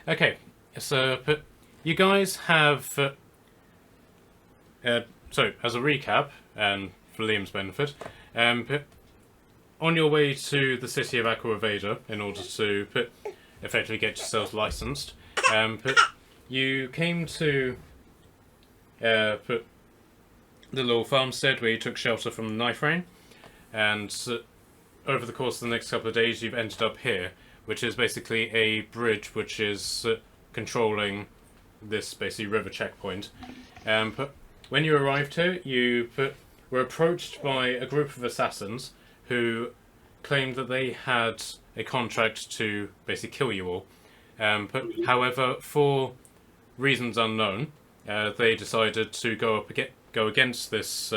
Okay, so you guys have. So, as a recap, and for Liam's benefit, on your way to the city of Aqua in order to effectively get yourselves licensed, you came to the little farmstead where you took shelter from the knife rain, and over the course of the next couple of days, you've ended up here, which is basically a bridge which is controlling this basically river checkpoint. When you arrived here, you were approached by a group of assassins who claimed that they had a contract to basically kill you all. However, for reasons unknown, they decided to go against this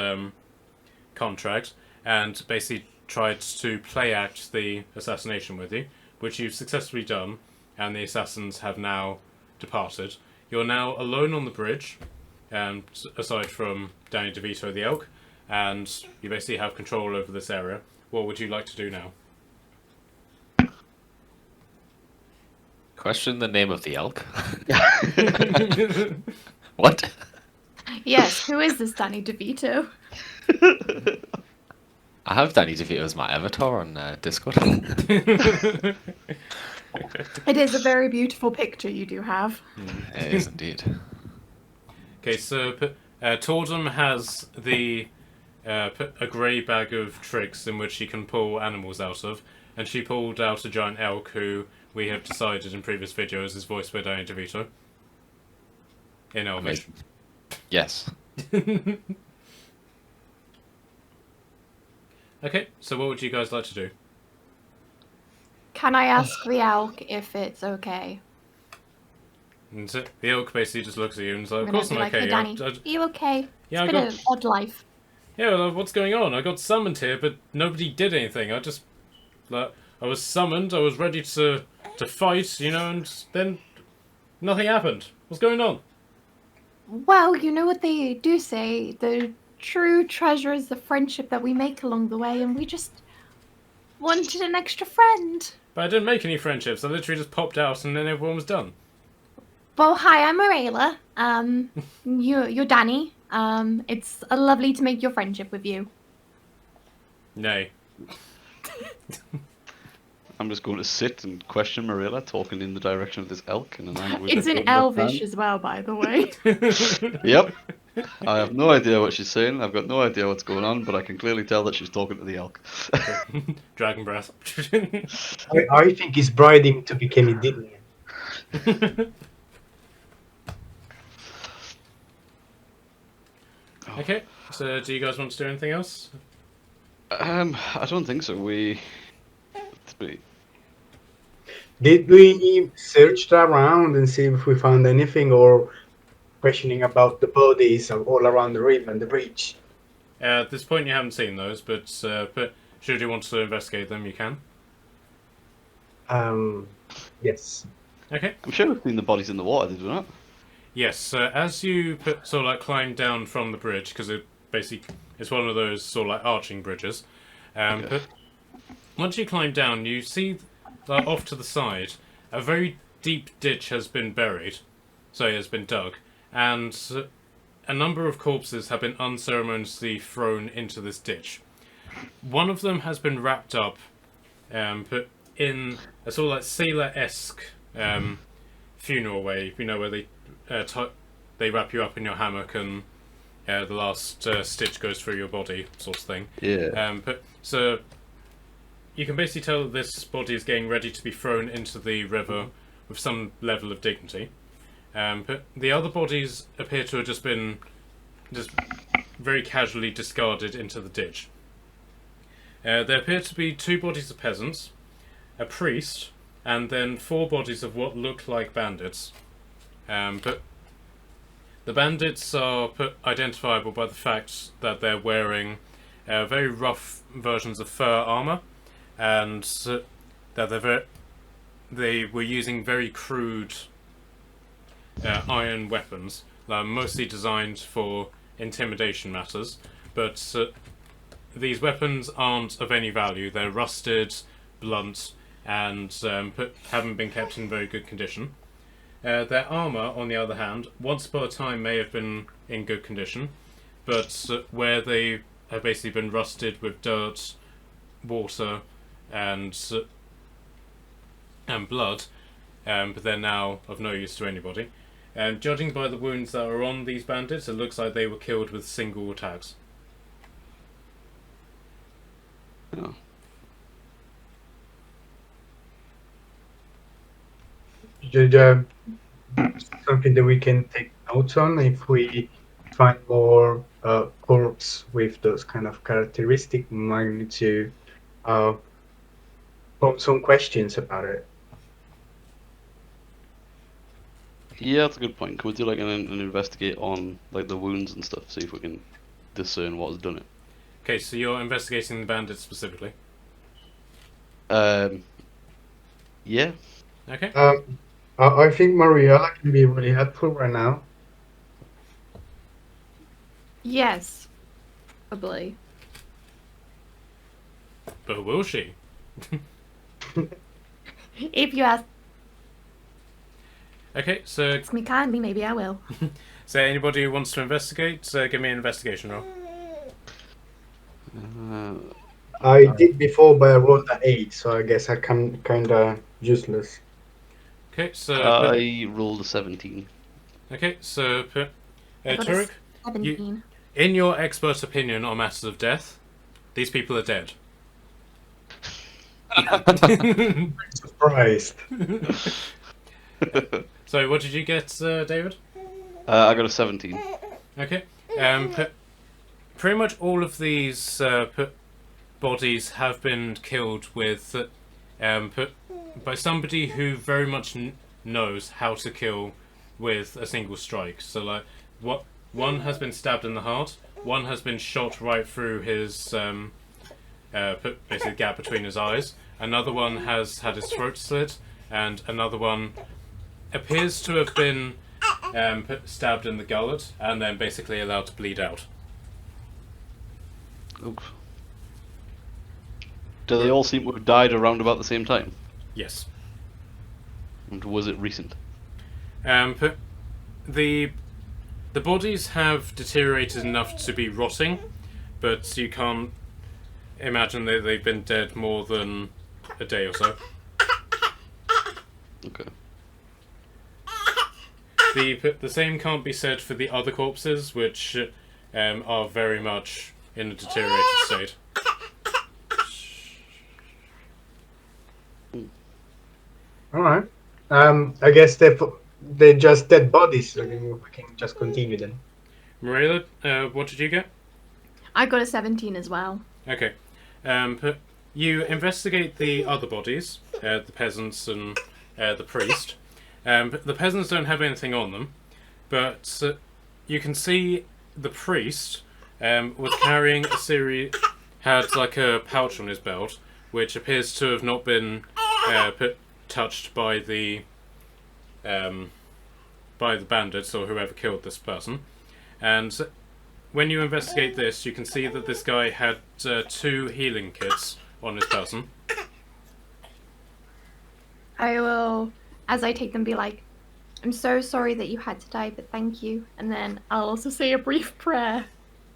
contract and basically tried to play act the assassination with you, which you've successfully done, and the assassins have now departed. You're now alone on the bridge, aside from Danny DeVito the Elk, and you basically have control over this area. What would you like to do now? Question the name of the elk. What? Yes, who is this Danny DeVito? I have Danny DeVito as my avatar on Discord. It is a very beautiful picture you do have. It is indeed. Okay, so Tordum has a grey bag of tricks in which she can pull animals out of, and she pulled out a giant elk who we have decided in previous videos is voiced by Danny DeVito. In Elvish. Yes. Okay, so what would you guys like to do? Can I ask the elk if it's okay? And the elk basically just looks at you and is like, I'm of gonna course be I'm like, okay. hey, Danny, are you okay? Yeah, It's been an odd life. Yeah, well, what's going on? I got summoned here, but nobody did anything. I was summoned, I was ready to fight, and then nothing happened. What's going on? Well, you know what they do say, the true treasure is the friendship that we make along the way, and we just wanted an extra friend. But I didn't make any friendships. I literally just popped out and then everyone was done. Well, hi, I'm Marayla. You're Danny. It's lovely to make your friendship with you. Nay. I'm just going to sit and question Marilla talking in the direction of this elk in an language. It's in Elvish as well, by the way. Yep. I have no idea what she's saying. I've got no idea what's going on, but I can clearly tell that she's talking to the elk. Dragon breath. I think he's bribing to become indignant. Okay, so do you guys want to do anything else? I don't think so. Did we search around and see if we found anything, or questioning about the bodies all around the river and the bridge? At this point you haven't seen those, but should you want to investigate them, you can. Yes. Okay. I'm sure we've seen the bodies in the water, did we not? Yes, as you climb down from the bridge, because it's one of those sort of like arching bridges. Okay. But once you climb down, you see off to the side a very deep ditch has been dug, and a number of corpses have been unceremoniously thrown into this ditch. One of them has been wrapped up, put in a sort of like sailor-esque funeral way, where they wrap you up in your hammock and the last stitch goes through your body, sort of thing. Yeah. So you can basically tell that this body is getting ready to be thrown into the river with some level of dignity. But the other bodies appear to have just been very casually discarded into the ditch. There appear to be 2 bodies of peasants, a priest, and then 4 bodies of what look like bandits. But the bandits are identifiable by the fact that they're wearing very rough versions of fur armor, and that they were using very crude iron weapons, mostly designed for intimidation matters. But these weapons aren't of any value. They're rusted, blunt, and haven't been kept in very good condition. Their armour, on the other hand, once upon a time may have been in good condition, but where they have basically been rusted with dirt, water, and blood, but they're now of no use to anybody. Judging by the wounds that are on these bandits, it looks like they were killed with single attacks. Oh. Something that we can take notes on if we find more corpse with those kind of characteristic. We might need to pose some questions about it. Yeah, that's a good point. Can we do like an investigate on like the wounds and stuff, see if we can discern what has done it? Okay, so you're investigating the bandits specifically. Yeah. Okay. I think Mariella can be really helpful right now. Yes, probably. But will she? If you ask Okay, so me kindly, maybe I will. anybody who wants to investigate, give me an investigation roll. I did before, but I rolled an 8, so I guess I can kinda useless. Okay, so I rolled a 17. okay, so I got a Turek, 17. in your expert opinion on matters of death, these people are dead. Surprised. So, what did you get, David? I got a 17. Okay. Pretty much all of these bodies have been killed with by somebody who very much knows how to kill with a single strike. So, like, one has been stabbed in the heart, one has been shot right through his basically gap between his eyes. Another one has had his throat slit, and another one appears to have been stabbed in the gullet and then basically allowed to bleed out. Oof. Do they all seem to have died around about the same time? Yes. And was it recent? The bodies have deteriorated enough to be rotting, but you can't imagine that they've been dead more than a day or so. Okay. The same can't be said for the other corpses, which are very much in a deteriorated state. All right. I guess they're just dead bodies. So we can just continue then. Marilla, what did you get? I got a 17 as well. Okay. You investigate the other bodies, the peasants and the priest. The peasants don't have anything on them, but you can see the priest was carrying had like a pouch on his belt, which appears to have not been touched by the bandits or whoever killed this person. And when you investigate this, you can see that this guy had 2 healing kits on his person. I will, as I take them, be like, I'm so sorry that you had to die, but thank you. And then I'll also say a brief prayer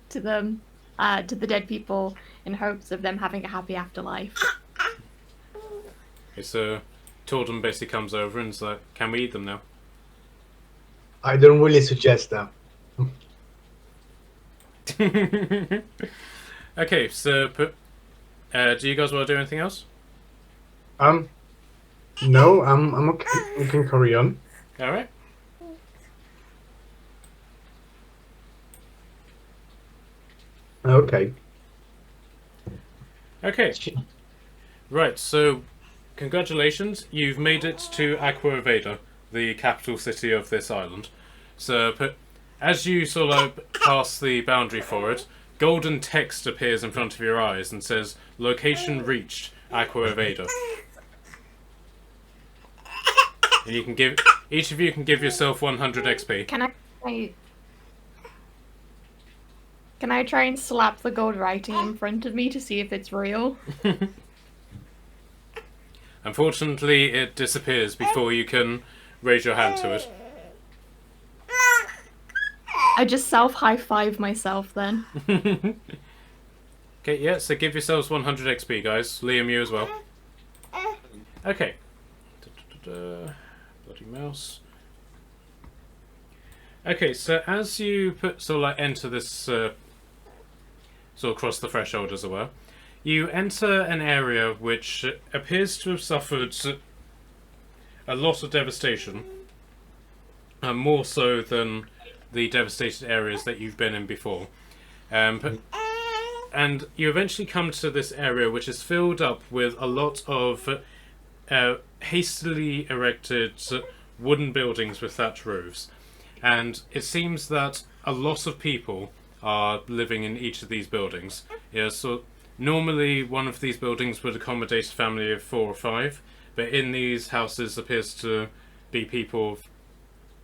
to them, to the dead people, in hopes of them having a happy afterlife. Okay, so Tordon basically comes over and is like, can we eat them now? I don't really suggest that. Okay, so do you guys want to do anything else? No, I'm okay. We can carry on. All right. Okay. Okay. Right. So, congratulations, you've made it to Aqua, the capital city of this island. So, as you sort of pass the boundary for it, golden text appears in front of your eyes and says, "Location reached, Aqua." And you can each of you can give yourself 100 XP. Can I try and slap the gold writing in front of me to see if it's real? Unfortunately, it disappears before you can raise your hand to it. I just self high five myself then. Okay, yeah, so give yourselves 100 XP, guys. Liam, you as well. Okay. Bloody mouse. Okay, so as you enter this, sort of cross the threshold, as it were, you enter an area which appears to have suffered a lot of devastation, more so than the devastated areas that you've been in before. And you eventually come to this area which is filled up with a lot of hastily erected wooden buildings with thatched roofs. And it seems that a lot of people are living in each of these buildings. Yeah, so normally one of these buildings would accommodate a family of 4 or 5, but in these houses appears to be people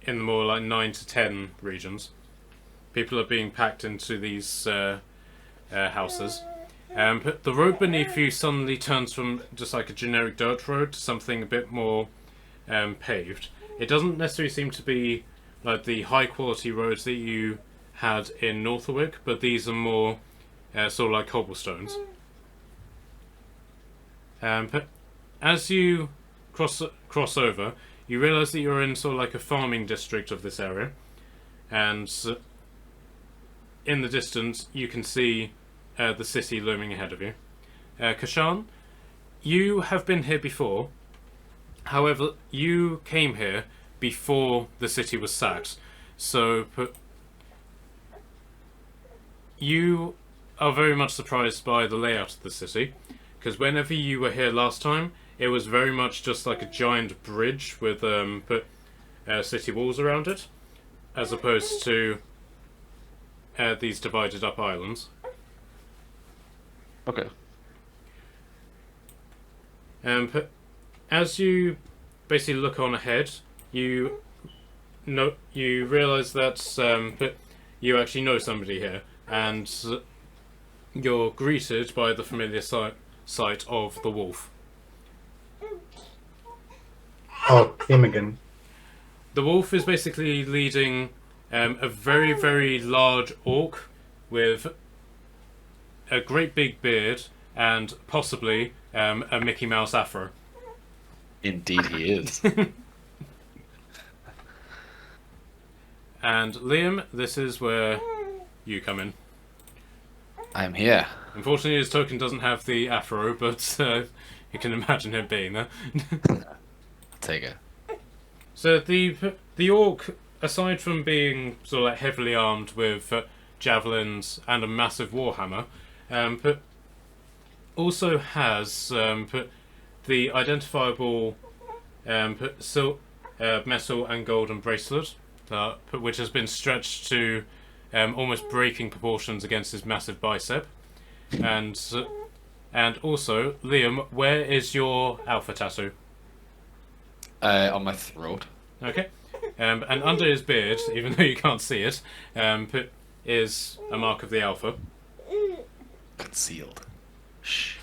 in the more like 9 to 10 regions. People are being packed into these houses. But the road beneath you suddenly turns from just like a generic dirt road to something a bit more paved. It doesn't necessarily seem to be like the high quality roads that you had in Northwick, but these are more sort of like cobblestones. But as you cross over, you realise that you're in sort of like a farming district of this area, and in the distance you can see the city looming ahead of you. Kashan, you have been here before. However, you came here before the city was sacked, so you are very much surprised by the layout of the city, because whenever you were here last time, it was very much just like a giant bridge with city walls around it, as opposed to these divided up islands. Okay. But as you basically look on ahead, you realise that you actually know somebody here, and you're greeted by the familiar sight of the wolf. Oh, him again. The wolf is basically leading a very, very large orc with a great big beard and possibly a Mickey Mouse afro. Indeed, he is. And Liam, this is where you come in. I'm here. Unfortunately, his token doesn't have the afro, but you can imagine him being there. Take it. So the orc, aside from being sort of like heavily armed with javelins and a massive warhammer, but also has the identifiable metal and golden bracelet, which has been stretched to almost breaking proportions against his massive bicep. And also, Liam, where is your alpha tattoo? On my throat. Okay. And under his beard, even though you can't see it, is a mark of the alpha. Concealed. Shh.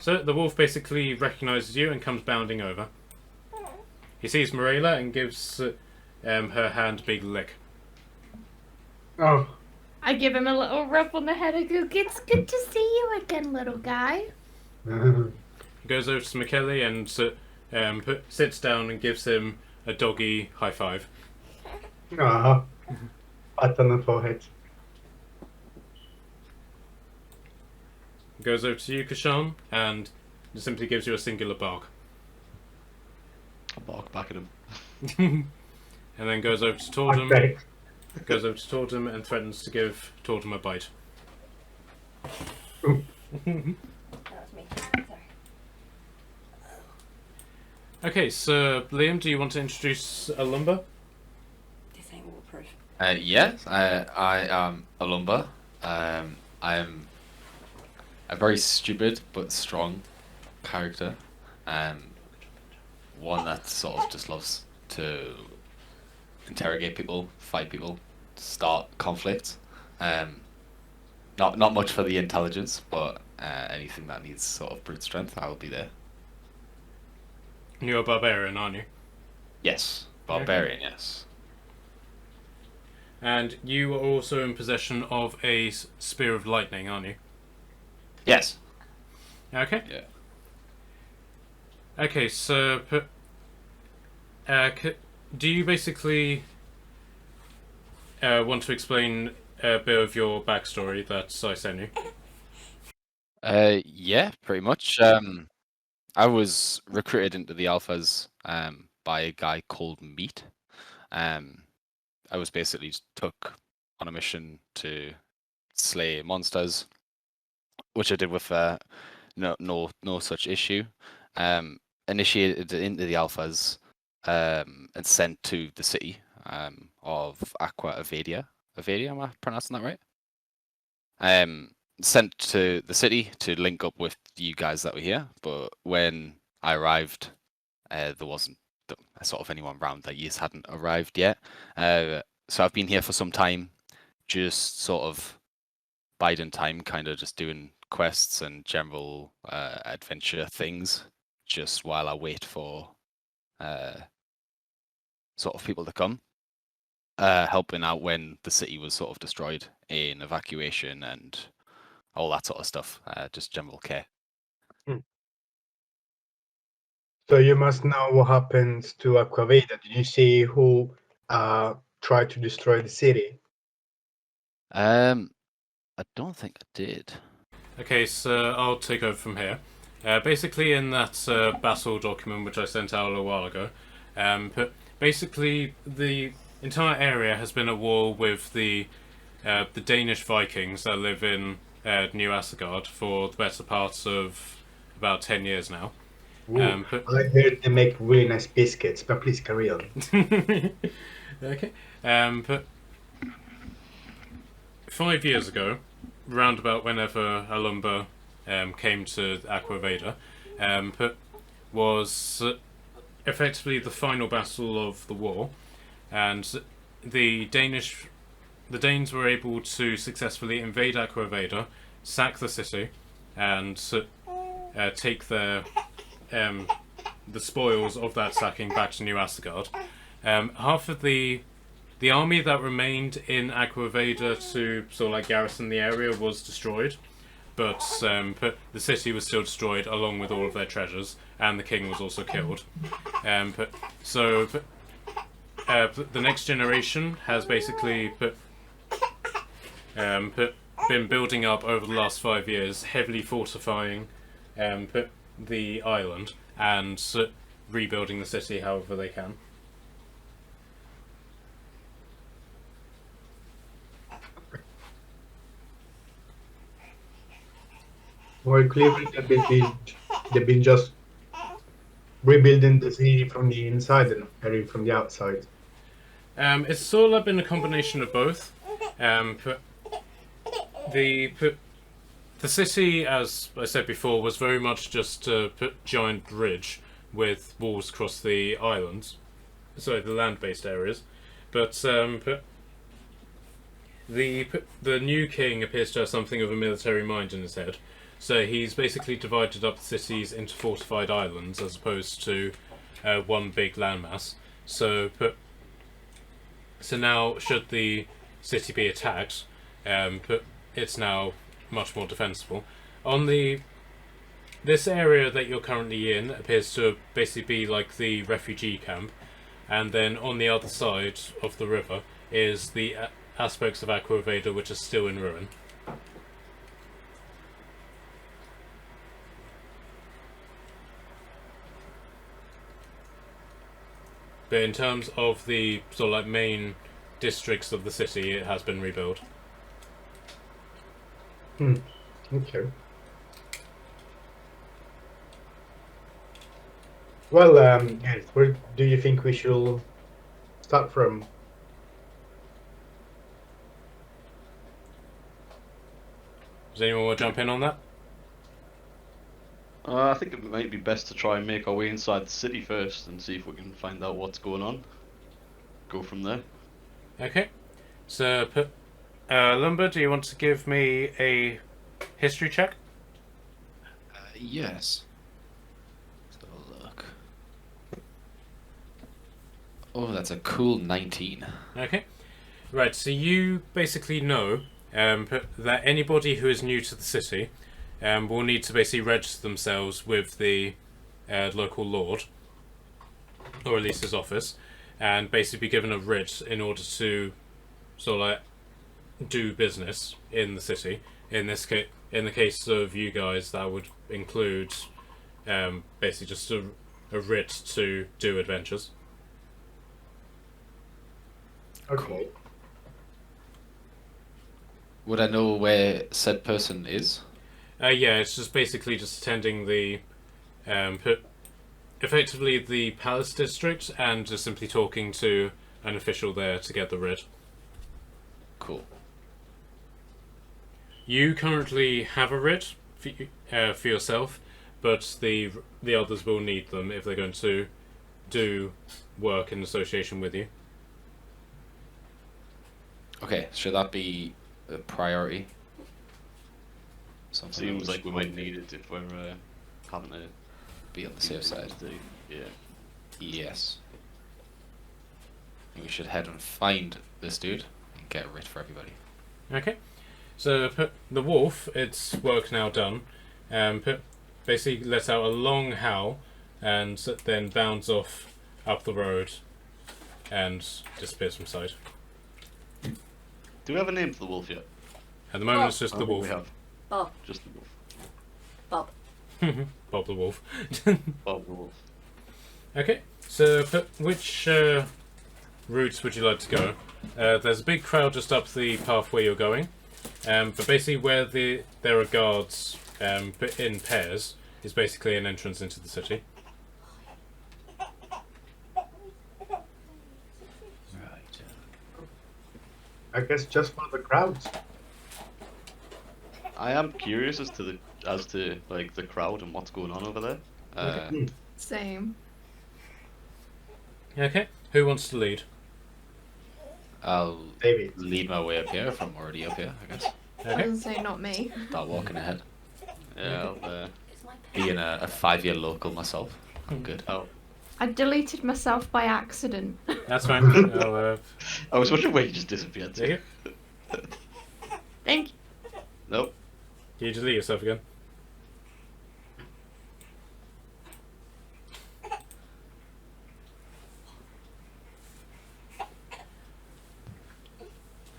So the wolf basically recognises you and comes bounding over. He sees Marilla and gives her hand a big lick. Oh, I give him a little rub on the head. I go, "It's good to see you again, little guy." He goes over to McKelly and sits down and gives him a doggy high five. ah, pat on the forehead. He goes over to you, Kashan, and simply gives you a singular bark. I'll bark back at him. And then goes over to I Tordum. bet. Goes over to Tordum and threatens to give Tordum a bite. That was me. Sorry. Okay, so Liam, do you want to introduce a lumber? This ain't waterproof. Yes, I am a lumber. I am a very stupid but strong character. One that sort of just loves to interrogate people, fight people, start conflict. Not much for the intelligence, but anything that needs sort of brute strength, I will be there. You're a barbarian, aren't you? Yes. Barbarian, yes. And you are also in possession of a spear of lightning, aren't you? Yes. Okay. Yeah. Okay, so do you basically want to explain a bit of your backstory that I sent you? Yeah, pretty much. I was recruited into the alphas by a guy called Meat. I was basically just took on a mission to slay monsters, which I did with no such issue. Initiated into the alphas and sent to the city of Aqua Evadia. Evadia, am I pronouncing that right? Sent to the city to link up with you guys that were here, but when I arrived, there wasn't sort of anyone around that yous hadn't arrived yet. So I've been here for some time, just sort of biding time, kind of just doing quests and general adventure things, just while I wait for sort of people to come. Helping out when the city was sort of destroyed in evacuation and all that sort of stuff. Just general care. So you must know what happens to Aquaveda. Did you see who tried to destroy the city? I don't think I did. Okay, so I'll take over from here. Basically, in that battle document which I sent out a little while ago, basically the entire area has been at war with the Danish Vikings that live in New Asgard for the better part of about 10 years now. Ooh, I heard they make really nice biscuits, but please carry on. Okay. But 5 years ago, round about whenever Alumba came to Aquaveda, was effectively the final battle of the war, and the Danes were able to successfully invade Aquaveda, sack the city, and take the spoils of that sacking back to New Asgard. Half of the army that remained in Aquaveda to sort of like garrison the area was destroyed, but the city was still destroyed along with all of their treasures, and the king was also killed. The next generation has basically been building up over the last 5 years, heavily fortifying the island and rebuilding the city however they can. Well, clearly they've been just rebuilding the city from the inside and not from the outside. It's sort of been a combination of both. The city, as I said before, was very much just a giant bridge with walls across the islands, sorry, the land-based areas. But the new king appears to have something of a military mind in his head. So he's basically divided up the cities into fortified islands as opposed to one big landmass. So now, should the city be attacked, it's now much more defensible. This area that you're currently in appears to basically be like the refugee camp, and then on the other side of the river is the aspects of Aquaveda which are still in ruin. But in terms of the sort of like main districts of the city, it has been rebuilt. Okay. Well, yes, where do you think we should start from? Does anyone want to jump in on that? I think it might be best to try and make our way inside the city first and see if we can find out what's going on. Go from there. Okay. So, Lumber, do you want to give me a history check? Yes. Let's have a look. Oh, that's a cool 19. Okay. Right, so you basically know that anybody who is new to the city will need to basically register themselves with the local lord, or at least his office, and basically be given a writ in order to sort of like do business in the city. In this case, in the case of you guys, that would include basically just a writ to do adventures. Okay. Would I know where said person is? Yeah, it's just basically just attending the, effectively the palace district, and just simply talking to an official there to get the writ. Cool. You currently have a writ for yourself, but the others will need them if they're going to do work in association with you. Okay, should that be a priority? Something Seems that like we might need it if we're having to be on the safe side. Yeah. Yes. We should head and find this dude and get a writ for everybody. Okay, so the wolf, its work now done, basically lets out a long howl, and then bounds off up the road, and disappears from sight. Do we have a name for the wolf yet? At the moment, Oh. it's just I the don't think wolf. We have Bob. just the wolf. Bob. Bob the wolf. Bob the wolf. Okay, so which routes would you like to go? There's a big crowd just up the path where you're going, but basically where there are guards in pairs is basically an entrance into the city. Right. I guess just for the crowds. I am curious as to like the crowd and what's going on over there. Same. Okay, who wants to lead? I'll David. lead my way up here if I'm already up here, I guess. I Okay. was gonna say not me. Start walking ahead. Yeah. It's my pen. Being a 5-year local myself, I'm good. Oh, I deleted myself by accident. That's fine. I'll I was wondering where you just disappeared take to. it. Thank you. Nope. You delete yourself again.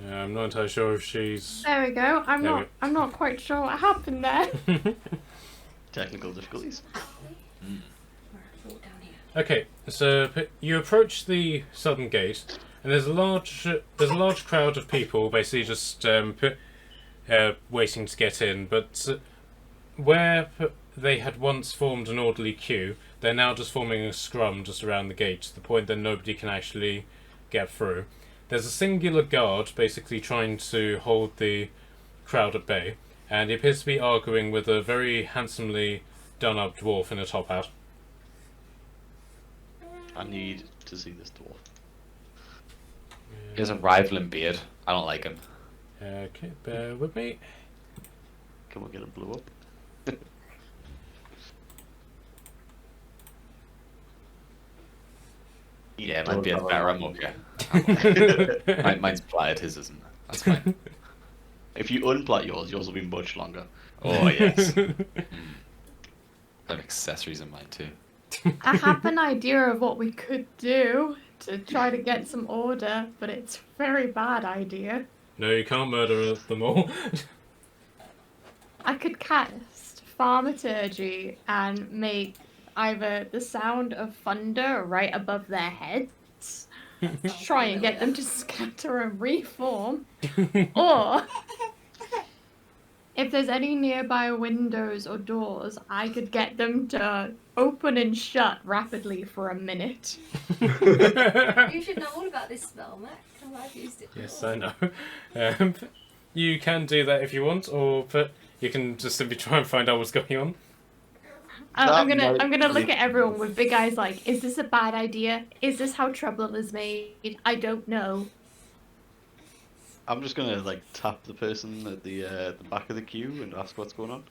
I'm not entirely sure if she's. There we go. I'm There not. I'm not quite sure what happened there. Technical difficulties. We're all down here. Okay, so you approach the southern gate, and there's a large crowd of people basically just waiting to get in. But where they had once formed an orderly queue, they're now just forming a scrum just around the gate, to the point that nobody can actually get through. There's a singular guard basically trying to hold the crowd at bay, and he appears to be arguing with a very handsomely done-up dwarf in a top hat. I need to see this dwarf. He has a rivaling beard. I don't like him. Okay, bear with me. Can we get a blow up? Yeah, my beard's better. I'm okay. Mine's plied, his isn't. That's fine. If you unplait yours will be much longer. Oh, yes. I have accessories in mine too. I have an idea of what we could do to try to get some order, but it's a very bad idea. No, you can't murder them all. I could cast thaumaturgy and make either the sound of thunder right above their heads to try and get them to scatter and reform, or if there's any nearby windows or doors, I could get them to open and shut rapidly for a minute. You should know all about this spell, Mac. I've used it before. Yes, I know. You can do that if you want, but you can just simply try and find out what's going on. I'm gonna look at everyone with big eyes like, is this a bad idea? Is this how trouble is made? I don't know. I'm just gonna like tap the person at the back of the queue and ask what's going on.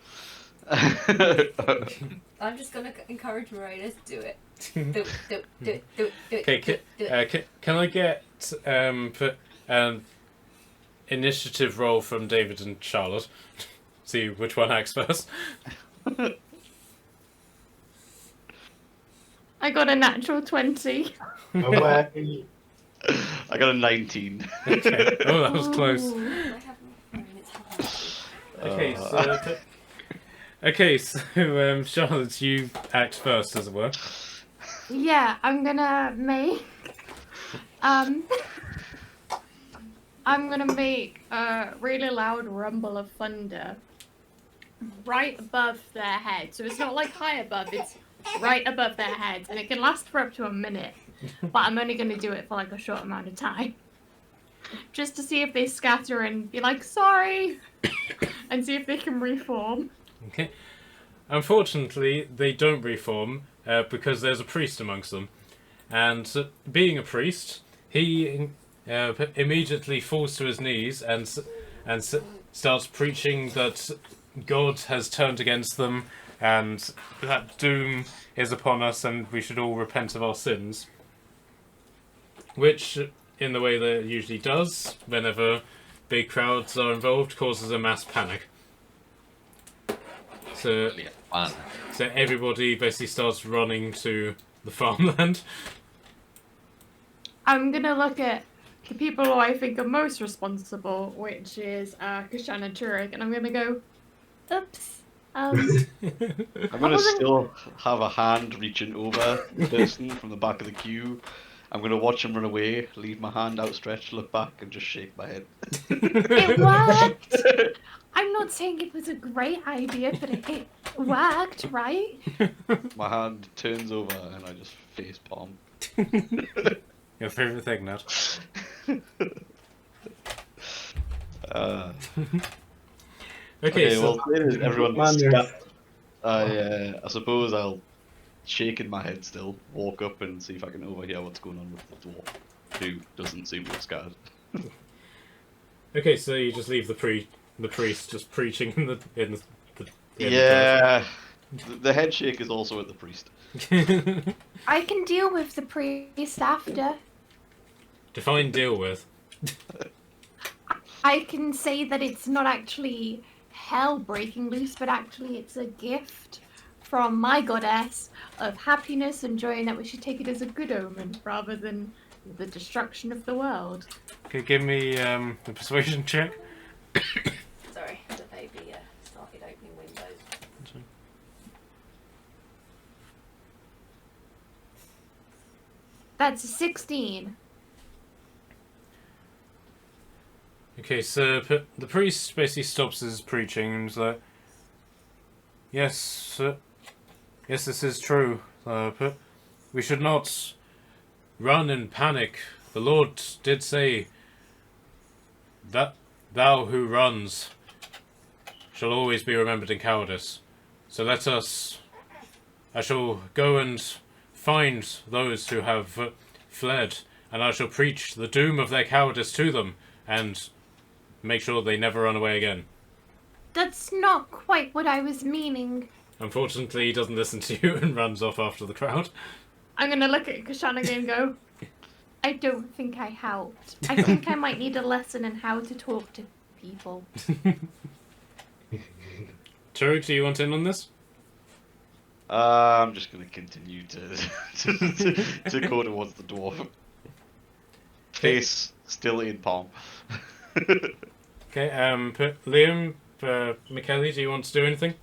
I'm just gonna encourage Marina to do it. Do it. Okay, can I get initiative roll from David and Charlotte? See which one acts first. I got a natural 20. Away. I got a 19. Okay. Oh, that was close. Ooh. I have my phone, it's happening. Okay, so Charlotte, you act first, as it were. Yeah, I'm gonna make I'm gonna make a really loud rumble of thunder right above their head. So it's not like high above, it's right above their heads, and it can last for up to a minute. But I'm only gonna do it for like a short amount of time. Just to see if they scatter and be like, sorry, and see if they can reform. Okay. Unfortunately, they don't reform because there's a priest amongst them, and being a priest, he immediately falls to his knees and starts preaching that God has turned against them, and that doom is upon us, and we should all repent of our sins. Which, in the way that it usually does, whenever big crowds are involved, causes a mass panic. So everybody basically starts running to the farmland. I'm gonna look at the people who I think are most responsible, which is Kashana Turek, and I'm gonna go, oops. I'm gonna still have a hand reaching over the person from the back of the queue. I'm gonna watch him run away, leave my hand outstretched, look back, and just shake my head. It worked! I'm not saying it was a great idea, but it worked, right? My hand turns over and I just face palm. Your favourite thing, Ned. Okay, so well, everyone. Commander. I suppose I'll shake in my head still, walk up and see if I can overhear what's going on with the dwarf, who doesn't seem to be scared. okay, so you just leave the priest just preaching in the Yeah, the head shake is also at the priest. I can deal with the priest after. Define deal with. I can say that it's not actually hell breaking loose, but actually it's a gift from my goddess of happiness and joy, and that we should take it as a good omen rather than the destruction of the world. Okay, give me the persuasion check. Sorry, the baby started opening windows. That's a 16. Okay, so the priest basically stops his preaching and is like, yes, yes, this is true. We should not run in panic. The Lord did say that thou who runs shall always be remembered in cowardice. So I shall go and find those who have fled, and I shall preach the doom of their cowardice to them, and make sure they never run away again. That's not quite what I was meaning. Unfortunately, he doesn't listen to you and runs off after the crowd. I'm gonna look at Kashana again and go, I don't think I helped. I think I might need a lesson in how to talk to people. Turek, do you want in on this? I'm just gonna continue to go towards the dwarf. Face still in palm. Okay, Liam, Michele, do you want to do anything?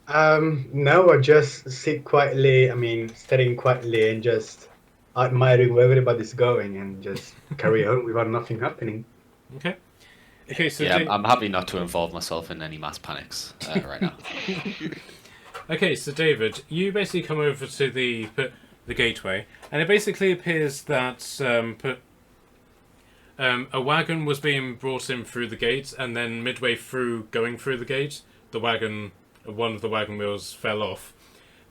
No, I just sit quietly, studying quietly and just admiring where everybody's going and just carry on without nothing happening. Okay. Okay, so yeah, I'm happy not to involve myself in any mass panics right now. Okay, so David, you basically come over to the gateway, and it basically appears that a wagon was being brought in through the gate, and then midway through going through the gate, one of the wagon wheels fell off.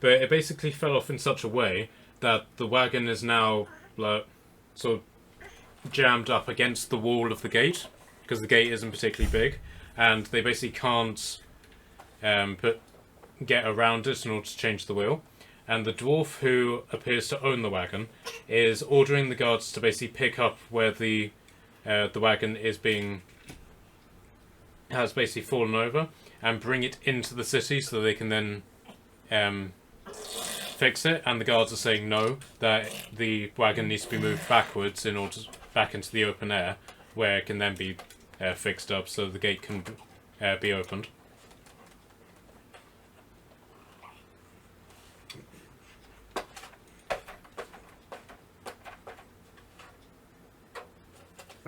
But it basically fell off in such a way that the wagon is now sort of jammed up against the wall of the gate, because the gate isn't particularly big, and they basically can't get around it in order to change the wheel. And the dwarf who appears to own the wagon is ordering the guards to basically pick up where the wagon has basically fallen over and bring it into the city so they can then fix it. And the guards are saying no, that the wagon needs to be moved backwards in order back into the open air, where it can then be fixed up so the gate can be opened.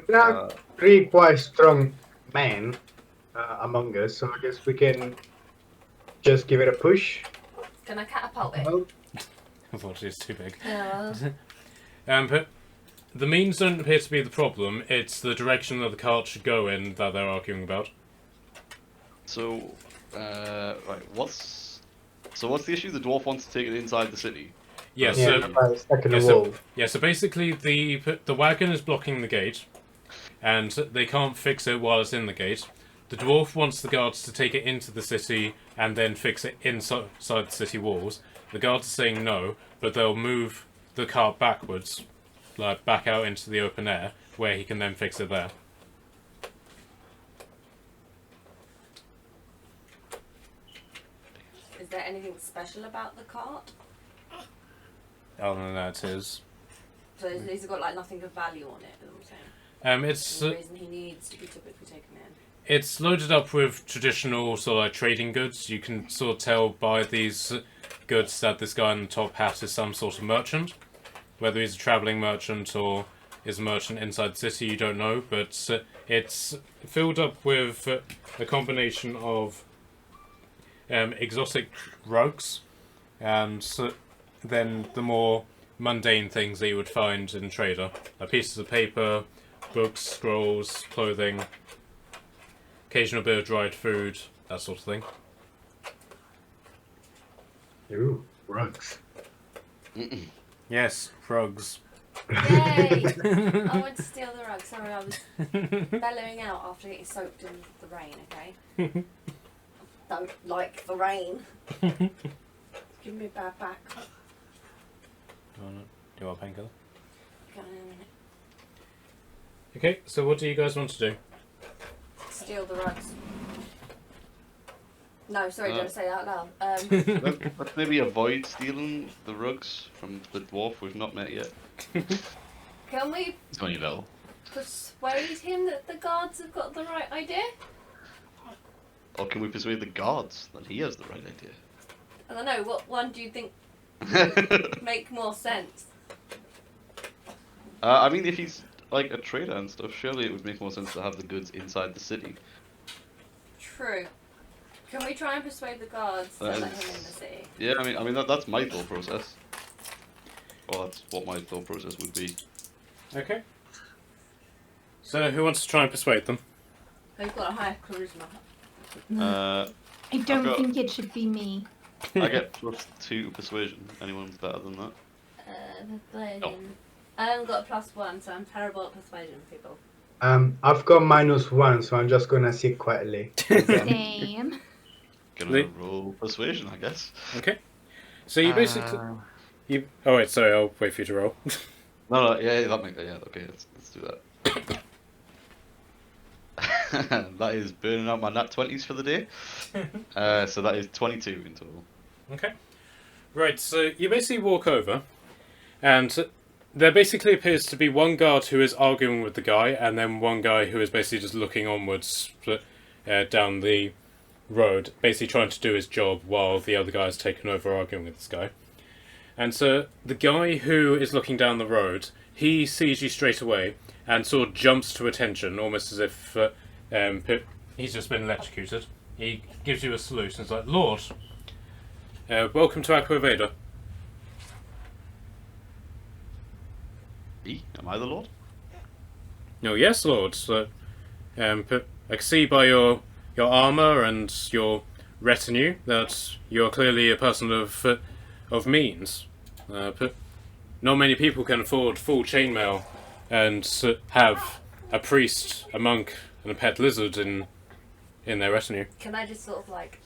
There are 3 quite strong men among us, so I guess we can just give it a push. Can I catapult it? Well, Unfortunately, it's too big. Yeah. But the means don't appear to be the problem. It's the direction that the cart should go in that they're arguing about. So, right, what's the issue? The dwarf wants to take it inside the city. Yeah, yeah, so by stuck in yeah, the so- wall. yeah, so basically the wagon is blocking the gate, and they can't fix it while it's in the gate. The dwarf wants the guards to take it into the city and then fix it inside the city walls. The guards are saying no, but they'll move the cart backwards, like back out into the open air, where he can then fix it there. Is there anything special about the cart? Other than that, it is. So these have got like nothing of value on it, is what I'm saying. It's The reason he needs to be typically taken in. It's loaded up with traditional sort of like trading goods. You can sort of tell by these goods that this guy in the top hat is some sort of merchant. Whether he's a travelling merchant or is a merchant inside the city, you don't know. But it's filled up with a combination of exotic rugs and then the more mundane things that you would find in a trader. Pieces of paper, books, scrolls, clothing, occasional bit of dried food, that sort of thing. Ooh, rugs. Yes, rugs. Yay! I went to steal the rug. Sorry, I was bellowing out after getting soaked in the rain, okay? Don't like the rain. Give me a bad back. Do you want a painkiller? Go on in a minute. Okay, so what do you guys want to do? Steal the rugs. No, sorry, don't say that out loud. Let's maybe avoid stealing the rugs from the dwarf we've not met yet. Can we It's only little. persuade him that the guards have got the right idea? Or can we persuade the guards that he has the right idea? I don't know, what one do you think would make more sense? I mean, if he's like a trader and stuff, surely it would make more sense to have the goods inside the city. True. Can we try and persuade the guards to That let him is- in the city? Yeah, I mean that's my thought process. Well, that's what my thought process would be. Okay. So who wants to try and persuade them? They've got a higher charisma. I don't got- think it should be me. I get +2 persuasion. Anyone's better than that? Persuasion. I haven't got a +1, so I'm terrible at persuading people. I've got -1, so I'm just gonna sit quietly. Same. Gonna They- roll persuasion, I guess. Okay. So you basically... Oh wait, sorry, I'll wait for you to roll. No, yeah, that makes yeah. Okay, let's do that. That is burning out my nat 20s for the day. So that is 22 in total. Okay. Right, so you basically walk over, and there basically appears to be one guard who is arguing with the guy, and then one guy who is basically just looking onwards down the road, basically trying to do his job while the other guy is taken over arguing with this guy. And so the guy who is looking down the road, he sees you straight away and sort of jumps to attention, almost as if he's just been electrocuted. He gives you a salute and is like, "Lord, welcome to Aqua. Me? Am I the lord? No, yes, Lord. So, I can see by your armour and your retinue that you're clearly a person of means. But not many people can afford full chainmail and have a priest, a monk, and a pet lizard in their retinue. Can I just sort of like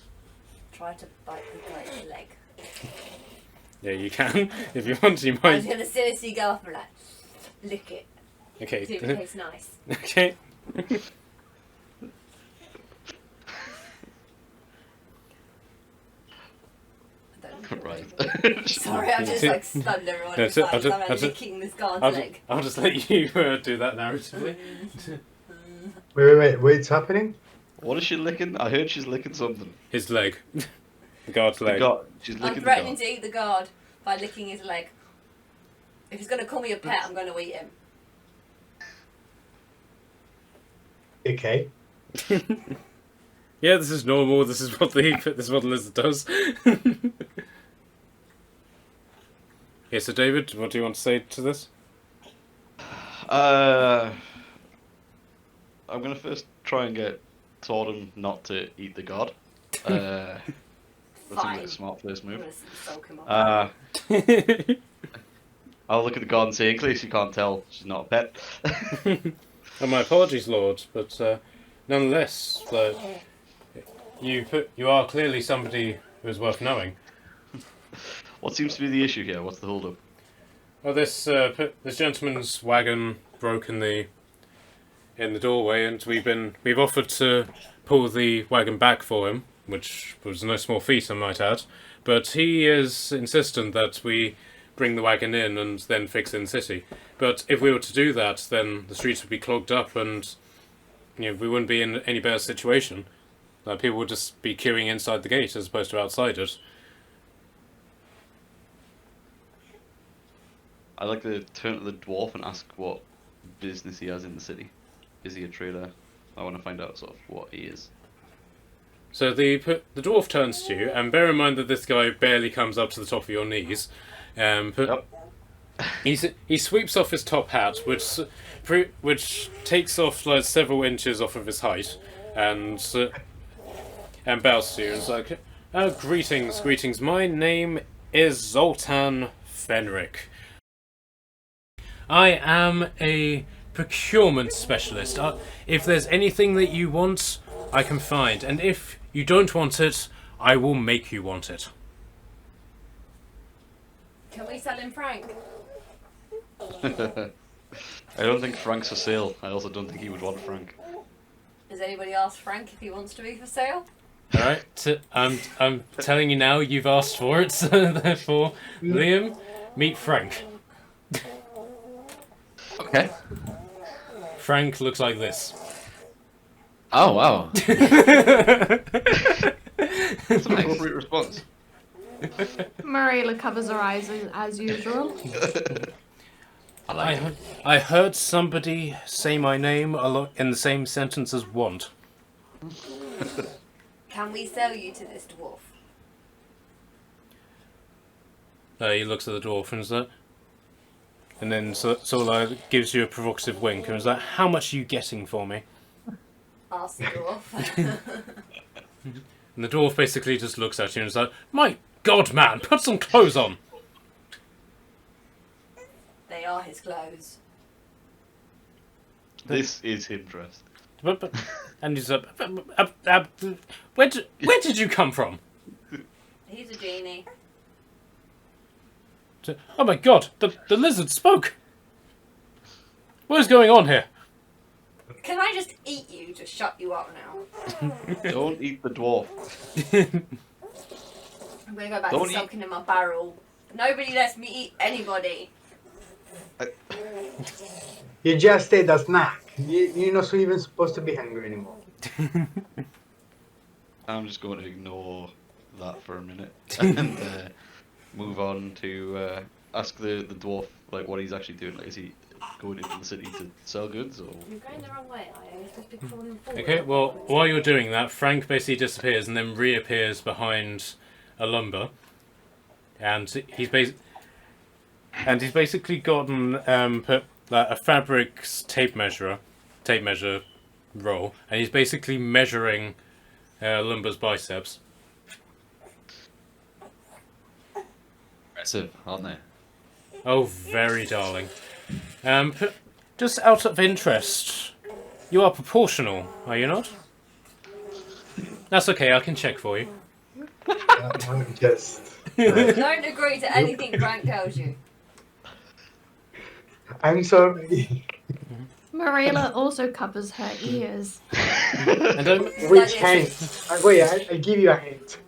try to bite the guy's leg. Yeah, you can. If you want, you I'm might. gonna seriously go up and like lick it. Okay. See if it tastes nice. Okay. I don't know. Right. Sorry, I'm just like stunned everyone. No, It's so- like, I'll just- I'm I'll just- licking this guy's I'll, leg. I'll just let you do that narratively. Wait, what's happening? What is she licking? I heard she's licking something. His leg. The guard's leg. She's I'm licking the threatening guard. to eat the guard by licking his leg. If he's gonna call me a pet, I'm gonna eat him. Okay. Yeah, this is normal. This is what the lizard does. Yeah, so David, what do you want to say to this? I'm gonna first try and get Tordon not to eat the god. That seems like Fine. a smart first I'm move. gonna soak him up. I'll look at the god and say, in case you can't tell, she's not a pet. Oh, my apologies, Lord, but nonetheless, you are clearly somebody who is worth knowing. What seems to be the issue here? What's the holdup? Well, this gentleman's wagon broke in the doorway, and we've offered to pull the wagon back for him, which was no small feat, I might add. But he is insistent that we bring the wagon in and then fix it in the city. But if we were to do that, then the streets would be clogged up, and we wouldn't be in any better situation. People would just be queuing inside the gate as opposed to outside it. I'd like to turn to the dwarf and ask what business he has in the city. Is he a trader? I want to find out sort of what he is. So the dwarf turns to you, and bear in mind that this guy barely comes up to the top of your knees. Yep. He sweeps off his top hat, which takes off like several inches off of his height, and bows to you and is like, greetings. My name is Zoltan Fenric. I am a procurement specialist. If there's anything that you want, I can find, and if you don't want it, I will make you want it. Can we sell him Frank? I don't think Frank's for sale. I also don't think he would want Frank. Has anybody asked Frank if he wants to be for sale? All right, I'm telling you now. You've asked for it, so therefore, Liam, meet Frank. Okay. Frank looks like this. Oh wow. That's an appropriate response. Mariela covers her eyes as usual. I like it. I heard somebody say my name in the same sentence as want. Can we sell you to this dwarf? He looks at the dwarf and is like, and then Sola gives you a provocative wink and is like, "How much are you getting for me?" Ask the dwarf. And the dwarf basically just looks at you and is like, "My God, man, put some clothes on." They are his clothes. This is him dressed. And he's like, where did you come from? He's a genie. Oh my God, the lizard spoke. What is going on here? Can I just eat you to shut you up now? Don't eat the dwarf. I'm gonna go back Don't to eat- soaking in my barrel. Nobody lets me eat anybody. You just ate a snack. You're not even supposed to be hungry anymore. I'm just going to ignore that for a minute and move on to ask the dwarf like what he's actually doing. Like, is he going into the city to sell goods or? You're going the wrong way. I was supposed to be crawling forward. Okay, well, while you're doing that, Frank basically disappears and then reappears behind a lumber, and he's basically gotten put a fabric's tape measure roll, and he's basically measuring lumber's biceps. Impressive, aren't they? Oh, very darling. Just out of interest, you are proportional, are you not? That's okay, I can check for you. I'm just. Don't agree to anything Frank tells you. I'm sorry. Marilla also covers her ears. And Which hint? Wait, I give you a hint.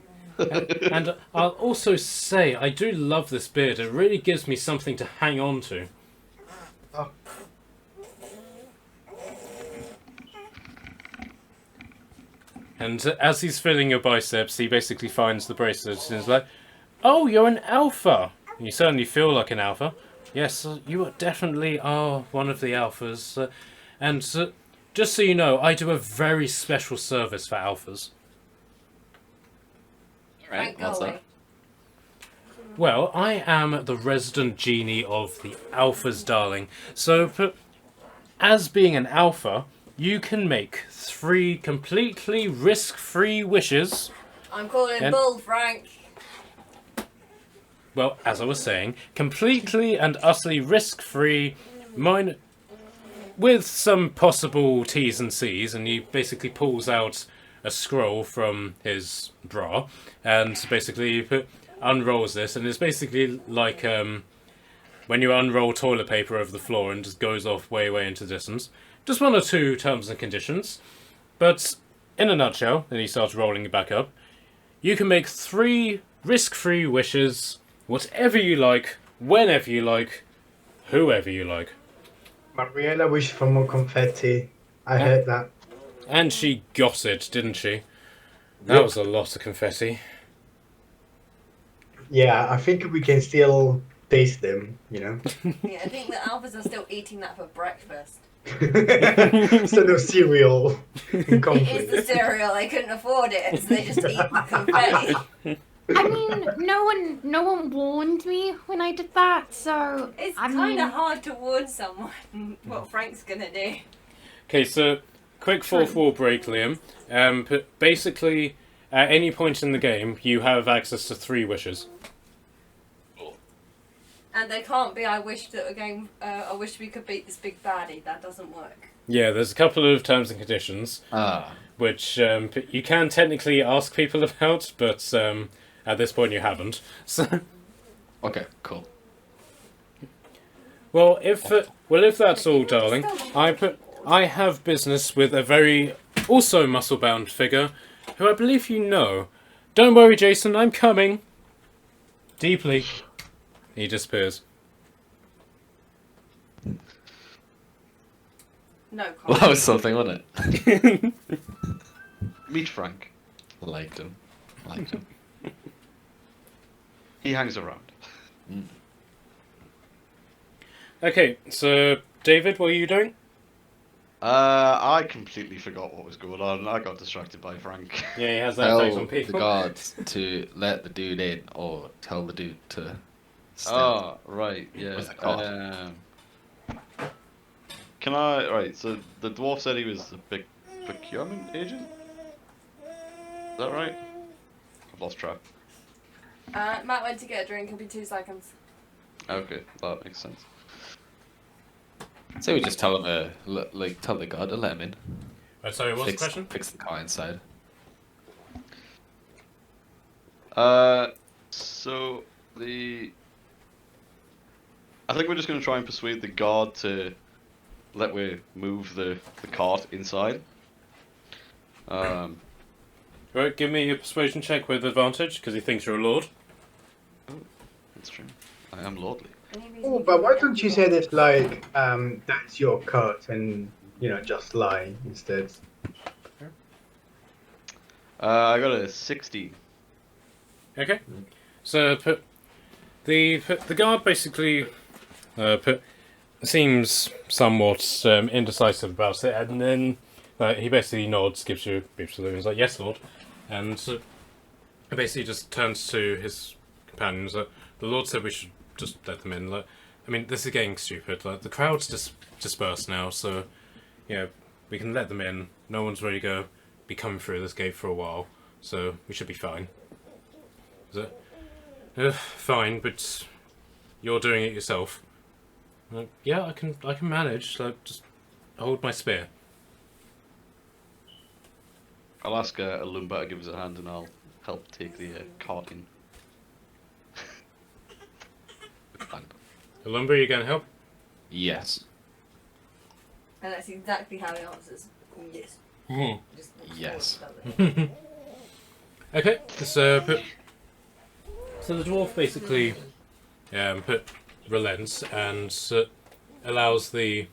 and I'll also say I do love this beard. It really gives me something to hang on to. Oh. And as he's filling your biceps, he basically finds the bracelet and is like, "Oh, you're an alpha. You certainly feel like an alpha. Yes, you definitely are one of the alphas. And just so you know, I do a very special service for alphas. Right, Frank, go what's away. that? Well, I am the resident genie of the alphas, darling. So, as being an alpha, you can make 3 completely risk-free wishes. I'm calling And- bull, Frank. Well, as I was saying, completely and utterly risk-free, with some possible T's and C's, and he basically pulls out a scroll from his bra, and basically unrolls this, and it's basically like when you unroll toilet paper over the floor and just goes off way, way into the distance. Just 1 or 2 terms and conditions, but in a nutshell, and he starts rolling it back up, you can make 3 risk-free wishes, whatever you like, whenever you like, whoever you like. Mariella wished for more confetti. I heard that. And she got it, didn't she? That Yep. was a lot of confetti. Yeah, I think we can still taste them, you know? Yeah, I think the alphas are still eating that for breakfast. So no cereal. It is the Conflict. cereal. They couldn't afford it, so they just eat the confetti. I mean, no one warned me when I did that, so It's I kind mean, of hard to warn someone what Frank's gonna do. Okay, so quick fourth wall break, Liam. Basically, at any point in the game, you have access to 3 wishes. And they can't be. I wish that I wish we could beat this big baddie. That doesn't work. Yeah, there's a couple of terms and conditions, Ah, which you can technically ask people about, but at this point you haven't. So, okay, cool. well, if that's all, darling, I have business with a very also muscle-bound figure, who I believe you know. Don't worry, Jason, I'm coming. Deeply. He disappears. No Well, comment. that was something, wasn't it? Meet Frank. Liked him. Liked him. He hangs around. Okay, so David, what are you doing? I completely forgot what was going on. I got distracted by Frank. Yeah, he has that effect Tell on the people. guards to let the dude in, or tell the dude to stay. Oh, right, yeah. What's it called? Can I... Right, so the dwarf said he was a procurement agent? Is that right? I've lost track. Matt went to get a drink. It'll be 2 seconds. Okay, that makes sense. So we just tell him tell the guard to let him in. Sorry, what's the question? Fix the car inside. So the... I think we're just going to try and persuade the guard to let we move the cart inside. Right, give me a persuasion check with advantage, because he thinks you're a lord. That's true. I am lordly. Oh, but why don't you say that, like, that's your cut and, you know, just lie instead? I got a 16. Okay. So the guard basically seems somewhat indecisive about it, and then he basically nods, gives you a brief salute, and he's like, "Yes, Lord," and he basically just turns to his companions. The Lord said we should just let them in. Like, I mean, this is getting stupid. Like, the crowd's just dispersed now, so we can let them in. No one's really going to be coming through this gate for a while, so we should be fine. Is it? Fine, but you're doing it yourself. Like, yeah, I can manage. Like, just hold my spear. I'll ask Alumba to give us a hand and I'll help take the cart in. Fine. Lumber, you going to help? Yes. And that's exactly how he answers. Yes. Just walks Yes. forward, does it? Okay, so the dwarf basically relents and allows the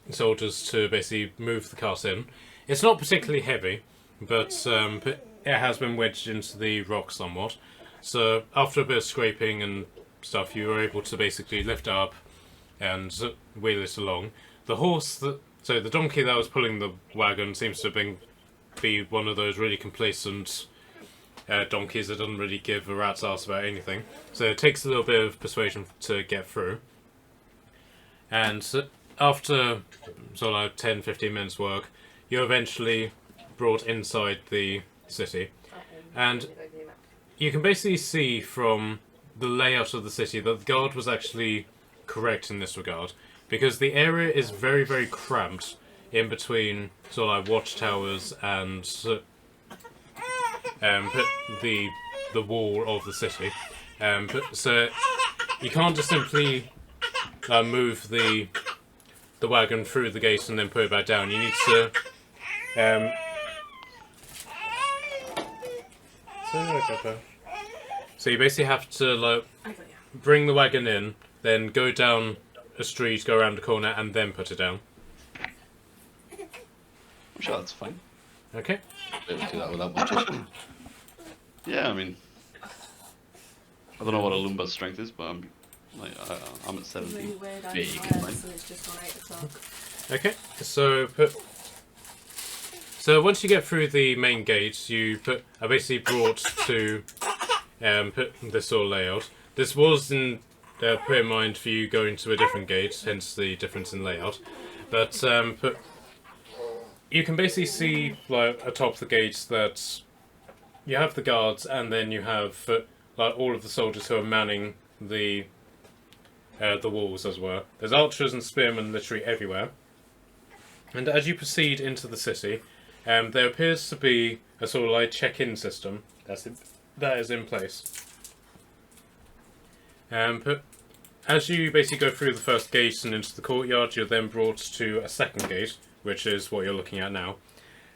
soldiers to basically move the cart in. It's not particularly heavy, but it has been wedged into the rock somewhat. So after a bit of scraping and stuff, you were able to basically lift it up and wheel it along. The the donkey that was pulling the wagon seems to be one of those really complacent donkeys that doesn't really give a rat's ass about anything. So it takes a little bit of persuasion to get through. And after sort of like 10-15 minutes work, you're eventually brought inside the city. And you can basically see from the layout of the city that the guard was actually correct in this regard, because the area is very, very cramped in between sort of like watchtowers and the wall of the city. So you can't just simply move the wagon through the gate and then put it back down. You need to so you basically have to bring the wagon in, then go down a street, go around the corner, and then put it down. I'm sure that's fine. Okay. Be able to do that without much issue. Yeah, I mean, I don't know what a Lumba's strength is, but I'm at It's 17. really weird. I'm Big, tired, mate. so it's just on 8 o'clock. Okay. So once you get through the main gate, you are basically brought to put this sort of layout. This was put in mind for you going to a different gate, hence the difference in layout. But you can basically see atop the gates that you have the guards, and then you have all of the soldiers who are manning the walls as well. There's archers and spearmen literally everywhere. And as you proceed into the city, there appears to be a sort of check-in system that is in place. But as you basically go through the first gate and into the courtyard, you're then brought to a second gate, which is what you're looking at now.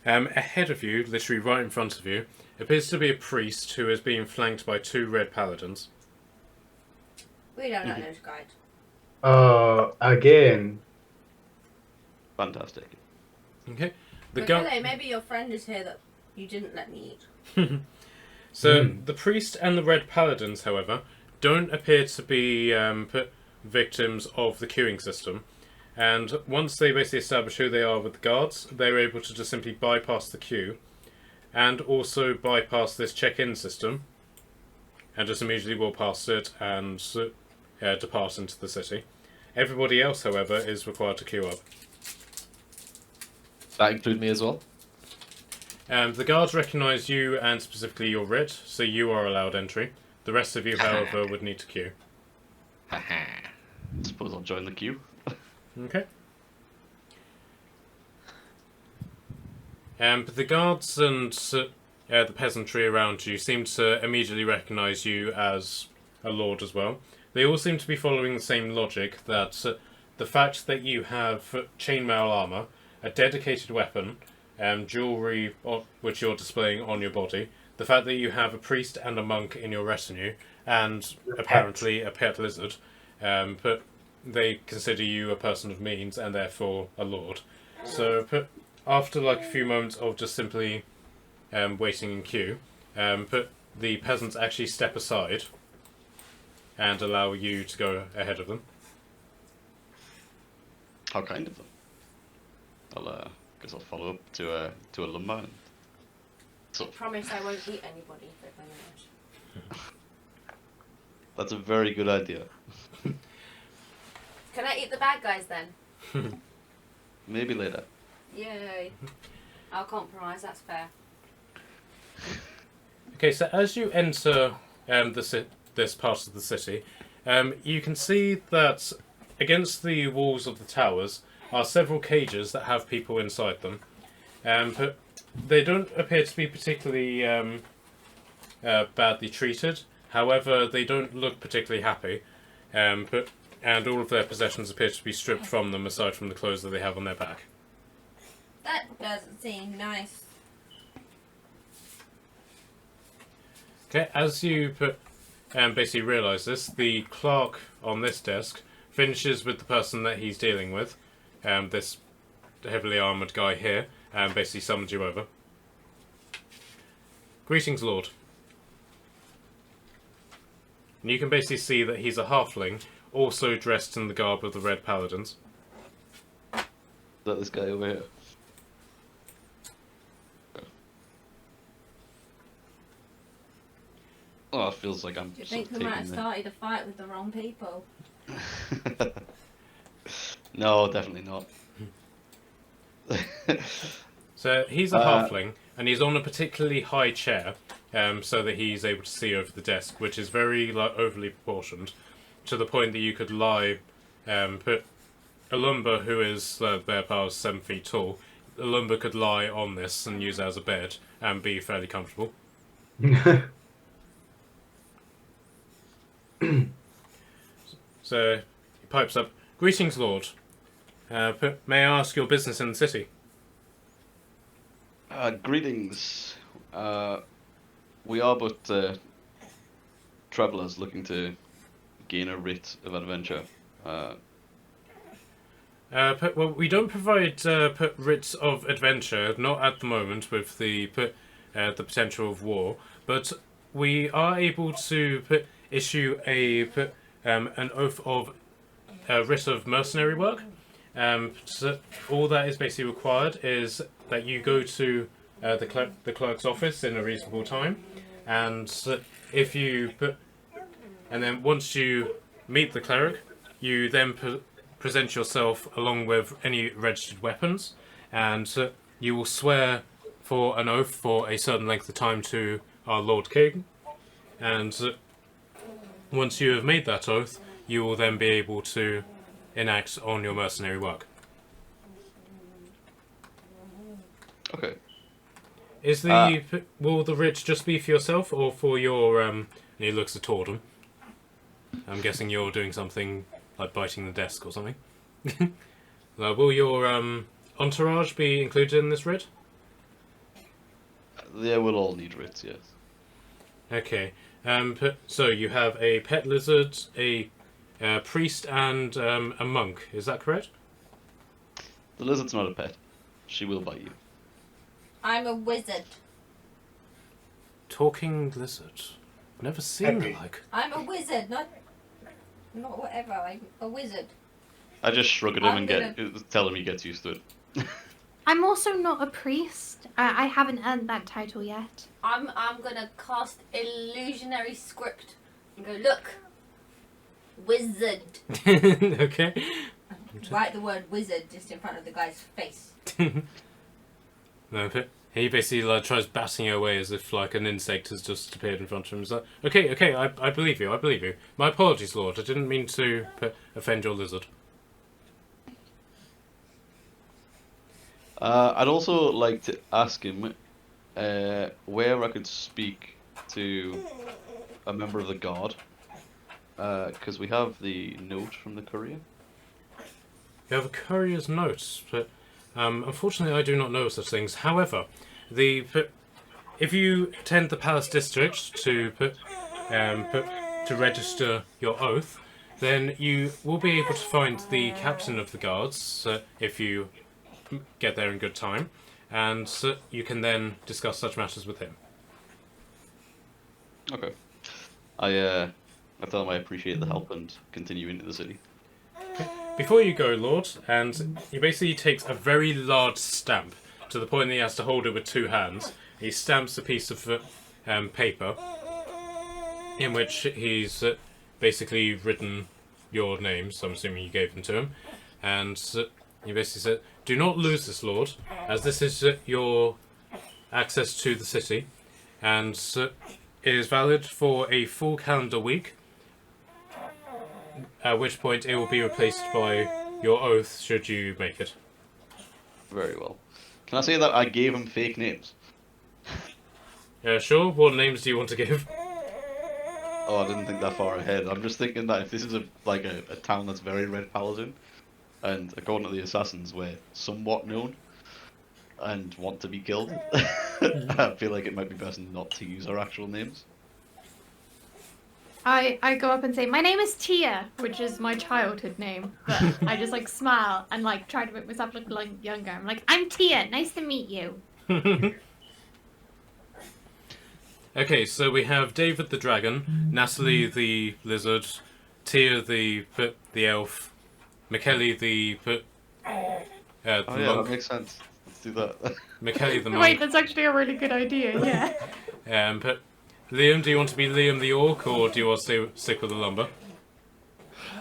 Ahead of you, literally right in front of you, appears to be a priest who is being flanked by 2 red paladins. We don't know those guys. Again. Fantastic. Okay. But hello, maybe your friend is here that you didn't let me eat. So the priest and the red paladins, however, don't appear to be victims of the queuing system. And once they basically establish who they are with the guards, they're able to just simply bypass the queue and also bypass this check-in system and just immediately walk past it and depart into the city. Everybody else, however, is required to queue up. That include me as well? The guards recognise you and specifically your writ, so you are allowed entry. The rest of you, however, would need to queue. Haha. Suppose I'll join the queue. Okay. But the guards and the peasantry around you seem to immediately recognise you as a lord as well. They all seem to be following the same logic that the fact that you have chainmail armour, a dedicated weapon, jewellery which you're displaying on your body, the fact that you have a priest and a monk in your retinue, and apparently a pet lizard, but they consider you a person of means and therefore a lord. So after a few moments of just simply waiting in queue, the peasants actually step aside and allow you to go ahead of them. How kind of them. I'll guess I'll follow up to a lumber. I promise I won't eat anybody if they manage. That's a very good idea. Can I eat the bad guys then? Maybe later. Yay. I'll compromise, that's fair. Okay, so as you enter this part of the city, you can see that against the walls of the towers are several cages that have people inside them. But they don't appear to be particularly badly treated. However, they don't look particularly happy, and all of their possessions appear to be stripped from them, aside from the clothes that they have on their back. That doesn't seem nice. Okay, as you basically realise this, the clerk on this desk finishes with the person that he's dealing with, this heavily armoured guy here, and basically summons you over. Greetings, Lord. And you can basically see that he's a halfling, also dressed in the garb of the Red Paladins. Is that this guy over here? Oh, it feels like I'm Do you sort think of we might have taking started a fight with the wrong people? No, definitely not. So he's a halfling, and he's on a particularly high chair, so that he's able to see over the desk, which is very overly proportioned, to the point that you could lie, put Alumba, who is their powers 7 feet tall, Alumba could lie on this and use it as a bed and be fairly comfortable. So he pipes up, "Greetings, Lord. May I ask your business in the city?" Greetings. We are but travellers looking to gain a writ of adventure. Well, we don't provide writs of adventure, not at the moment with the potential of war, but we are able to issue an oath of writ of mercenary work. So all that is basically required is that you go to the clerk's office in a reasonable time, and if you and then once you meet the cleric, you then present yourself along with any registered weapons, and you will swear for an oath for a certain length of time to our Lord King, and once you have made that oath, you will then be able to enact on your mercenary work. Okay. Is the will the writ just be for yourself or for your and he looks at Tordum. I'm guessing you're doing something like biting the desk or something. Will your entourage be included in this writ? They will all need writs, yes. Okay. So you have a pet lizard, a priest, and a monk. Is that correct? The lizard's not a pet. She will bite you. I'm a wizard. Talking lizard. Never seen the Okay. like. I'm a wizard, not whatever. I'm a wizard. I just shrug at him I'm and tell him he gets used to it. I'm also not a priest. I haven't earned that title yet. I'm gonna cast illusionary script and go, look, wizard. Okay. Write the word wizard just in front of the guy's face. No, but he basically tries batting away as if like an insect has just appeared in front of him. He's like, okay, I believe you, I believe you. My apologies, Lord. I didn't mean to offend your lizard. I'd also like to ask him where I could speak to a member of the guard, because we have the note from the courier. You have a courier's note, but unfortunately I do not know such things. However, if you attend the Palace District to register your oath, then you will be able to find the captain of the guards if you get there in good time, and you can then discuss such matters with him. Okay. I tell him I appreciate the help and continue into the city. Before you go, Lord, and he basically takes a very large stamp to the point that he has to hold it with 2 hands. He stamps a piece of paper in which he's basically written your name, so I'm assuming you gave them to him, and he basically said, "Do not lose this, Lord, as this is your access to the city, and it is valid for a full calendar week, at which point it will be replaced by your oath should you make it." Very well. Can I say that I gave him fake names? Sure. What names do you want to give? Oh, I didn't think that far ahead. I'm just thinking that if this is a town that's very red paladin, and according to the assassins, we're somewhat known and want to be killed, I feel like it might be best not to use our actual names. I go up and say, my name is Tia, which is my childhood name, but I just like smile and like try to make myself look like younger. I'm like, I'm Tia, nice to meet you. Okay, so we have David the dragon, Natalie the lizard, Tia the elf, McKelly the Oh yeah, monk. that makes sense. Let's do that. McKelly the Wait, monk. that's actually a really good idea, yeah. But Liam, do you want to be Liam the orc, or do you want to stick with the lumber?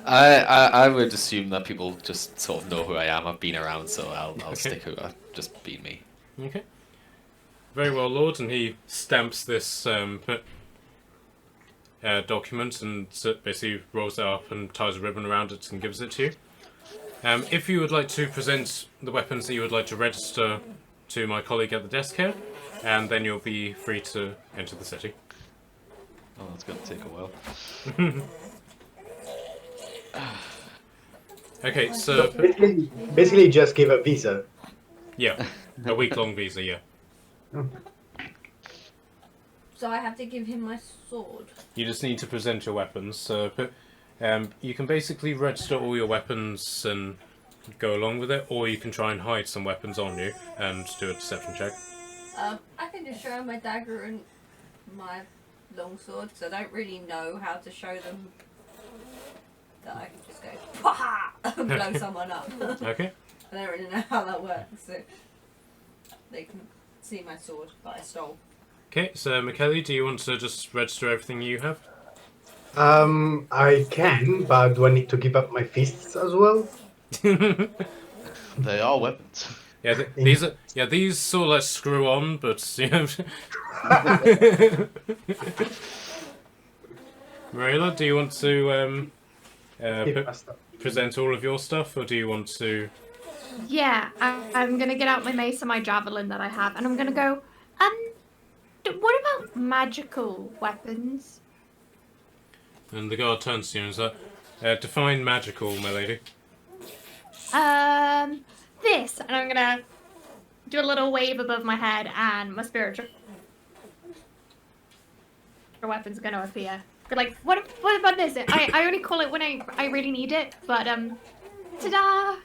I would assume that people just sort of know who I am. I've been around, so I'll Okay. stick who I've just been me. Okay. Very well, Lord, and he stamps this document and basically rolls it up and ties a ribbon around it and gives it to you. If you would like to present the weapons that you would like to register to my colleague at the desk here, and then you'll be free to enter the city. Oh, that's gonna take a while. Okay, so Basically, just give a visa. yeah, a week-long visa, yeah. So I have to give him my sword. You just need to present your weapons. So you can basically register all your weapons and go along with it, or you can try and hide some weapons on you and do a deception check. I can just show him my dagger and my longsword, because I don't really know how to show them that I can just go "Pah!" and blow someone up. Okay. I don't really know how that works, so they can see my sword that I stole. Okay, so McKelly, do you want to just register everything you have? I can, but do I need to give up my fists as well? They are weapons. Yeah, these sort of like screw on, but you know. Marilla, do you want to Keep my stuff. present all of your stuff, or do you want to? Yeah, I'm gonna get out my mace and my javelin that I have, and I'm gonna go, what about magical weapons? And the guard turns to you and says, define magical, my lady. This, and I'm gonna do a little wave above my head, and my spiritual weapons are gonna appear. But like, what about this? I only call it when I really need it, but ta-da!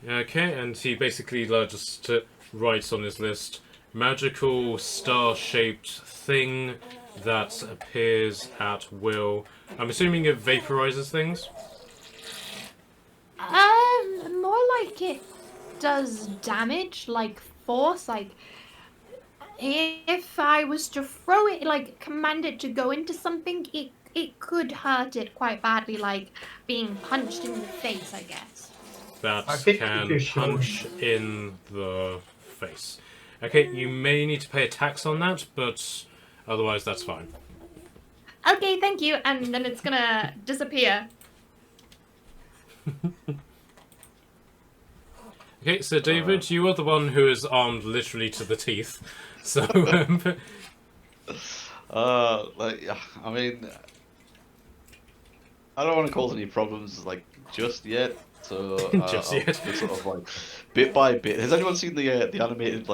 Okay, and he basically just writes on his list, magical star-shaped thing that appears at will. I'm assuming it vaporizes things? More like it does damage, like force, like if I was to throw it, like command it to go into something, it could hurt it quite badly, like being punched in the face, I guess. That I think can you should. punch in the face. Okay, you may need to pay a tax on that, but otherwise that's fine. Okay, thank you, and then it's gonna disappear. Okay, so David, you are the one who is armed literally to the teeth. So, I mean, I don't want to cause any problems just yet. So Just I'll yet. just sort of bit by bit. Has anyone seen the animated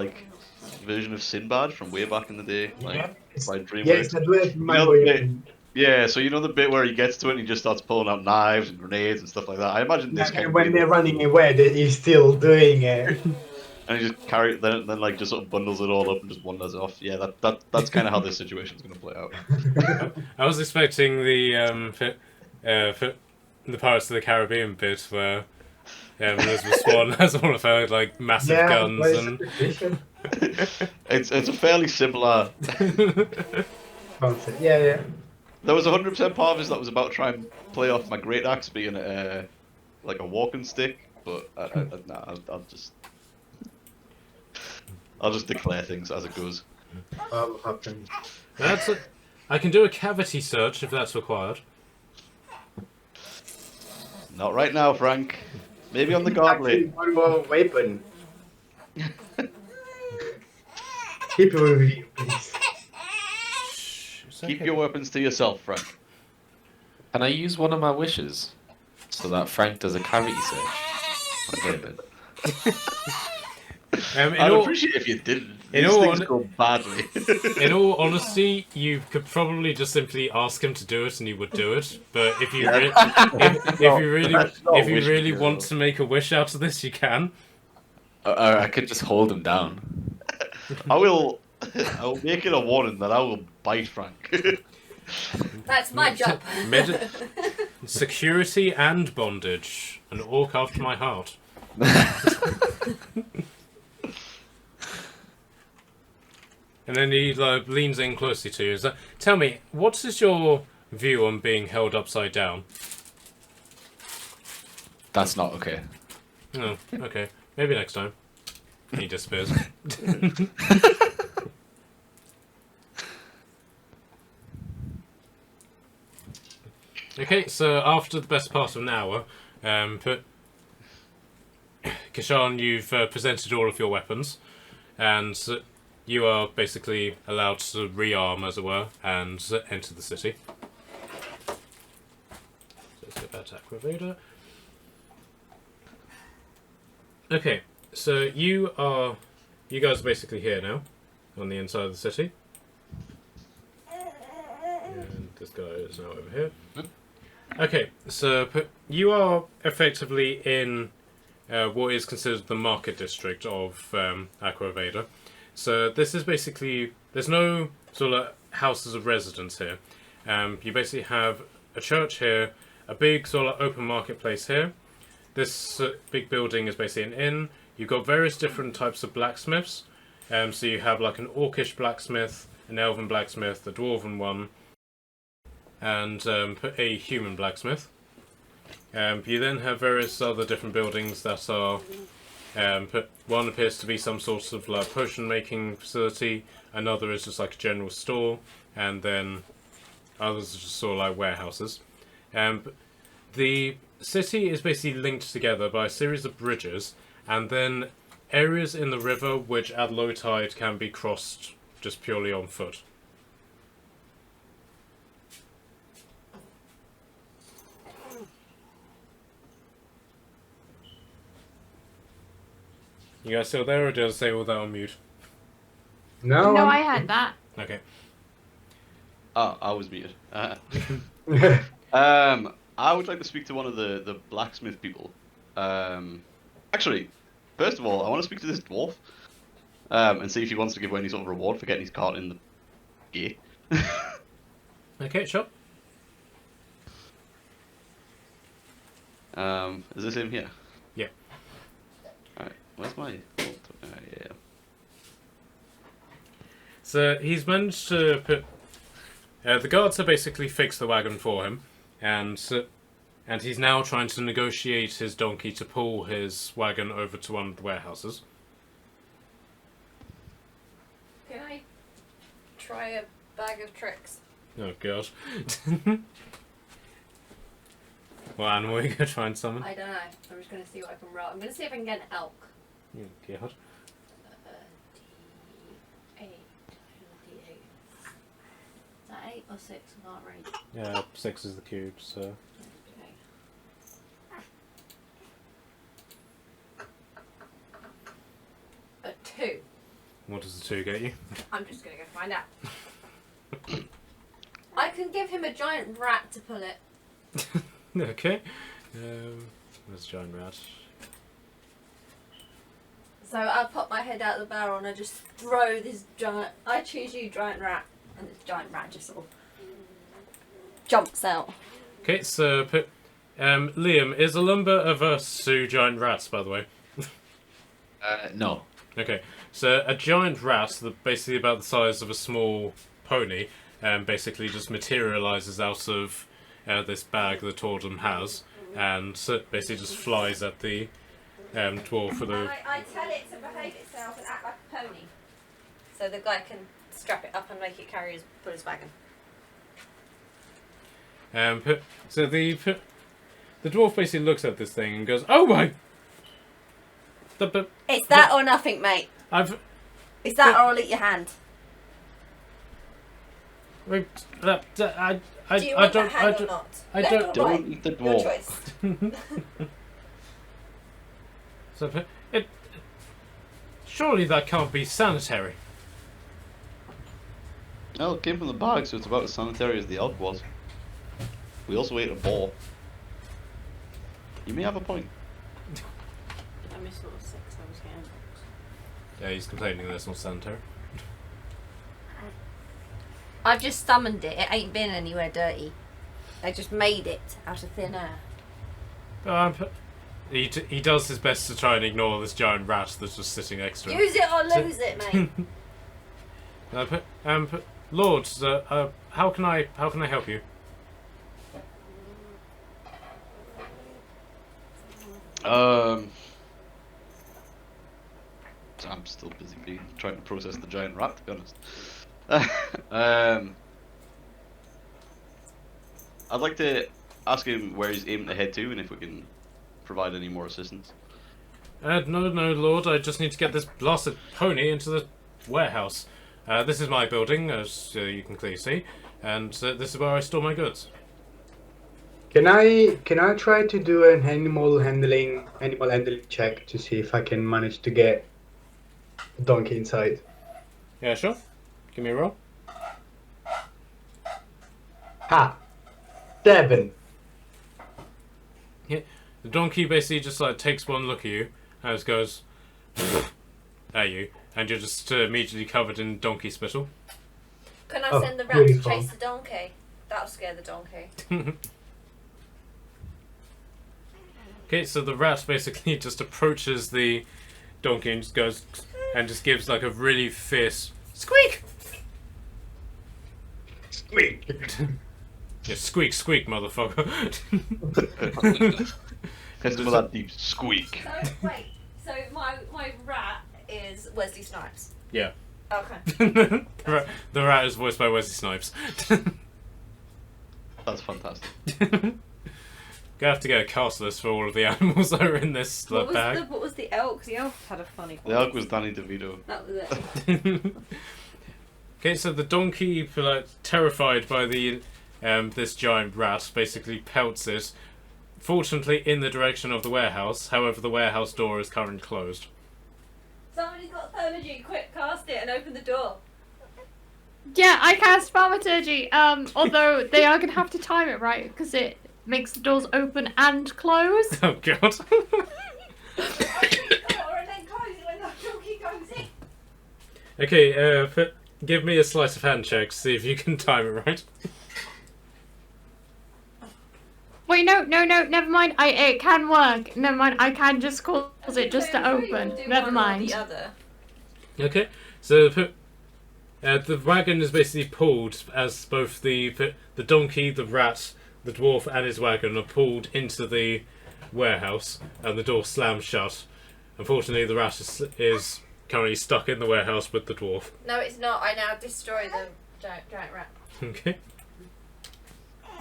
version of Sinbad from way back in the day, by DreamWorks? Yes, I do have my You know the bit- weapon. Yeah, so you know the bit where he gets to it and he just starts pulling out knives and grenades and stuff like that. I imagine this kind And of when thing. they're running away, he's still doing it. And he just then just sort of bundles it all up and just wanders off. Yeah, that's kind of how this situation's gonna play out. I was expecting the Pirates of the Caribbean bit where Elizabeth Swan has all of her massive guns but and. It's a fairly similar. concept. Yeah. There was 100% part of us that was about to try and play off my great axe being a walking stick, but nah, I'll just declare things as it goes. What happened? I can do a cavity search if that's required. Not right now, Frank. Maybe on the Actually, gauntlet. one more weapon. Keep your review, please. Shh, it's Keep okay. your weapons to yourself, Frank. Can I use one of my wishes so that Frank does a cavity search on David? In I'd all- appreciate if you didn't. in These all things hon- go badly. In all honesty, you could probably just simply ask him to do it, and he would do it. But if you if you really want to make a wish out of this, you can. I could just hold him down. I will make it a warning that I will bite Frank. That's my job. Security and bondage, an orc after my heart. And then he leans in closely to you. Tell me, what is your view on being held upside down? That's not okay. Oh, okay. Maybe next time. He disappears. Okay, so after the best part of an hour, Kishan, you've presented all of your weapons, and you are basically allowed to rearm, as it were, and enter the city. So let's get back to Aqua. Okay, so you guys are basically here now, on the inside of the city. And this guy is now over here. Okay, so you are effectively in what is considered the market district of Aqua. So this is basically, there's no sort of houses of residence here. You basically have a church here, a big sort of open marketplace here. This big building is basically an inn. You've got various different types of blacksmiths. So you have like an orcish blacksmith, an elven blacksmith, a dwarven one, and a human blacksmith. You then have various other different buildings that are... one appears to be some sort of like potion making facility, another is just like a general store, and then others are just sort of like warehouses. The city is basically linked together by a series of bridges, and then areas in the river which at low tide can be crossed just purely on foot. You guys still there, or did I say all that on mute? No, No, I had that. Okay. Oh, I was muted. I would like to speak to one of the blacksmith people. Actually, first of all, I want to speak to this dwarf and see if he wants to give away any sort of reward for getting his cart in the gear. Okay, sure. Is this him here? Yeah. Alright, where's my... yeah. So he's managed to put... the guards have basically fixed the wagon for him, and he's now trying to negotiate his donkey to pull his wagon over to one of the warehouses. Can I try a bag of tricks? Oh god. What animal are you going to try and summon? I don't know. I'm just going to see what I can roll. I'm going to see if I can get an elk. Oh god. D8. D8. Is that 8 or 6? I can't read. Yeah, 6 is the cube, so... Okay. A 2. What does the 2 get you? I'm just going to go find out. I can give him a giant rat to pull it. Okay. Where's giant rat? So I pop my head out the barrel and I just throw this giant... I choose you, giant rat. And this giant rat just sort of jumps out. Okay, so... Liam, is a lumber averse to giant rats, by the way? No. Okay, so a giant rat, basically about the size of a small pony, basically just materializes out of this bag that Tordum has, and basically just flies at the dwarf with a... And I tell it to behave itself and act like a pony. So the guy can strap it up and make it pull his wagon. So the dwarf basically looks at this thing and goes, "Oh my!" It's that or nothing, mate. Is that or I'll eat your hand? Wait, I Do you want don't. that hand or not? I Left don't- or Don't right? eat the Your dwarf. choice. So, surely that can't be sanitary. No, it came from the bag, so it's about as sanitary as the elk was. We also ate a boar. You may have a point. I missed all 6. I was getting. Yeah, he's complaining that's not sanitary. I've just summoned it. It ain't been anywhere dirty. I just made it out of thin air. He does his best to try and ignore this giant rat that's just sitting next to him. Use it or lose it, mate. Lord, how can I help you? I'm still busy trying to process the giant rat, to be honest. I'd like to ask him where he's aiming to head to and if we can provide any more assistance. No, Lord, I just need to get this blasted pony into the warehouse. This is my building, as you can clearly see, and this is where I store my goods. Can I try to do an animal handling check to see if I can manage to get the donkey inside? Yeah, sure. Give me a roll. Ha! 7. The donkey basically just like takes one look at you and just goes at you, and you're just immediately covered in donkey spittle. Can I Oh, send the rat to beautiful. chase the donkey? That'll scare the donkey. Okay, so the rat basically just approaches the donkey and just goes and just gives like a really fierce squeak. Squeak! Yeah, squeak, squeak, motherfucker. Hence with that deep squeak. So, wait. So, my rat is Wesley Snipes. Yeah. Okay. The rat is voiced by Wesley Snipes. That's fantastic. Gonna have to get a cast list for all of the animals that are in this bag. What was the elk? The elk had a funny The elk was Danny DeVito. That was it. Okay, so the donkey, like, terrified by the this giant rat, basically pelts it. Fortunately, in the direction of the warehouse. However, the warehouse door is currently closed. Somebody's got thermogy. Quick, cast it and open the door. Yeah, I cast thaumaturgy. Although they are gonna have to time it right because it makes the doors open and close. Oh god. Oh, and then close it when the donkey goes in. Okay, give me a sleight of hand check. See if you can time it right. Wait, no, never mind. It can work. Never mind. I can just cause it just to open. Never mind. The other. Okay, so the wagon is basically pulled as both the donkey, the rat, the dwarf, and his wagon are pulled into the warehouse, and the door slams shut. Unfortunately, the rat is currently stuck in the warehouse with the dwarf. No, it's not. I now destroy the giant rat. Okay,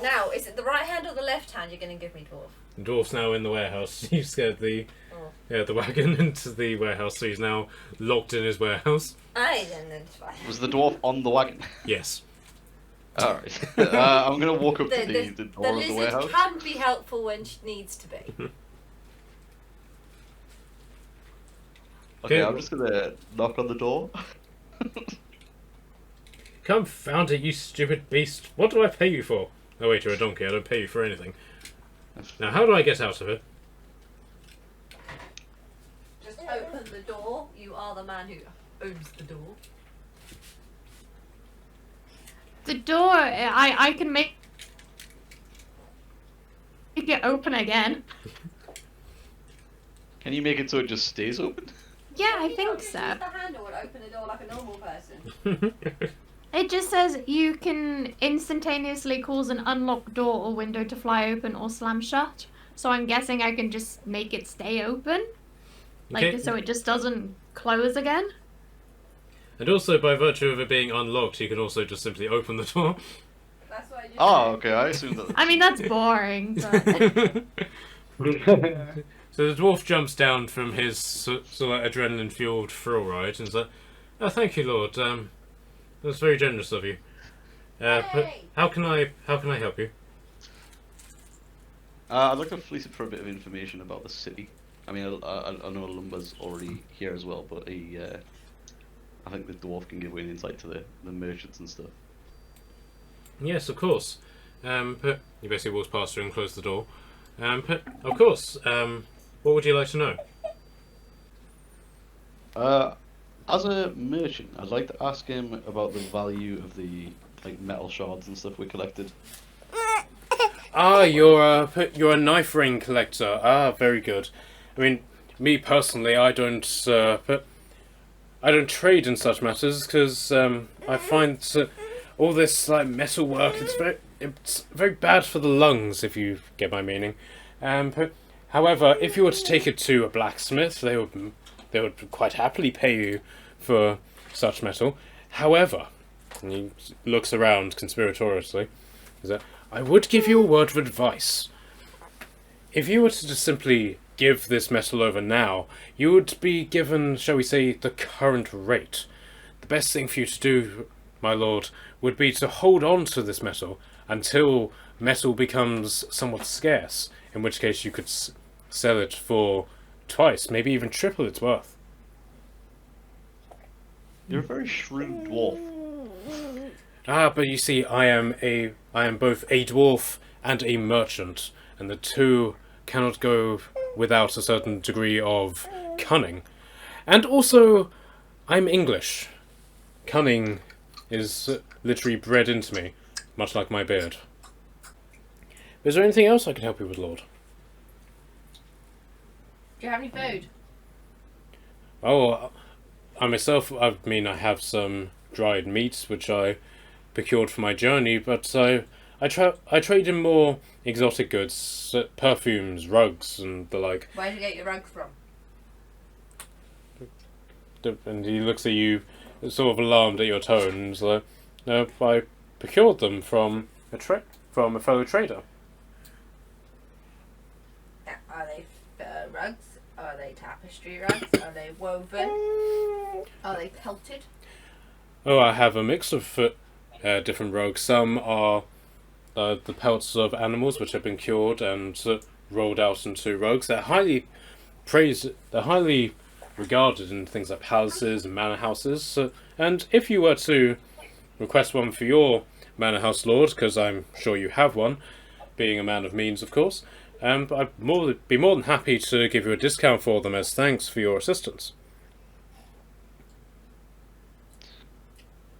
Now, is it the right hand or the left hand you're going to give me, dwarf? the dwarf's now in the warehouse. You scared the Oh. the wagon into the warehouse, so he's now locked in his warehouse. Aye, then it's fine. Was the dwarf on the wagon? Yes. Alright. I'm gonna walk up to the The door of the lizard warehouse. can be helpful when she needs to be. Okay, I'm just gonna knock on the door. Confound it, you stupid beast! What do I pay you for? Oh wait, you're a donkey. I don't pay you for anything. Now, how do I get out of it? Just open the door. You are the man who owns the door. The door, I can make it open again. Can you make it so it just stays open? Yeah, I You think don't so. use the handle and open the door like a normal person. It just says you can instantaneously cause an unlocked door or window to fly open or slam shut. So I'm guessing I can just make it stay open. Like, Okay. so it just doesn't close again. And also, by virtue of it being unlocked, you can also just simply open the door. That's what I just Oh, said. okay, I assume that. I mean, that's boring, but... So the dwarf jumps down from his sort of like adrenaline-fueled thrill ride and is like, Oh, thank you, Lord. That's very generous of you. But Hey! how can I help you? I'd like to fleece it for a bit of information about the city. I mean, I know Lumba's already here as well, but I think the dwarf can give away an insight to the merchants and stuff. Yes, of course. But he basically walks past her and closes the door. But of course. What would you like to know? As a merchant, I'd like to ask him about the value of the metal shards and stuff we collected. Ah, you're a knife ring collector. Ah, very good. I mean, me personally, I don't trade in such matters because I find all this metal work it's very bad for the lungs, if you get my meaning. But, however, if you were to take it to a blacksmith, they would quite happily pay you for such metal. However, and he looks around conspiratoriously, is that I would give you a word of advice. If you were to just simply give this metal over now, you would be given, shall we say, the current rate. The best thing for you to do, my lord, would be to hold on to this metal until metal becomes somewhat scarce, in which case you could sell it for twice, maybe even triple its worth. You're a very shrewd dwarf. Ah, but you see, I am both a dwarf and a merchant, and the two cannot go without a certain degree of cunning. And also, I'm English. Cunning is literally bred into me, much like my beard. Is there anything else I can help you with, Lord? Do you have any food? Oh, I myself, I have some dried meats, which I procured for my journey, but I trade in more exotic goods, perfumes, rugs, and the like. Where did you get your rugs from? And he looks at you, sort of alarmed at your tone, and is like, "No, I procured them from a fellow trader." Are they fur rugs? Are they tapestry rugs? Are they woven? Are they pelted? Oh, I have a mix of different rugs. Some are the pelts of animals which have been cured and rolled out into rugs. They're highly praised. They're highly regarded in things like palaces and manor houses. And if you were to request one for your manor house, lord, because I'm sure you have one, being a man of means, of course, I'd be more than happy to give you a discount for them as thanks for your assistance.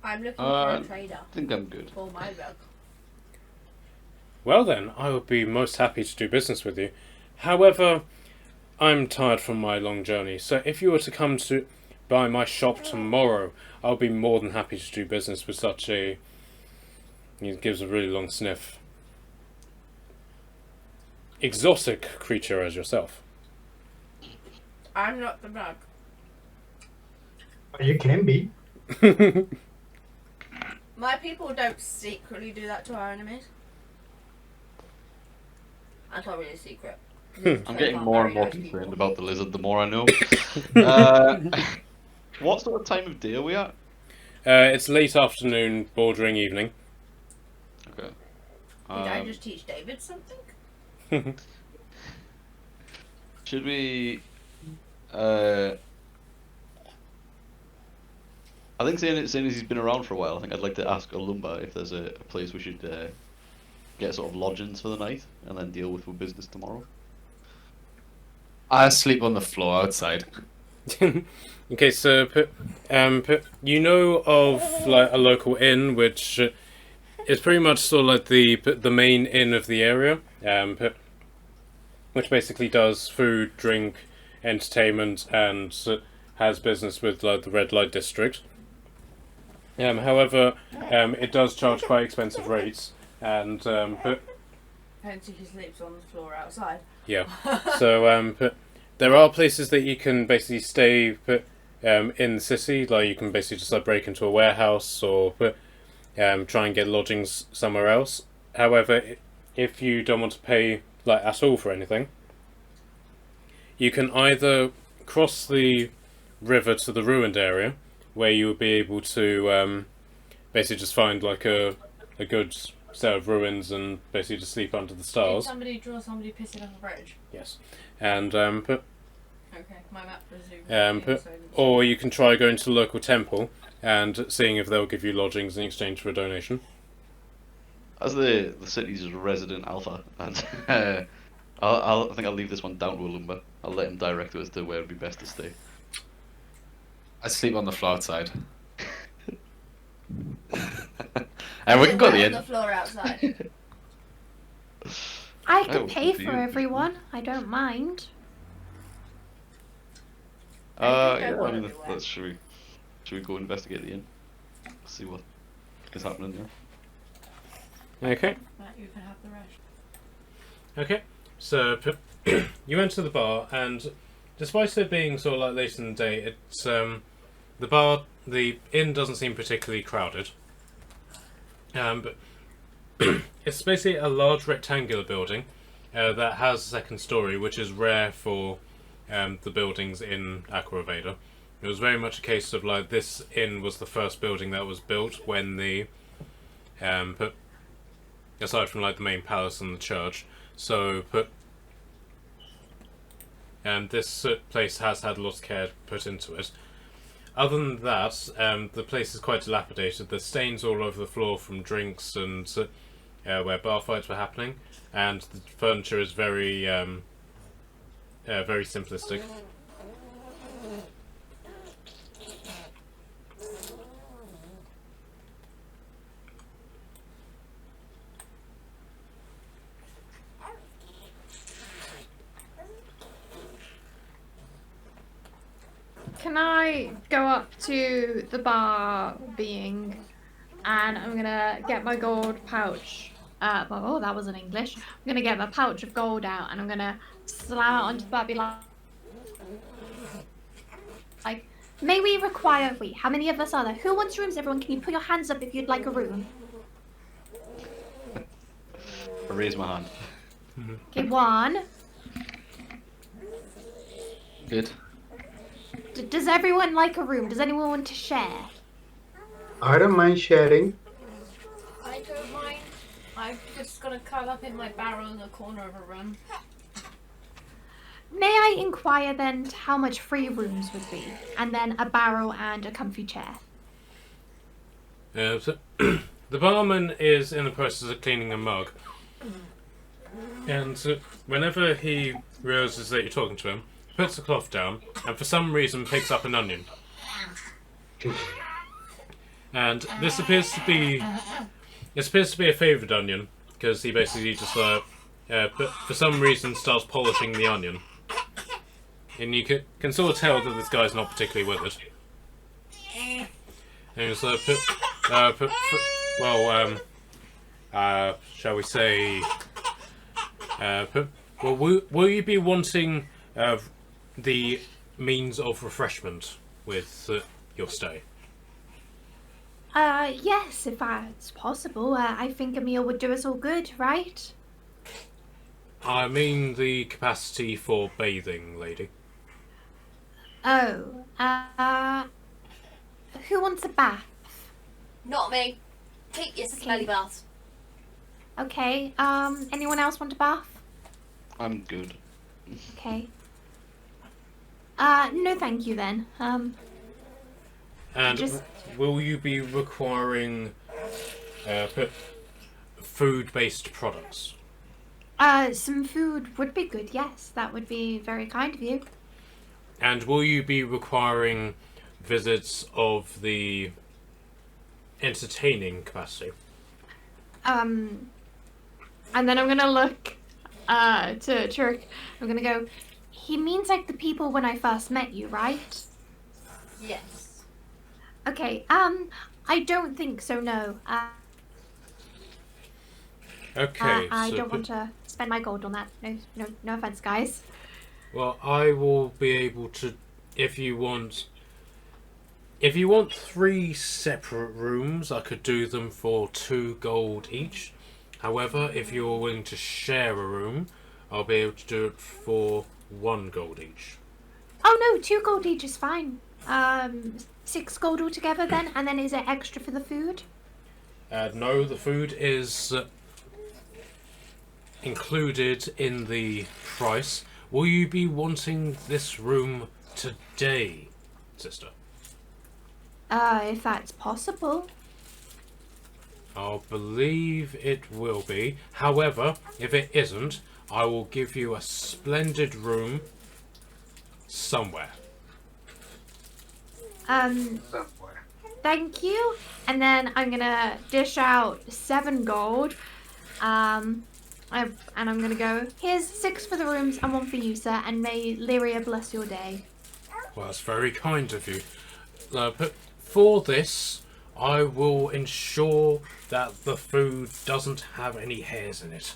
I'm looking for a trader I think I'm good. for my rug. Well then, I would be most happy to do business with you. However, I'm tired from my long journey, so if you were to come to by my shop tomorrow, I'll be more than happy to do business with such a... He gives a really long sniff. Exotic creature as yourself. I'm not the rug. You can be. My people don't secretly do that to our enemies. That's not really a secret. I'm getting more and more concerned about the lizard the more I know. What sort of time of day are we at? It's late afternoon, bordering evening. Okay. Did I just teach David something? Should we? I think seeing as he's been around for a while, I think I'd like to ask Olumba if there's a place we should get sort of lodgings for the night and then deal with business tomorrow. I sleep on the floor outside. Okay, so you know of like a local inn which is pretty much sort of like the main inn of the area, which basically does food, drink, entertainment, and has business with like the red light district. However, it does charge quite expensive rates, and Hence he sleeps on the floor outside. yeah. So there are places that you can basically stay in the city. Like you can basically just like break into a warehouse or try and get lodgings somewhere else. However, if you don't want to pay like at all for anything, you can either cross the river to the ruined area, where you would be able to basically just find like a good set of ruins and basically just sleep under the Did stars. somebody draw somebody pissing off a bridge? Yes, and Okay, my map resumed. or you can try going to the local temple and seeing if they'll give you lodgings in exchange for a donation. As the city's resident alpha, and I think I'll leave this one down to Olumba. I'll let him direct us to where it'd be best to stay. I sleep on the floor outside. And we can go to the on the inn. floor outside. I Oh, can pay good for for you. everyone. I don't mind. I think I Yeah, wanna mean, do it. should we go investigate the inn? See what is happening there. Okay. Matt, you can have the rest. Okay, so you enter the bar, and despite it being sort of like late in the day, it's the inn doesn't seem particularly crowded. But it's basically a large rectangular building that has a second story, which is rare for the buildings in Aqua. It was very much a case of like this inn was the first building that was built when the aside from like the main palace and the church. So this place has had a lot of care put into it. Other than that, the place is quite dilapidated. There's stains all over the floor from drinks and where bar fights were happening, and the furniture is very simplistic. Can I go up to the bar being, and I'm gonna get my gold pouch. Oh, that wasn't English. I'm gonna get my pouch of gold out, and I'm gonna slam it onto the bar. Be like, may we require? Wait, how many of us are there? Who wants rooms? Everyone, can you put your hands up if you'd like a room? I raise my hand. Okay, one. Good. Does everyone like a room? Does anyone want to share? I don't mind sharing. I don't mind. I'm just gonna curl up in my barrel in the corner of a room. May I inquire then how much free rooms would be, and then a barrel and a comfy chair? So the barman is in the process of cleaning a mug, and whenever he realizes that you're talking to him, he puts the cloth down and for some reason picks up an onion. And this appears to be a favoured onion because he basically just for some reason starts polishing the onion, and you can sort of tell that this guy's not particularly with it. And he's like, shall we say, will you be wanting the means of refreshment with your stay? Yes, if it's possible. I think a meal would do us all good, right? I mean the capacity for bathing, lady. Oh, who wants a bath? Not me. Keep your smelly baths. Okay, anyone else want a bath? I'm good. Okay. No thank you then. And Just- will you be requiring food-based products? Some food would be good, yes. That would be very kind of you. And will you be requiring visits of the entertaining capacity? And then I'm gonna look, to Turk. I'm gonna go, he means like the people when I first met you, right? Yes. Okay, I don't think so, no. Okay, I so don't want to spend my gold on that. No offense, guys. well, I will be able to, if you want 3 separate rooms, I could do them for 2 gold each. However, if you're willing to share a room, I'll be able to do it for 1 gold each. Oh no, 2 gold each is fine. 6 gold altogether then, and then is it extra for the food? No, the food is included in the price. Will you be wanting this room today, sister? If that's possible. I'll believe it will be. However, if it isn't, I will give you a splendid room somewhere. Somewhere. Thank you. And then I'm gonna dish out 7 gold. And I'm gonna go, here's 6 for the rooms and 1 for you, sir, and may Lyria bless your day. Well, that's very kind of you. But for this, I will ensure that the food doesn't have any hairs in it.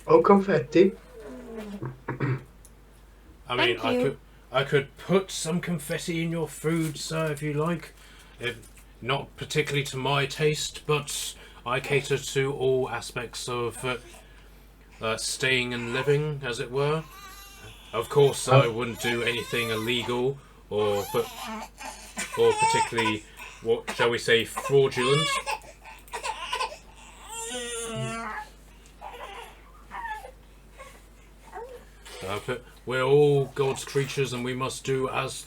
Oh, confetti. I mean, Thank you. I could put some confetti in your food, sir, if you like. Not particularly to my taste, but I cater to all aspects of staying and living, as it were. Of course, I wouldn't do anything illegal or particularly, what shall we say, fraudulent. But we're all God's creatures, and we must do as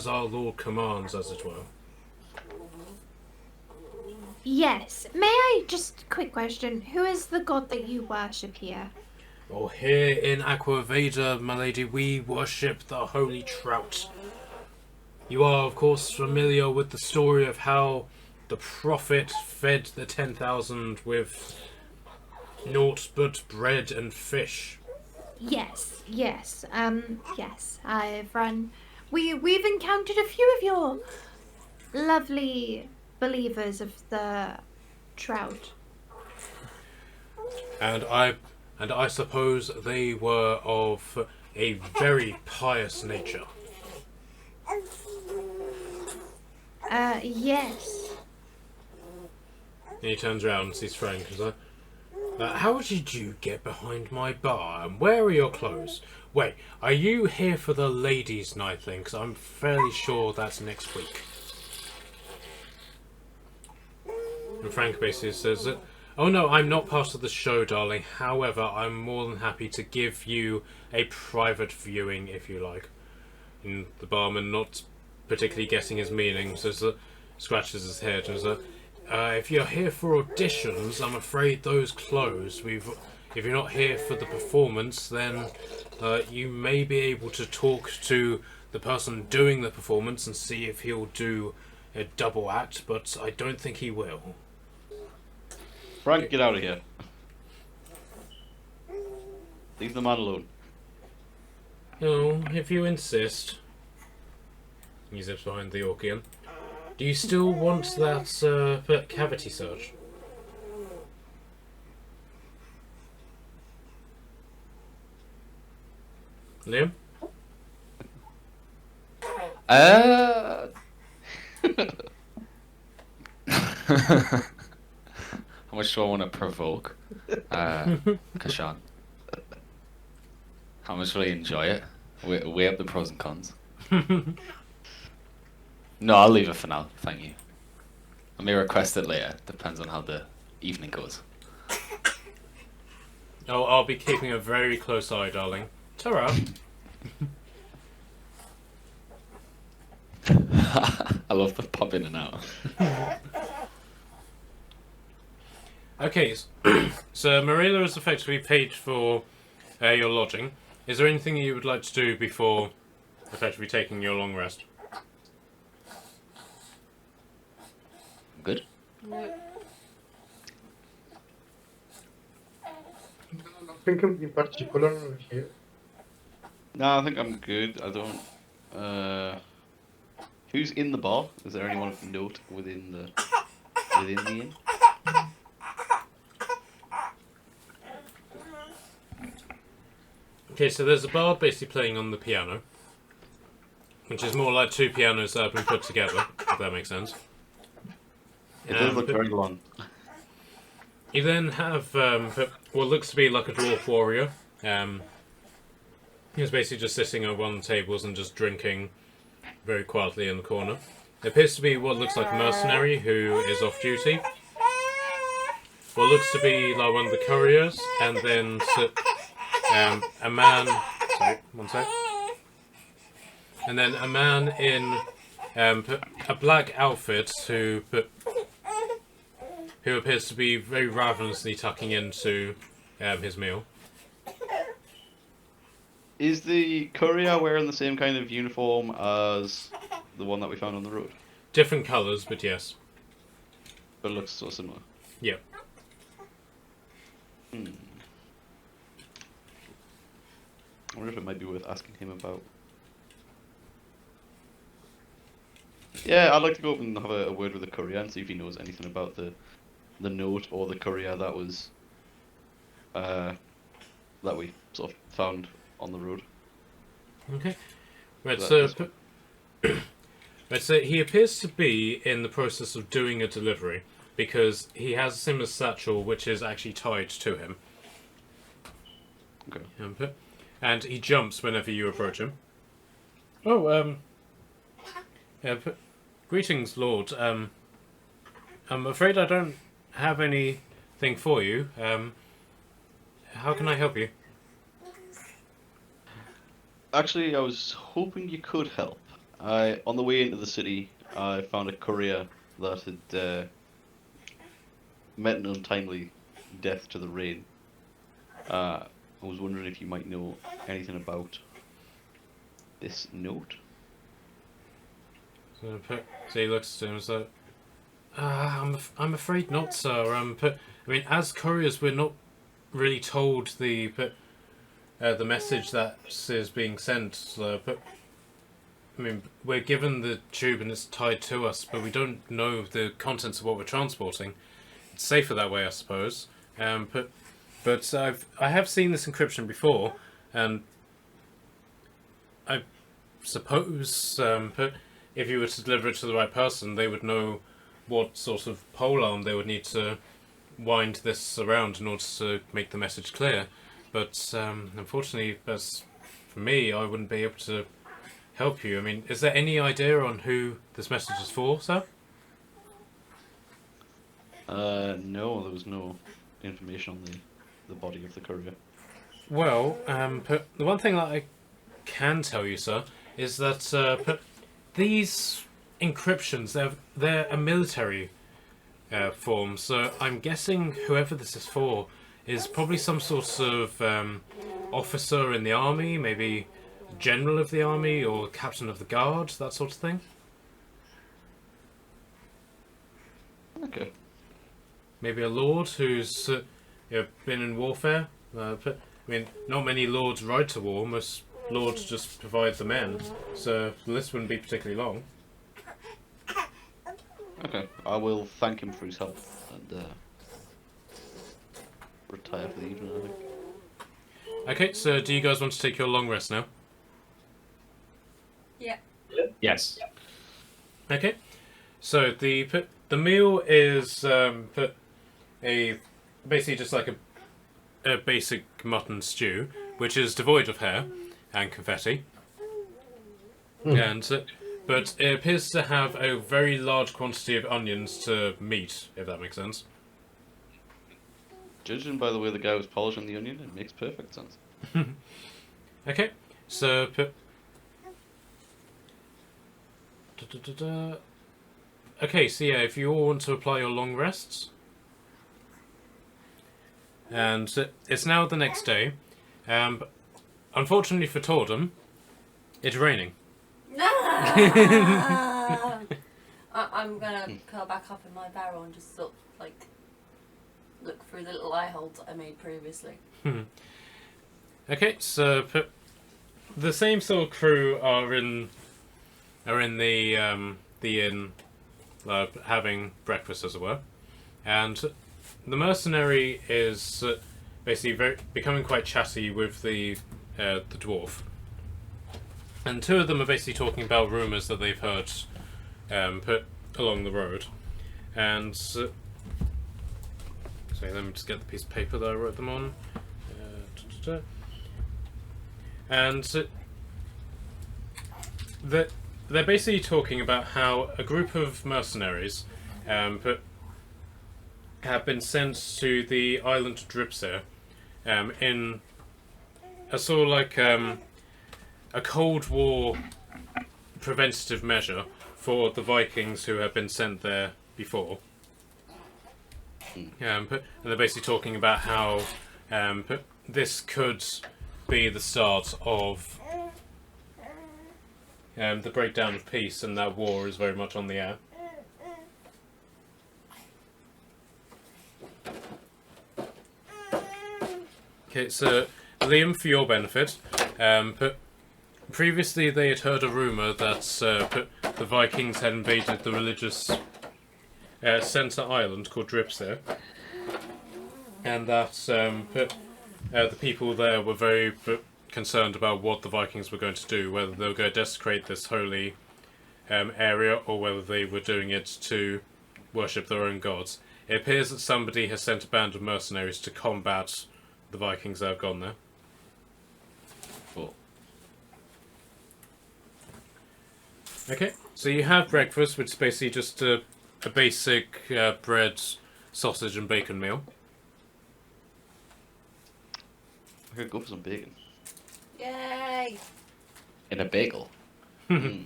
our Lord commands, as it were. Yes. May I just, quick question, who is the god that you worship here? Well, here in Aqua, my lady, we worship the holy trout. You are, of course, familiar with the story of how the prophet fed the 10,000 with naught but bread and fish. Yes. Yes, I've run. We've encountered a few of your lovely believers of the trout. And I suppose they were of a very pious nature. Yes. And he turns around and sees Frank and says, how did you get behind my bar, and where are your clothes? Wait, are you here for the ladies' night thing? Because I'm fairly sure that's next week. And Frank basically says that, oh no, I'm not part of the show, darling. However, I'm more than happy to give you a private viewing if you like. And the barman, not particularly guessing his meaning, says that, scratches his head and says, if you're here for auditions, I'm afraid those close. If you're not here for the performance, then you may be able to talk to the person doing the performance and see if he'll do a double act, but I don't think he will. Frank, get out of here. Leave the man alone. No, if you insist. He zips behind the Orcian. Do you still want that cavity search? Liam? How much do I want to provoke? Kashan. How much will I enjoy it? Weigh up the pros and cons. No, I'll leave it for now, thank you. I may request it later, depends on how the evening goes. Oh, I'll be keeping a very close eye, darling. Ta-ra. I love the pop in and out. Okay, so Marilla has effectively paid for your lodging. Is there anything you would like to do before effectively taking your long rest? Good? Nothing in particular here. No, I think I'm good. I don't. Who's in the bar? Is there anyone of note within the inn? Okay, so there's a bard basically playing on the piano, which is more like 2 pianos that have been put together, if that makes sense. It does look very long. You then have what looks to be like a dwarf warrior. He's basically just sitting at one of the tables and just drinking very quietly in the corner. There appears to be what looks like a mercenary who is off duty. What looks to be like one of the couriers, and then a man. Sorry, one sec. And then a man in a black outfit who appears to be very ravenously tucking into his meal. Is the courier wearing the same kind of uniform as the one that we found on the road? Different colours, but yes. But it looks so similar. Yep. I wonder if it might be worth asking him about. Yeah, I'd like to go up and have a word with the courier and see if he knows anything about the note or the courier that was that we sort of found on the road. Okay. Right, So so right, so he appears to be in the process of doing a delivery because he has a similar satchel which is actually tied to him. Okay. And he jumps whenever you approach him. Oh, greetings, Lord. I'm afraid I don't have anything for you. How can I help you? Actually, I was hoping you could help. On the way into the city, I found a courier that had met an untimely death to the rain. I was wondering if you might know anything about this note. So he looks at him and says, I'm afraid not, sir. I mean, as couriers, we're not really told the message that is being sent. I mean, we're given the tube and it's tied to us, but we don't know the contents of what we're transporting. It's safer that way, I suppose. But I have seen this encryption before, and I suppose if you were to deliver it to the right person, they would know what sort of polearm they would need to wind this around in order to make the message clear. But unfortunately, as for me, I wouldn't be able to help you. I mean, is there any idea on who this message is for, sir? No, there was no information on the body of the courier. Well, the one thing that I can tell you, sir, is that these encryptions, they're a military form, so I'm guessing whoever this is for is probably some sort of officer in the army, maybe general of the army or captain of the guard, that sort of thing. Okay. Maybe a lord who's been in warfare. I mean, not many lords ride to war. Most lords just provide the men, so the list wouldn't be particularly long. Okay. I will thank him for his help and retire for the evening, I think. Okay, so do you guys want to take your long rest now? Yeah. Yes. Okay, so the meal is basically just like a basic mutton stew, which is devoid of hair and confetti, and but it appears to have a very large quantity of onions to meat, if that makes sense. Judging by the way the guy was polishing the onion, it makes perfect sense. Okay, so okay, so yeah, if you all want to apply your long rests, and it's now the next day, unfortunately for Tordum, it's raining. I'm gonna curl back up in my barrel and just sort of like look through the little eye holes that I made previously. Okay, so the same sort of crew are in the inn, having breakfast, as it were, and the mercenary is basically becoming quite chatty with the dwarf, and two of them are basically talking about rumours that they've heard put along the road, and so let me just get the piece of paper that I wrote them on. And they're basically talking about how a group of mercenaries have been sent to the island of Dripsir in a sort of like a Cold War preventative measure for the Vikings who have been sent there before. And they're basically talking about how this could be the start of the breakdown of peace, and that war is very much on the air. Okay, so Liam, for your benefit, previously they had heard a rumour that the Vikings had invaded the religious centre island called Dripsir, and that the people there were very concerned about what the Vikings were going to do, whether they were going to desecrate this holy area or whether they were doing it to worship their own gods. It appears that somebody has sent a band of mercenaries to combat the Vikings that have gone there. Cool. Okay, so you have breakfast, which is basically just a basic bread, sausage and bacon meal. I could go for some bacon. Yay! In a bagel. With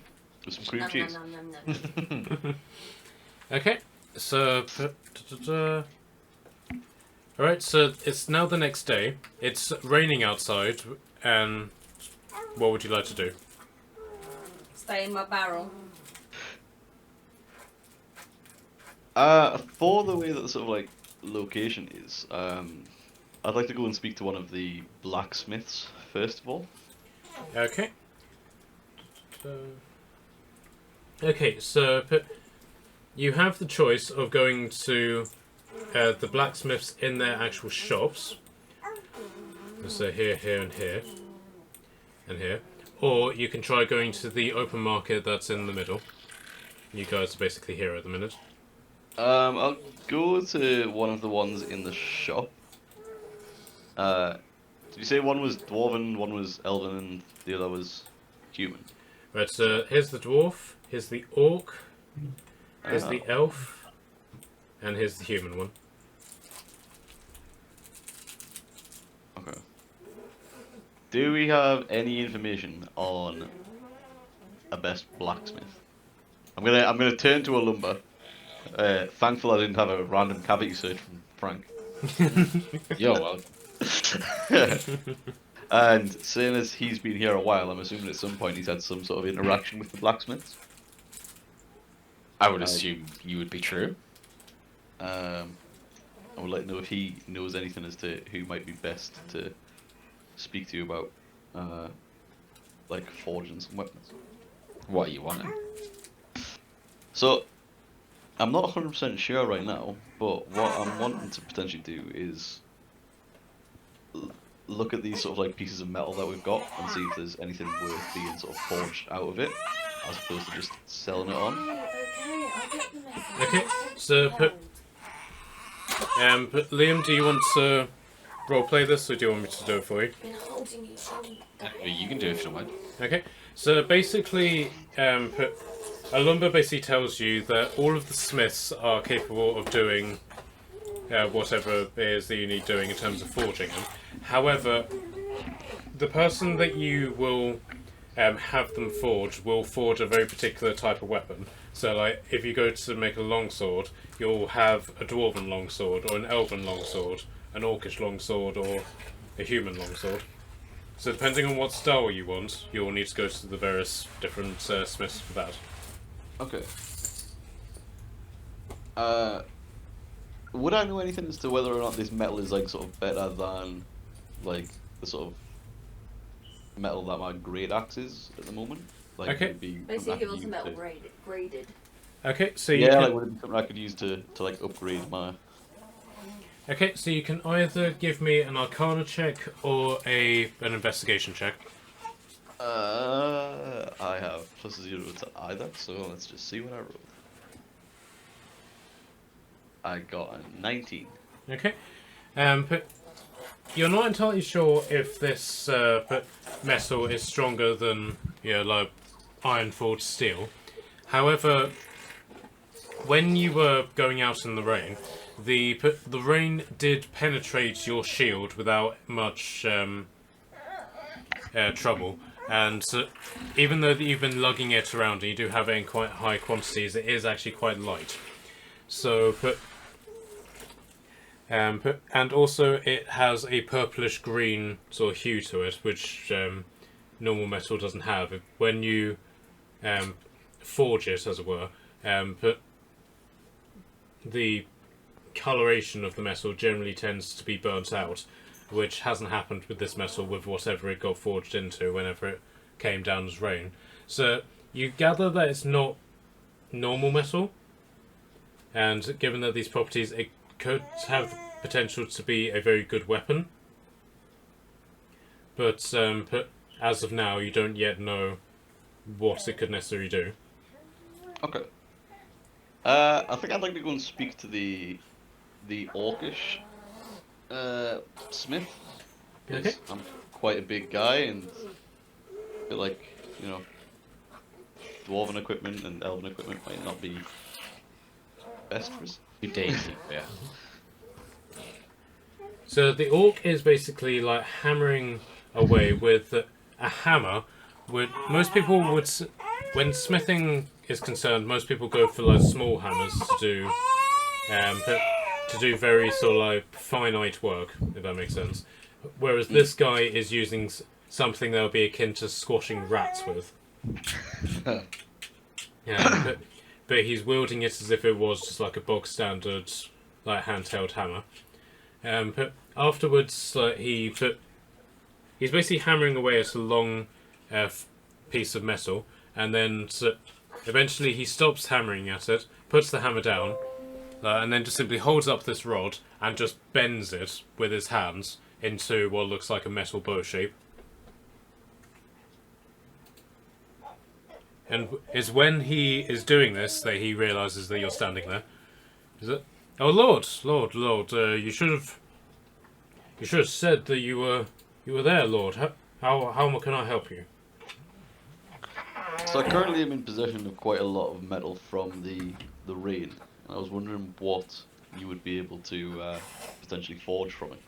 some cream Nom, cheese. nom, nom, nom, nom. Okay, so... Alright, so it's now the next day. It's raining outside, and what would you like to do? Stay in my barrel. For the way that the sort of like location is, I'd like to go and speak to one of the blacksmiths first of all. Okay. Okay, so you have the choice of going to the blacksmiths in their actual shops. So here, here, and here, and here. Or you can try going to the open market that's in the middle. You guys are basically here at the minute. I'll go to one of the ones in the shop. Did you say one was dwarven, one was elven, and the other was human? Right, so here's the dwarf, here's the orc, here's the elf, and here's the human one. Okay. Do we have any information on a best blacksmith? I'm gonna turn to a lumber. Thankful I didn't have a random cavity search from Frank. Yo, well, And seeing as he's been here a while, I'm assuming at some point he's had some sort of interaction with the blacksmiths. I would assume you would be true. I would like to know if he knows anything as to who might be best to speak to you about, like forging some weapons. What are you wanting? So, I'm not 100% sure right now, but what I'm wanting to potentially do is look at these sort of like pieces of metal that we've got and see if there's anything worth being sort of forged out of it, as opposed to just selling it on. Okay, I get the message. Okay, so but Liam, do you want to roleplay this, or do you want me to do it for you? I've been holding you so You can do it if you don't mind. Okay, so basically, a lumber basically tells you that all of the smiths are capable of doing whatever it is that you need doing in terms of forging them. However, the person that you will have them forge will forge a very particular type of weapon. So, like, if you go to make a longsword, you'll have a dwarven longsword, or an elven longsword, an orcish longsword, or a human longsword. So, depending on what style you want, you'll need to go to the various different smiths for that. Okay. Would I know anything as to whether or not this metal is like sort of better than like the sort of metal that my great axe is at the moment? Like, Okay. would it be Basically, something I he could wants a use metal to- graded. Okay, so you Yeah, can... like would it be something I could use to like upgrade my? Okay, so you can either give me an Arcana check or an investigation check. I have +0 to either, so let's just see what I rolled. I got a 19. Okay, but you're not entirely sure if this metal is stronger than, like iron forged steel. However, when you were going out in the rain, the rain did penetrate your shield without much trouble. And even though you've been lugging it around and you do have it in quite high quantities, it is actually quite light. So, and also it has a purplish green sort of hue to it, which normal metal doesn't have. When you forge it, as it were, the coloration of the metal generally tends to be burnt out, which hasn't happened with this metal with whatever it got forged into whenever it came down as rain. So you gather that it's not normal metal, and given that these properties, it could have the potential to be a very good weapon. But as of now, you don't yet know what it could necessarily do. Okay. I think I'd like to go and speak to the orcish smith. 'Cause Okay. I'm quite a big guy, and I feel like, you know, dwarven equipment and elven equipment might not be best for us. You dainty, yeah. So the orc is basically like hammering away with a hammer. Most people would, when smithing is concerned, most people go for like small hammers to do very sort of like finite work, if that makes sense. Whereas this guy is using something that would be akin to squashing rats with. But he's wielding it as if it was just like a bog standard, like handheld hammer. But afterwards, he's basically hammering away at a long piece of metal, and then eventually he stops hammering at it, puts the hammer down, and then just simply holds up this rod and just bends it with his hands into what looks like a metal bow shape. And it's when he is doing this that he realizes that you're standing there. Is it? Oh, Lord, you should have said that you were there, Lord. How can I help you? So I currently am in possession of quite a lot of metal from the rain. I was wondering what you would be able to potentially forge from it.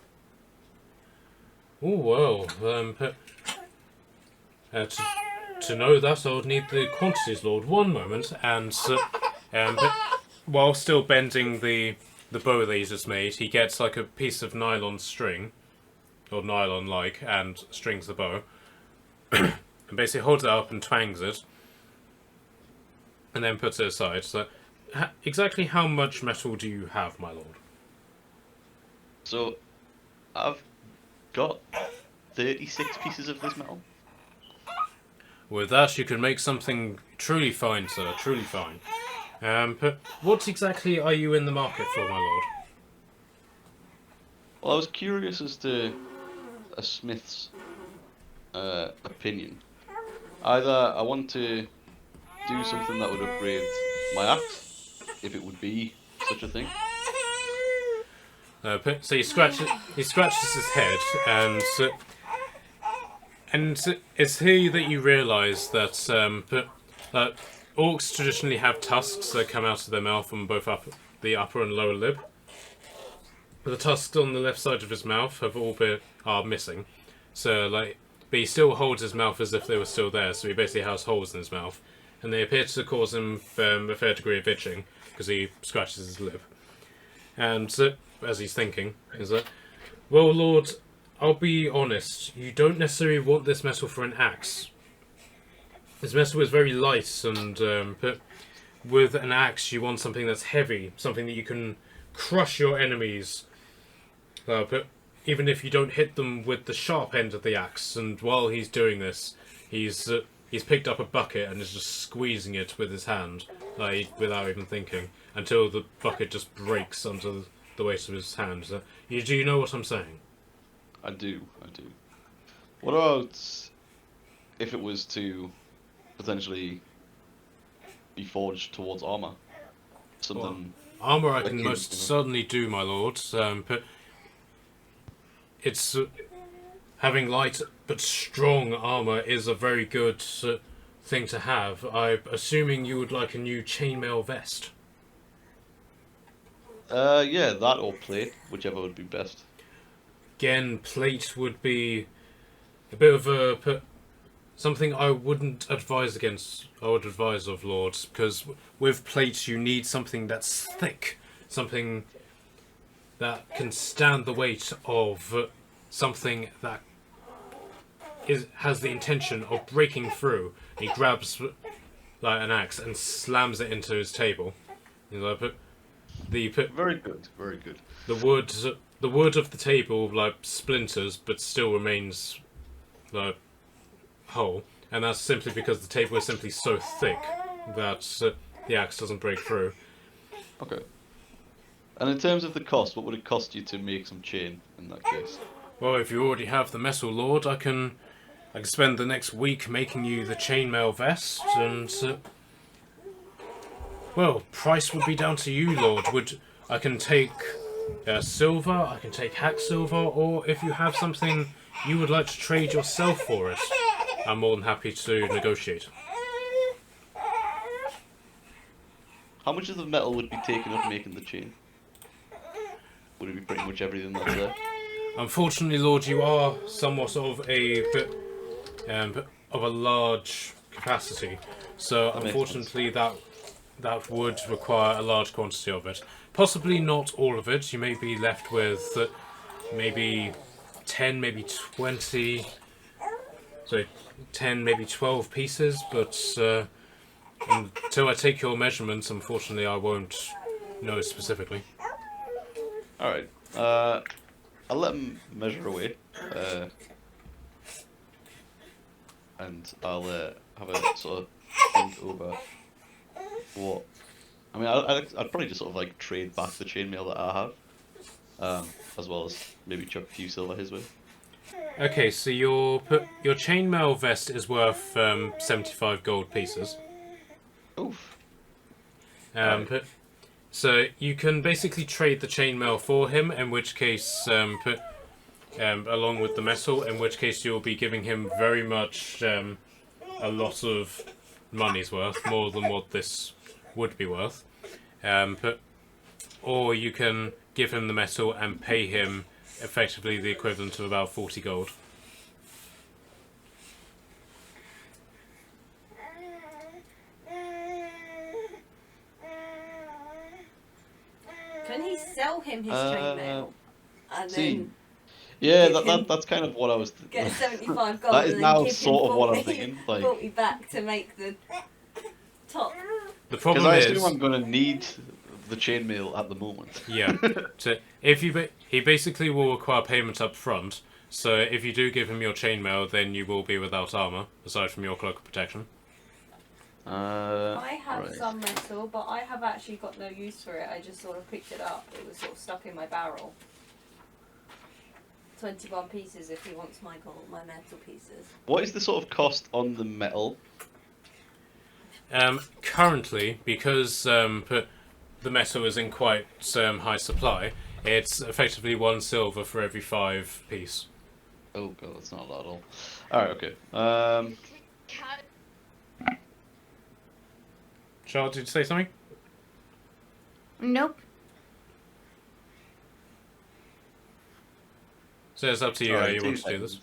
Oh, well, to know that, I would need the quantities, Lord. One moment, and while still bending the bow that he's just made, he gets like a piece of nylon string, or nylon-like, and strings the bow, and basically holds it up and twangs it, and then puts it aside. So, exactly how much metal do you have, my lord? So, I've got 36 pieces of this metal. With that, you can make something truly fine, sir. Truly fine. But what exactly are you in the market for, my lord? Well, I was curious as to a smith's opinion. Either I want to do something that would upgrade my axe, if it would be such a thing. So he scratches his head, and it's here that you realise that orcs traditionally have tusks that come out of their mouth on both the upper and lower lip. The tusks on the left side of his mouth are missing. So but he still holds his mouth as if they were still there. So he basically has holes in his mouth, and they appear to cause him a fair degree of itching because he scratches his lip. And as he's thinking, is that, well, Lord, I'll be honest. You don't necessarily want this metal for an axe. This metal is very light, and but with an axe, you want something that's heavy, something that you can crush your enemies. But even if you don't hit them with the sharp end of the axe, and while he's doing this, he's picked up a bucket and is just squeezing it with his hand, without even thinking, until the bucket just breaks under the weight of his hand. Do you know what I'm saying? I do. What about if it was to potentially be forged towards armor? Something. Well, armor I can like most certainly do, my lord. But it's having light but strong armor is a very good thing to have. I'm assuming you would like a new chainmail vest. Yeah, that or plate, whichever would be best. Again, plate would be a bit of a something I wouldn't advise against. I would advise of lords, because with plate you need something that's thick, something that can stand the weight of something that has the intention of breaking through. He grabs like an axe and slams it into his table. He's like, Very good, very good. the wood of the table like splinters, but still remains like whole, and that's simply because the table is simply so thick that the axe doesn't break through. Okay. And in terms of the cost, what would it cost you to make some chain in that case? Well, if you already have the metal lord, I can spend the next week making you the chainmail vest, and well, price would be down to you, lord. I can take silver, I can take hack silver, or if you have something you would like to trade yourself for it, I'm more than happy to negotiate. How much of the metal would be taken up making the chain? Would it be pretty much everything that's there? Unfortunately, lord, you are somewhat of a large capacity, so That makes unfortunately that would require a large quantity of it. Possibly not all of it. You may be left with maybe 10, maybe 20, sorry, 10, maybe 12 pieces, but until I take your measurements, unfortunately, I won't know specifically. Alright. I'll let him measure away. And I'll have a sort of think over what. I mean, I'd probably just sort of like trade back the chainmail that I have, as well as maybe chuck a few silver his way. Okay, so your chainmail vest is worth 75 gold pieces. Oof. So you can basically trade the chainmail for him, in which case, along with the metal, in which case you'll be giving him very much a lot of money's worth, more than what this would be worth. Or you can give him the metal and pay him effectively the equivalent of about 40 gold. Can he sell him his chainmail? And See, then yeah, give him- that's kind of what I was. get 75 gold That is and now then give sort him of what I'm 40 thinking. Like, 40 back to make the top. The because problem I is, assume I'm going to need the chainmail at the moment. yeah, so if he basically will require payment up front. So if you do give him your chainmail, then you will be without armor, aside from your cloak of protection. I have right. some metal, but I have actually got no use for it. I just sort of picked it up. It was sort of stuck in my barrel. 21 pieces if he wants my gold, my metal pieces. What is the sort of cost on the metal? Currently, because the metal is in quite high supply, it's effectively 1 silver for every 5 piece. Oh god, that's not a lot at all. Alright, okay. Charlotte, did you say something? Nope. So it's up to you how you want to do this.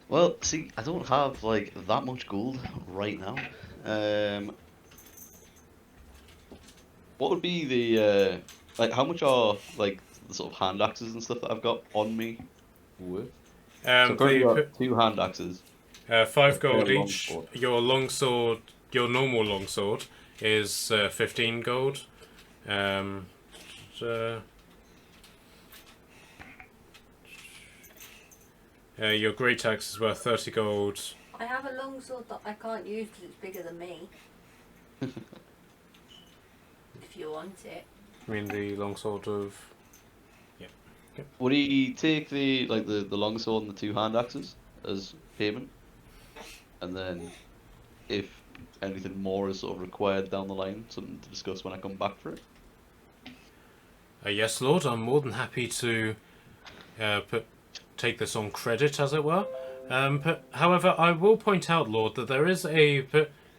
Well, see, I don't have like that much gold right now. What would be the like? How much are like the sort of hand axes and stuff that I've got on me worth? So currently I've got 2 hand axes. 5 gold Fair each. longsword. Your longsword, your normal longsword, is 15 gold. Your great axe is worth 30 gold. I have a longsword that I can't use because it's bigger than me. If you want it. I mean the longsword of. Would he take the longsword and the 2 hand axes as payment? And then, if anything more is sort of required down the line, something to discuss when I come back for it. Yes, Lord. I'm more than happy to take this on credit, as it were. However, I will point out, Lord, that there is a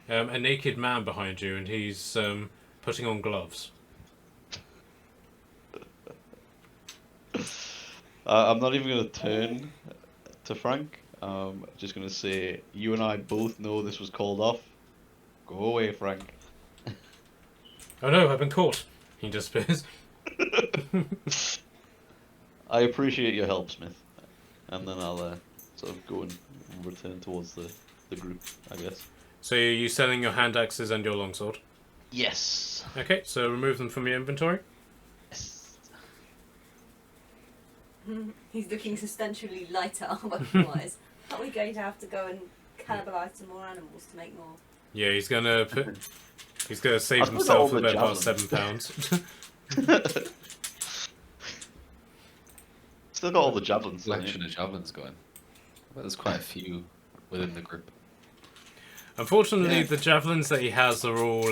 naked man behind you, and he's putting on gloves. I'm not even going to turn to Frank. I'm just going to say, you and I both know this was called off. Go away, Frank. Oh no, I've been caught. He disappears. I appreciate your help, Smith. And then I'll sort of go and return towards the group, I guess. So are you selling your hand axes and your longsword? Yes. Okay, so remove them from your inventory. Yes. He's looking substantially lighter weapon-wise. Are we going to have to go and cannibalise some more animals to make more? Yeah, he's gonna save I've still got all himself the about javelins. £7. Still got all the javelins. Collection of javelins going. Well, there's quite a few within the group. Unfortunately, Yeah. the javelins that he has are all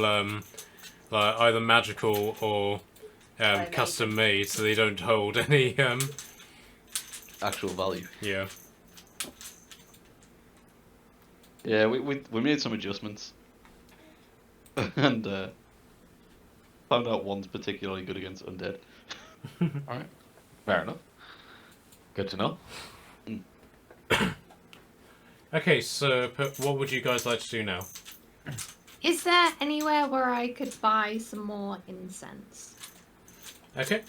like either magical or Handmade. custom made, so they don't hold any. Actual value. Yeah. Yeah, we made some adjustments. And found out one's particularly good against undead. Alright. Fair enough. Good to know. Okay, so what would you guys like to do now? Is there anywhere where I could buy some more incense? Okay.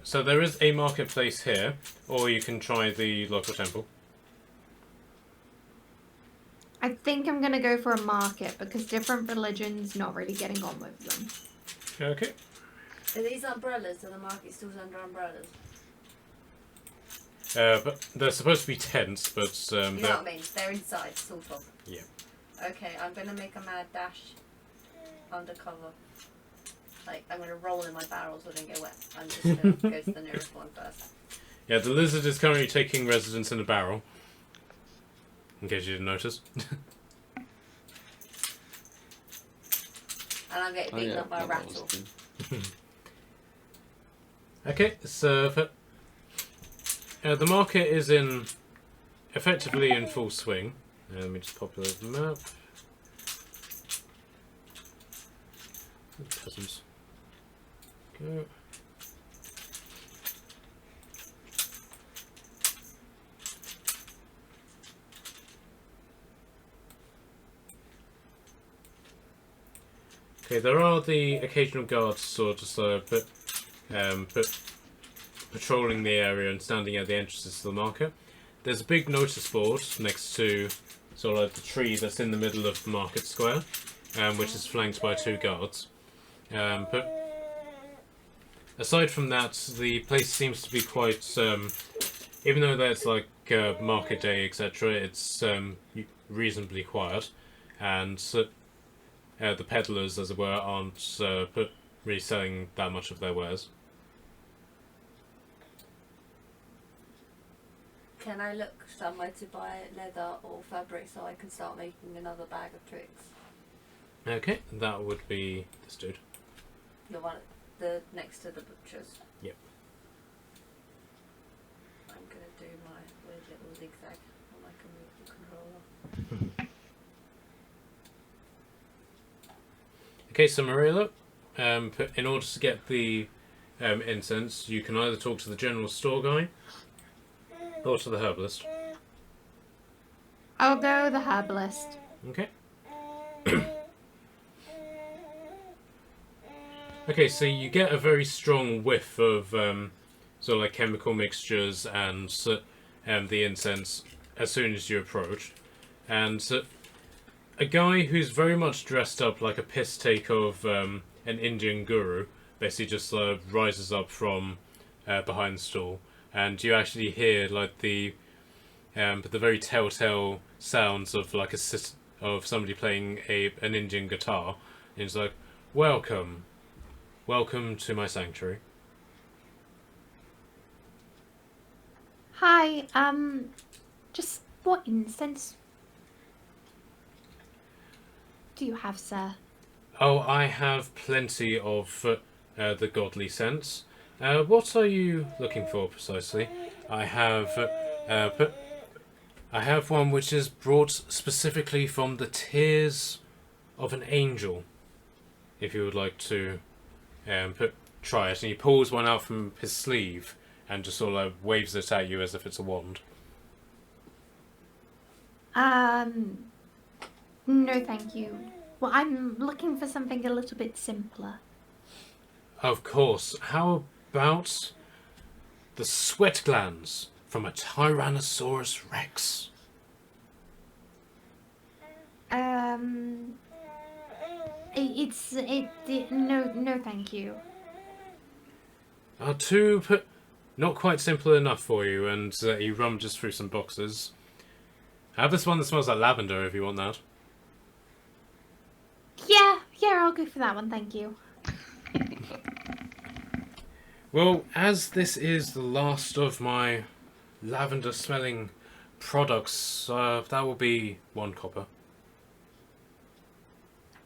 So there is a marketplace here, or you can try the local temple. I think I'm gonna go for a market because different religions not really getting on with them. Okay. Are these umbrellas? Are the market stalls under umbrellas? But they're supposed to be tents, but You know they're... what I mean? They're inside, sort of. Yeah. Okay, I'm gonna make a mad dash undercover. Like, I'm gonna roll in my barrel so I don't get wet. I'm just gonna go to the nearest one first. Yeah, the lizard is currently taking residence in a barrel. In case you didn't notice. And I'm getting beaten up by a rattle. Okay, so the market is effectively in full swing. Let me just populate the map. Peasants. Go. Okay, there are the occasional guards sort of patrolling the area and standing at the entrances to the market. There's a big notice board next to sort of like the tree that's in the middle of the market square, which is flanked by 2 guards. But aside from that, the place seems to be quite, even though there's like market day, etc., it's reasonably quiet, and the peddlers, as it were, aren't really selling that much of their wares. Can I look somewhere to buy leather or fabric so I can start making another bag of tricks? Okay, that would be this dude. The one the next to the butcher's. Yep. I'm gonna do my weird little zigzag and I can move the controller. Okay, so Marilla, in order to get the incense, you can either talk to the general store guy or to the herbalist. I'll go the herbalist. Okay. Okay, so you get a very strong whiff of sort of like chemical mixtures and the incense as soon as you approach. And a guy who's very much dressed up like a piss take of an Indian guru basically just rises up from behind the stall, and you actually hear like the very telltale sounds of like of somebody playing an Indian guitar. And he's like, "Welcome to my sanctuary." Hi, just what incense do you have, sir? Oh, I have plenty of the godly scents. What are you looking for precisely? I have one which is brought specifically from the tears of an angel. If you would like to try it. And he pulls one out from his sleeve and just sort of waves it at you as if it's a wand. No, thank you. Well, I'm looking for something a little bit simpler. Of course. How about the sweat glands from a Tyrannosaurus Rex? No, thank you. Not quite simple enough for you, and he rummages through some boxes. I have this one that smells like lavender if you want that. Yeah, I'll go for that one, thank you. Well, as this is the last of my lavender smelling products, that will be 1 copper.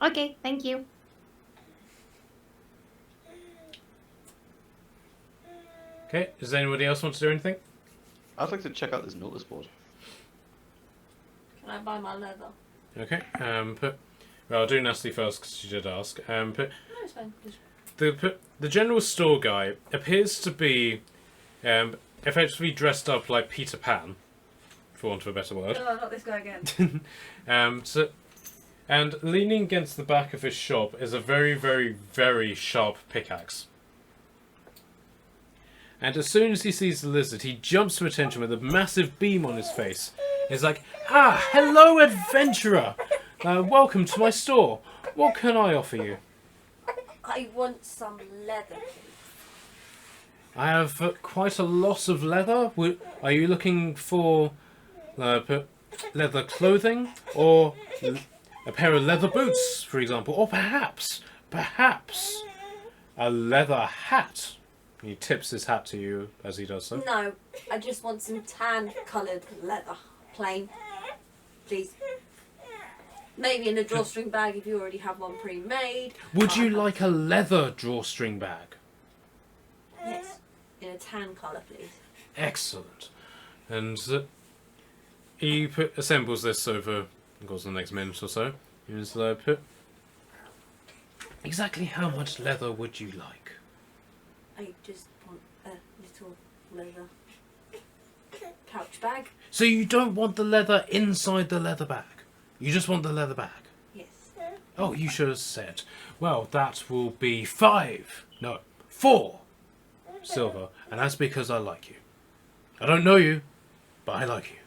Okay, thank you. Okay, does anybody else want to do anything? I'd like to check out this notice board. Can I buy my leather? Okay, well, I'll do Nasty first because she did ask. No, it's fine. Just... The general store guy appears to be effectively dressed up like Peter Pan, for want of a better word. Oh, not this guy again. And leaning against the back of his shop is a very, very, very sharp pickaxe. And as soon as he sees the lizard, he jumps to attention with a massive beam on his face. He's like, "Ah, hello, adventurer! Welcome to my store. What can I offer you?" I want some leather, please. I have quite a lot of leather. Are you looking for leather clothing or a pair of leather boots, for example, or perhaps a leather hat? He tips his hat to you as he does so. No, I just want some tan-coloured leather. Plain. Please. Maybe in a drawstring bag if you already have one pre-made. Would you like a leather drawstring bag? Yes. In a tan colour, please. Excellent. And he assembles this over the course of the next minute or so. He was like, exactly how much leather would you like? I just want a little leather pouch bag. So you don't want the leather inside the leather bag? You just want the leather bag? Yes. Oh, you should have said. Well, that will be 4 silver, and that's because I like you. I don't know you, but I like you.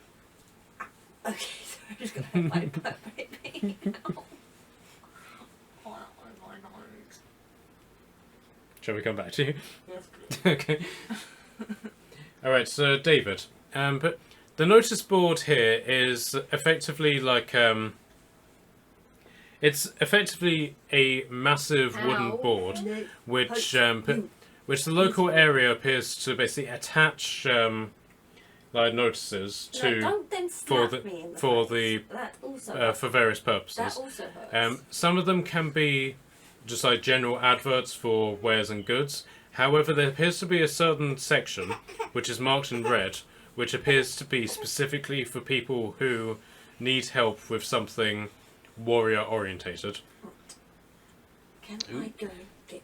Okay, so I'm just going to have my baby. Shall we come back to you? Yes, please. Okay. Alright, so David, but the notice board here is effectively like, it's effectively a massive wooden board, which the local area appears to basically attach like notices to Don't then for slap me in the for face. the That also for various that purposes. also hurts. Some of them can be just like general adverts for wares and goods. However, there appears to be a certain section which is marked in red, which appears to be specifically for people who need help with something warrior orientated. Can I go get...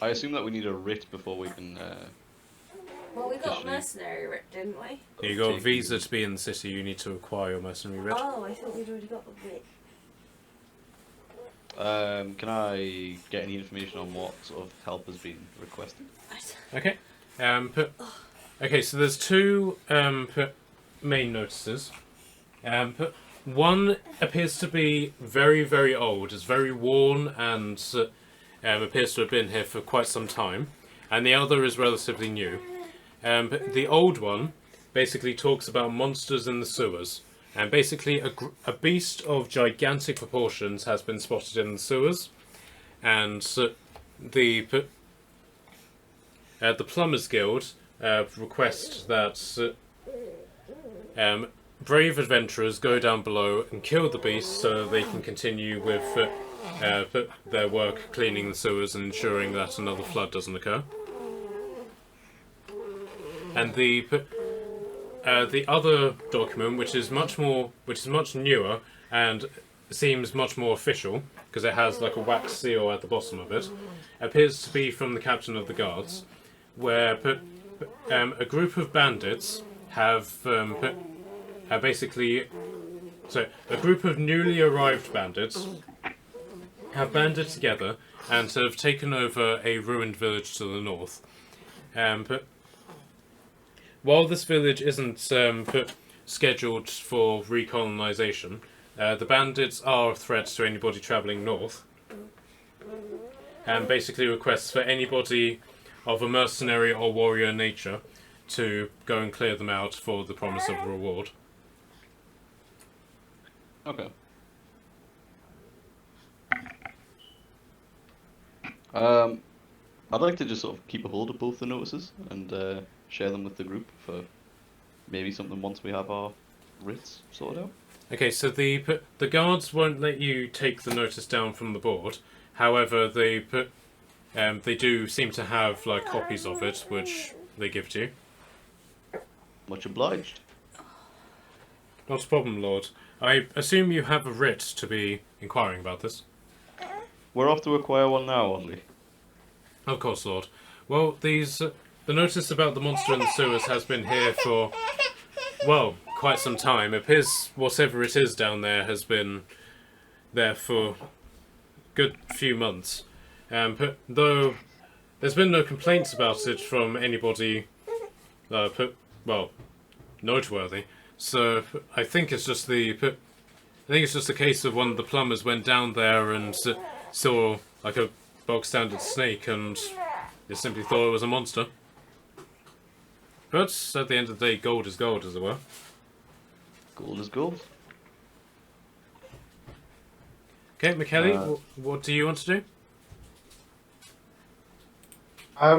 I assume that we need a writ before we can. Well, we got Officially. mercenary writ, didn't we? You got a visa to be in the city. You need to acquire your mercenary writ. Oh, I thought we'd already got the writ. Can I get any information on what sort of help has been requested? Okay. Okay, so there's 2 main notices. One appears to be very, very old. It's very worn and appears to have been here for quite some time. And the other is relatively new. The old one basically talks about monsters in the sewers. And basically a beast of gigantic proportions has been spotted in the sewers. And the Plumbers Guild request that brave adventurers go down below and kill the beast so they can continue with their work cleaning the sewers and ensuring that another flood doesn't occur. and the other document, which is much newer and seems much more official because it has like a wax seal at the bottom of it, appears to be from the captain of the guards, where a group of bandits have basically. So, a group of newly arrived bandits have banded together and have taken over a ruined village to the north. But while this village isn't scheduled for recolonization, the bandits are a threat to anybody travelling north, and basically requests for anybody of a mercenary or warrior nature to go and clear them out for the promise of a reward. Okay. I'd like to just sort of keep a hold of both the notices and share them with the group for maybe something once we have our writs sorted out. Okay, so the guards won't let you take the notice down from the board. However, they do seem to have like copies of it, which they give to you. Much obliged. Not a problem, Lord. I assume you have a writ to be inquiring about this. We're off to acquire one now, aren't we? Of course, Lord. Well, the notice about the monster in the sewers has been here for, well, quite some time. It appears whatever it is down there has been there for a good few months. But though there's been no complaints about it from anybody, noteworthy. So I think it's just a case of one of the plumbers went down there and saw like a bog standard snake and they simply thought it was a monster. But at the end of the day, gold is gold, as it were. Gold is gold. Okay, McKelly, what do you want to do? I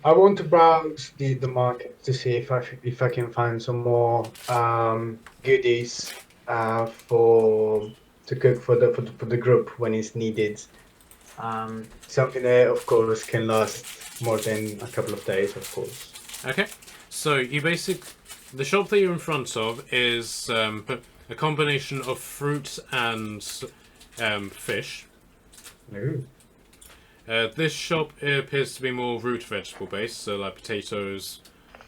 want to browse the market to see if I can find some more goodies to cook for the group when it's needed. Something that of course can last more than a couple of days, of course. Okay, so the shop that you're in front of is a combination of fruit and fish. Ooh. This shop appears to be more root vegetable based, so like potatoes,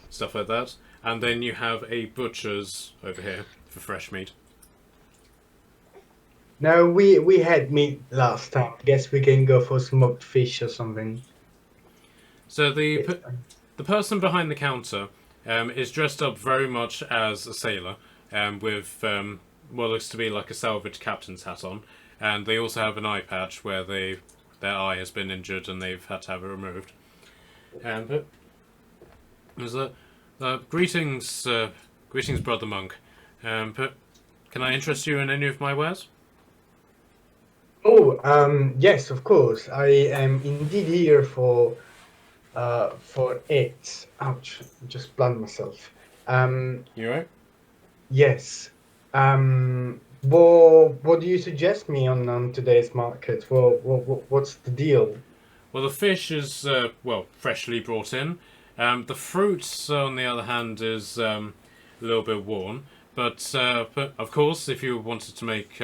stuff like that. And then you have a butcher's over here for fresh meat. No, we had meat last time. I guess we can go for smoked fish or something. So the person behind the counter is dressed up very much as a sailor, with what looks to be like a salvage captain's hat on, and they also have an eye patch where their eye has been injured and they've had to have it removed. But there's greetings, brother monk. But can I interest you in any of my wares? Oh, yes, of course. I am indeed here for it. Ouch! Just blunt myself. You right? Yes. What do you suggest me on today's market? What's the deal? Well, the fish is freshly brought in. The fruit, on the other hand, is a little bit worn. But of course, if you wanted to make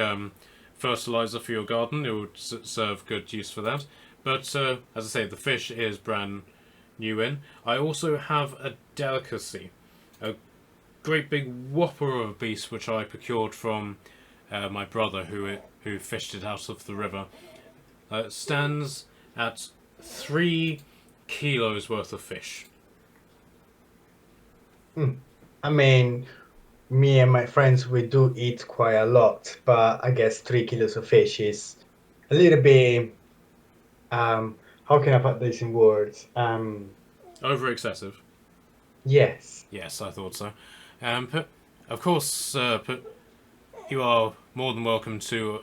fertilizer for your garden, it would serve good use for that. But as I say, the fish is brand new in. I also have a delicacy, a great big whopper of a beast which I procured from my brother who fished it out of the river. It stands at 3 kilos worth of fish. I mean, me and my friends, we do eat quite a lot, but I guess 3 kilos of fish is a little bit, how can I put this in words? Over excessive. Yes. Yes, I thought so. But of course, you are more than welcome to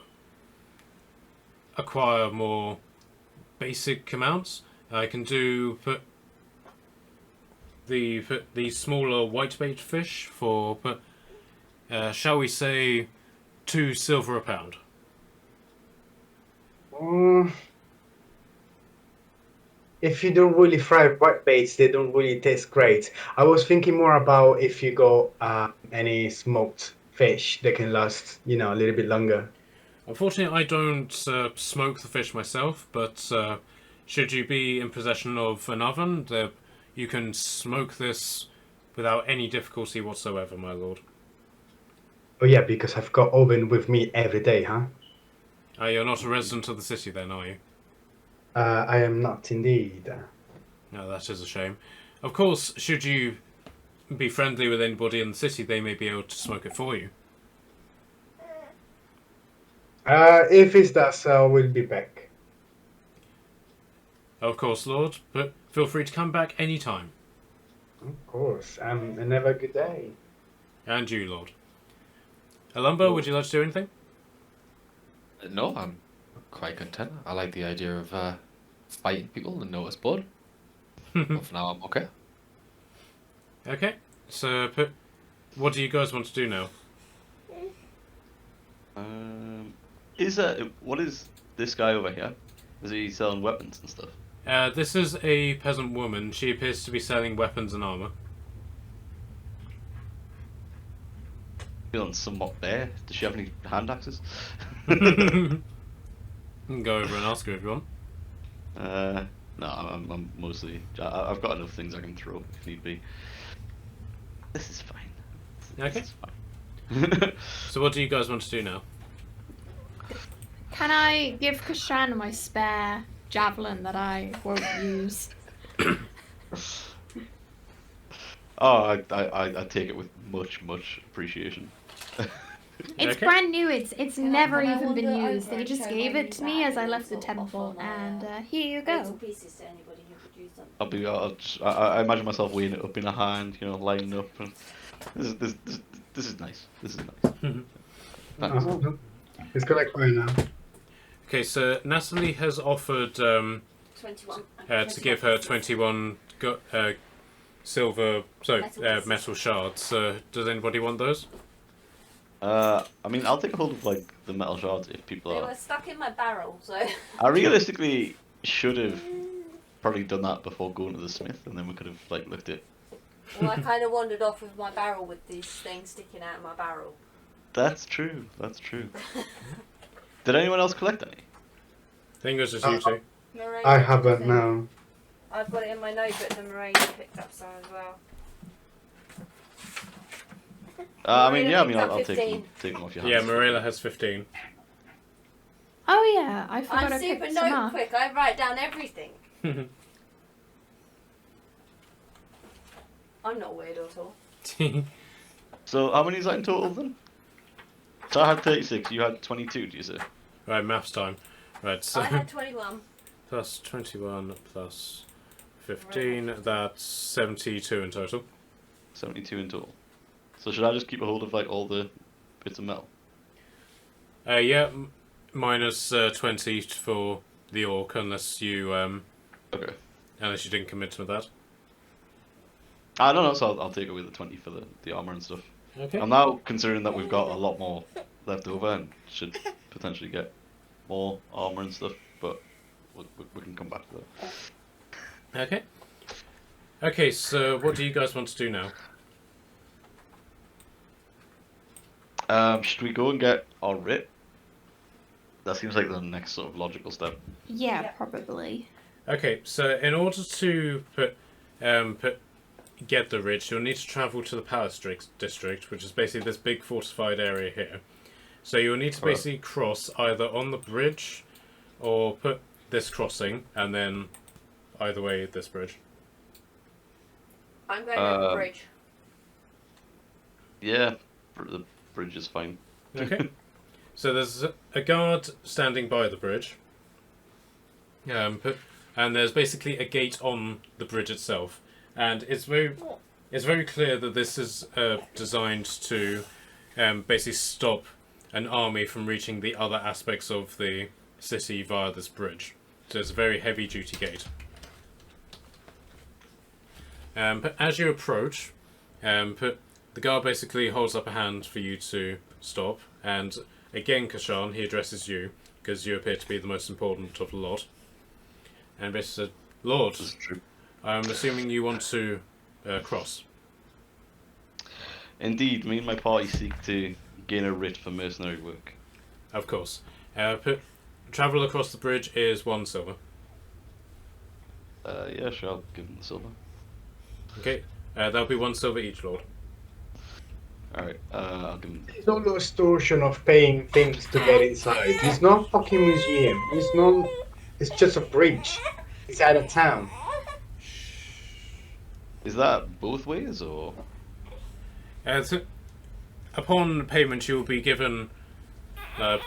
acquire more basic amounts. I can do the smaller whitebait fish for shall we say 2 silver a pound. if you don't really fry whitebaits, they don't really taste great. I was thinking more about if you got any smoked fish that can last, a little bit longer. Unfortunately, I don't smoke the fish myself, but should you be in possession of an oven, you can smoke this without any difficulty whatsoever, my lord. Oh yeah, because I've got oven with me every day, huh? You're not a resident of the city then, are you? I am not indeed. No, that is a shame. Of course, should you be friendly with anybody in the city, they may be able to smoke it for you. If it's that, so we'll be back. Of course, lord, but feel free to come back any time. Of course, and have a good day. And you, lord. Alumba, would you like to do anything? No, I'm quite content. I like the idea of fighting people and notice blood. But for now, I'm okay. Okay, so what do you guys want to do now? What is this guy over here? Is he selling weapons and stuff? This is a peasant woman. She appears to be selling weapons and armor. Feeling somewhat bare. Does she have any hand axes? You can go over and ask her if you want. No, I'm mostly. I've got enough things I can throw if need be. This is fine. Okay. This is fine. So what do you guys want to do now? Can I give Kashan my spare javelin that I won't use? Oh, I take it with much appreciation. It's Okay. brand new. It's never can I even been wander used. over They and just show gave my it to new me bag as I and left the sort of temple, offer my, and here you little go. pieces to anybody who could use them. I imagine myself weighing it up in a hand, lining up. And this is nice. This is nice. Thanks. Uh-huh. It's correct right now. Okay, so Natalie has offered 21. to give her 21 silver, metal shards. Does anybody want those? I mean, I'll take a hold of like the metal shards if people They are. were stuck in my barrel, so. I realistically should have probably done that before going to the smith, and then we could have like looked at. Well, I kind of wandered off with my barrel with these things sticking out of my barrel. That's true. That's true. Did anyone else collect any? I think it was just you two. Moraine, I what do you haven't, think? no. I've got it in my notebook and Moraine picked up some as well. I mean, Marina yeah. I mean, picked up I'll 15. take them off your hands. Yeah, Morella has 15. Oh yeah, I forgot I'm I super picked some note up. quick. I write down everything. I'm not weird at all. So how many is that in total then? So I had 36. You had 22. Do you say? Right, maths time. Right, so I had 21. plus 21 plus 15, that's 72 in total. 72 in total. So should I just keep a hold of like all the bits of metal? Yeah, minus 20 for the orc, unless you Okay. didn't commit to that. I don't know, so I'll take away the 20 for the armor and stuff. Okay. I'm now considering that we've got a lot more left over and should potentially get more armor and stuff, but we can come back to that. Okay. Okay, so what do you guys want to do now? Should we go and get our writ? That seems like the next sort of logical step. Yeah, Yeah. probably. Okay, so in order to get the ridge, you'll need to travel to the Palace District, which is basically this big fortified area here. So you'll need to basically cross either on the bridge or put this crossing, and then either way this bridge. I'm going over the Um, bridge. Yeah, the bridge is fine. Okay. So there's a guard standing by the bridge. And there's basically a gate on the bridge itself, and it's very clear that this is designed to basically stop an army from reaching the other aspects of the city via this bridge. So it's a very heavy duty gate. But as you approach, the guard basically holds up a hand for you to stop, and again, Kashan, he addresses you because you appear to be the most important of the lot. And basically said, Lord, This is true. I'm assuming you want to cross. Indeed, me and my party seek to gain a writ for mercenary work. Of course. Travel across the bridge is 1 silver. Yeah, sure, I'll give them the silver. Okay, that'll be 1 silver each, Lord. Alright, I'll give them... It's all extortion of paying things to get inside. It's not a fucking museum. It's not. It's just a bridge. It's out of town. Is that both ways, or...? Upon payment, you will be given a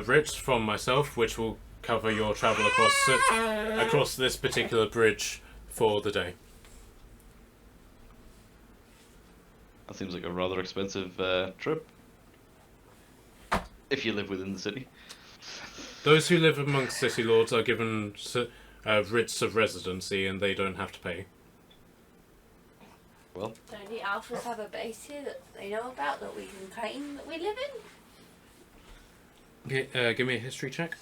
writ from myself, which will cover your travel across this particular bridge for the day. That seems like a rather expensive trip. If you live within the city. Those who live amongst city lords are given writs of residency, and they don't have to pay. Well, Don't the alphas have a base here that they know about that we can claim that we live in? Okay, give me a history check.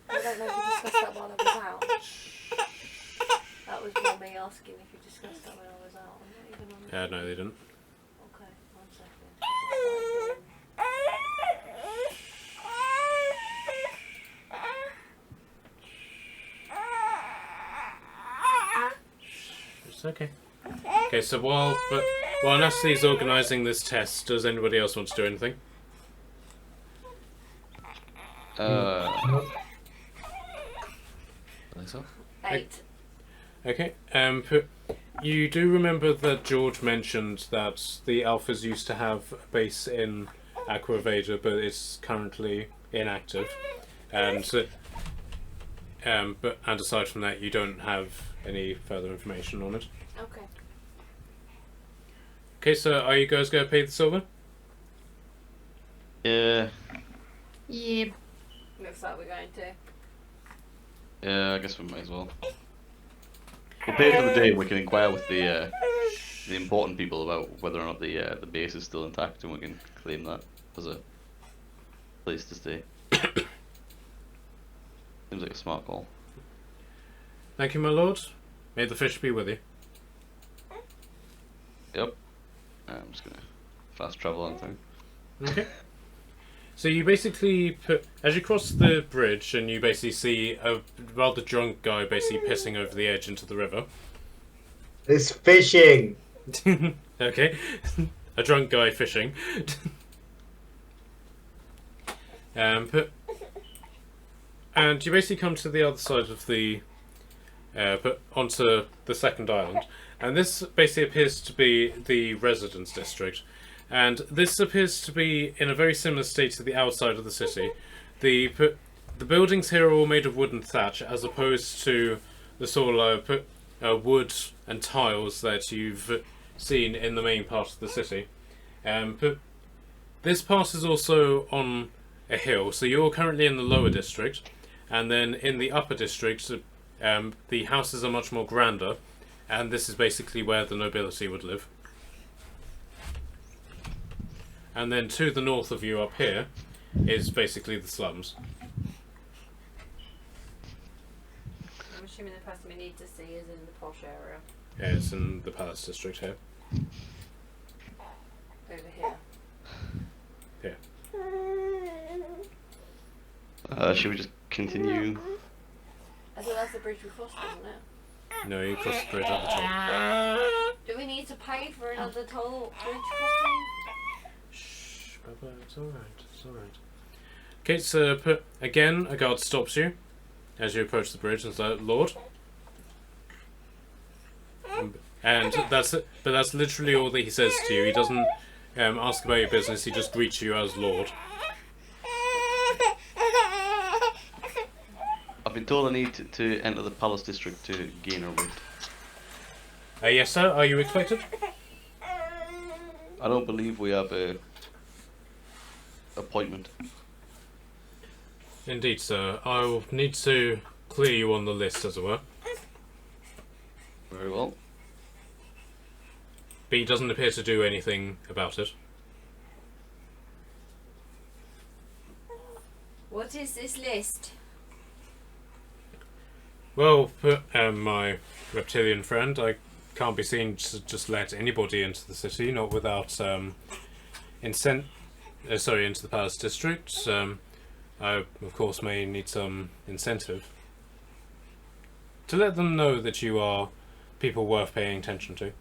I don't know if you discussed that while I was out. That was more me asking if you discussed that when I was out. I'm not even on No, they didn't. Okay, 1 second. It's okay. Okay, so while Natalie's organising this test, does anybody else want to do anything? I think so. 8. Okay. You do remember that George mentioned that the Alphas used to have a base in Aqua, but it's currently inactive, and aside from that, you don't have any further information on it. Okay. Okay, so are you guys going to pay the silver? yeah, Yep. Looks like we're going to. yeah, I guess we might as well. We'll pay for the day and we can inquire with the important people about whether or not the base is still intact, and we can claim that as a place to stay. Seems like a smart call. Thank you, my lord. May the fish be with you. Yep. I'm just gonna fast travel on through. Okay. So you basically as you cross the bridge, and you basically see a rather drunk guy basically pissing over the edge into the river. It's fishing. Okay. A drunk guy fishing. And you basically come to the other side of the onto the second island, and this basically appears to be the residence district, and this appears to be in a very similar state to the outside of the city. The buildings here are all made of wood and thatch, as opposed to the sort of wood and tiles that you've seen in the main part of the city. But this part is also on a hill, so you're currently in the lower district, and then in the upper district, the houses are much more grander, and this is basically where the nobility would live. And then to the north of you up here is basically the slums. I'm assuming the person we need to see is in the posh area. Yeah, it's in the palace district here. Over here. Should we just continue? I thought that's the bridge we crossed, isn't it? No, you cross the bridge at the top. Do we need to pay for another toll bridge crossing? Shh, Baba, it's alright, it's alright. Okay, so again, a guard stops you as you approach the bridge and says, "Lord." And that's it. But that's literally all that he says to you. He doesn't ask about your business, he just greets you as Lord. I've been told I need to enter the palace district to gain a writ. Yes, sir, are you expected? I don't believe we have a appointment. Indeed, sir. I'll need to clear you on the list, as it were. Very well. But he doesn't appear to do anything about it. What is this list? Well, my reptilian friend, I can't be seen to just let anybody into the city, not without into the Palace District. I, of course, may need some incentive to let them know that you are people worth paying attention to.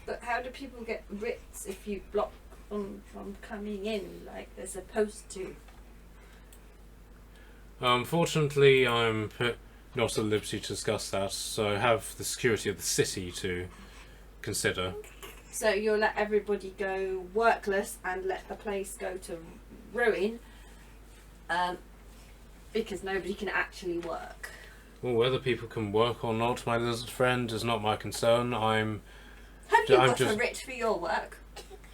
But how do people get writs if you block them from coming in like they're supposed to? Unfortunately, I'm not at liberty to discuss that, so I have the security of the city to consider. So you'll let everybody go workless and let the place go to ruin, because nobody can actually work. Well, whether people can work or not, my lizard friend, is not my concern. Have you I'm got just- a writ for your work?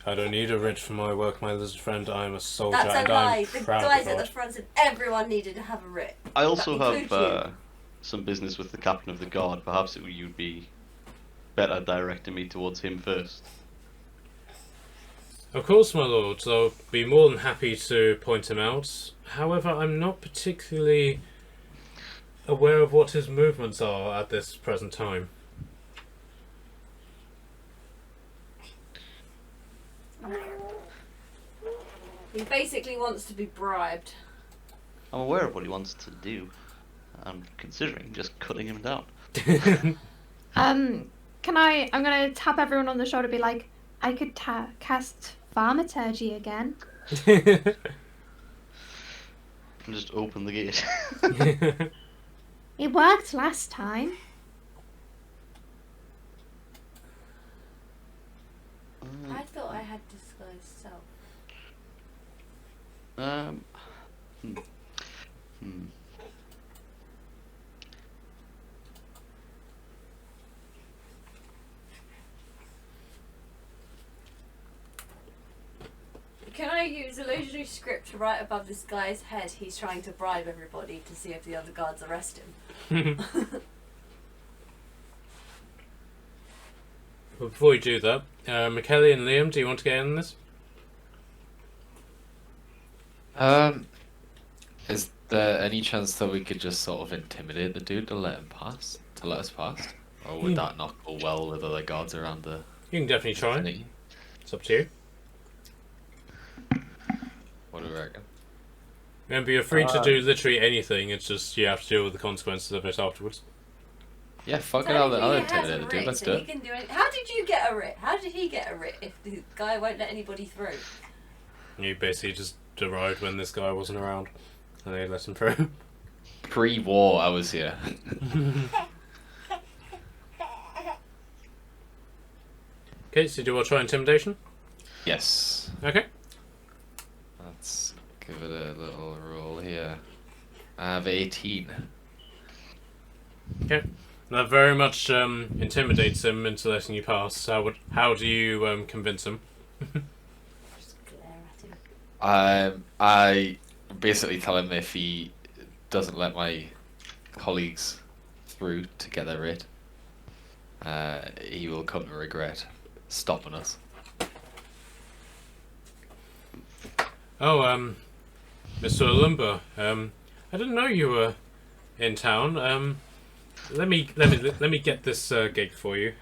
I don't need a writ for my work, my lizard friend. I'm a soldier That's a and lie. I'm The proud guys of at the it. front said everyone needed to have a writ. I also That includes have some business with the captain of the guard. Perhaps you'd be better directing me towards him first. Of course, my lord. I'll be more than happy to point him out. However, I'm not particularly aware of what his movements are at this present time. He basically wants to be bribed. I'm aware of what he wants to do. I'm considering just cutting him down. I'm gonna tap everyone on the shoulder, be like, I could cast Thaumaturgy again. And just open the gate. It worked last time. I thought I had disguised self. Hmm. Can I use illusionary script to write above this guy's head he's trying to bribe everybody to see if the other guards arrest him? But before we do that, McKelly and Liam, do you want to get in on this? Is there any chance that we could just sort of intimidate the dude to let us pass? Or would that not go well with other guards around the You can definitely try. vicinity? It's up to you. What do you reckon? Remember, you're free to do literally anything. It's just you have to deal with the consequences of it afterwards. Yeah, fuck it, I'll intimidate the dude, let's do He it. can do it. How did you get a writ? How did he get a writ if the guy won't let anybody through? You basically just arrived when this guy wasn't around, and they let him through. Pre-war, I was here. Okay, so do you want to try intimidation? Yes. Okay. Let's give it a little roll here. I have 18. Okay. That very much intimidates him into letting you pass. How do you convince him? Just glare at him. I basically tell him if he doesn't let my colleagues through to get their writ, he will come to regret stopping us. Oh, Mr. Olumba, I didn't know you were in town. Let me get this gate for you.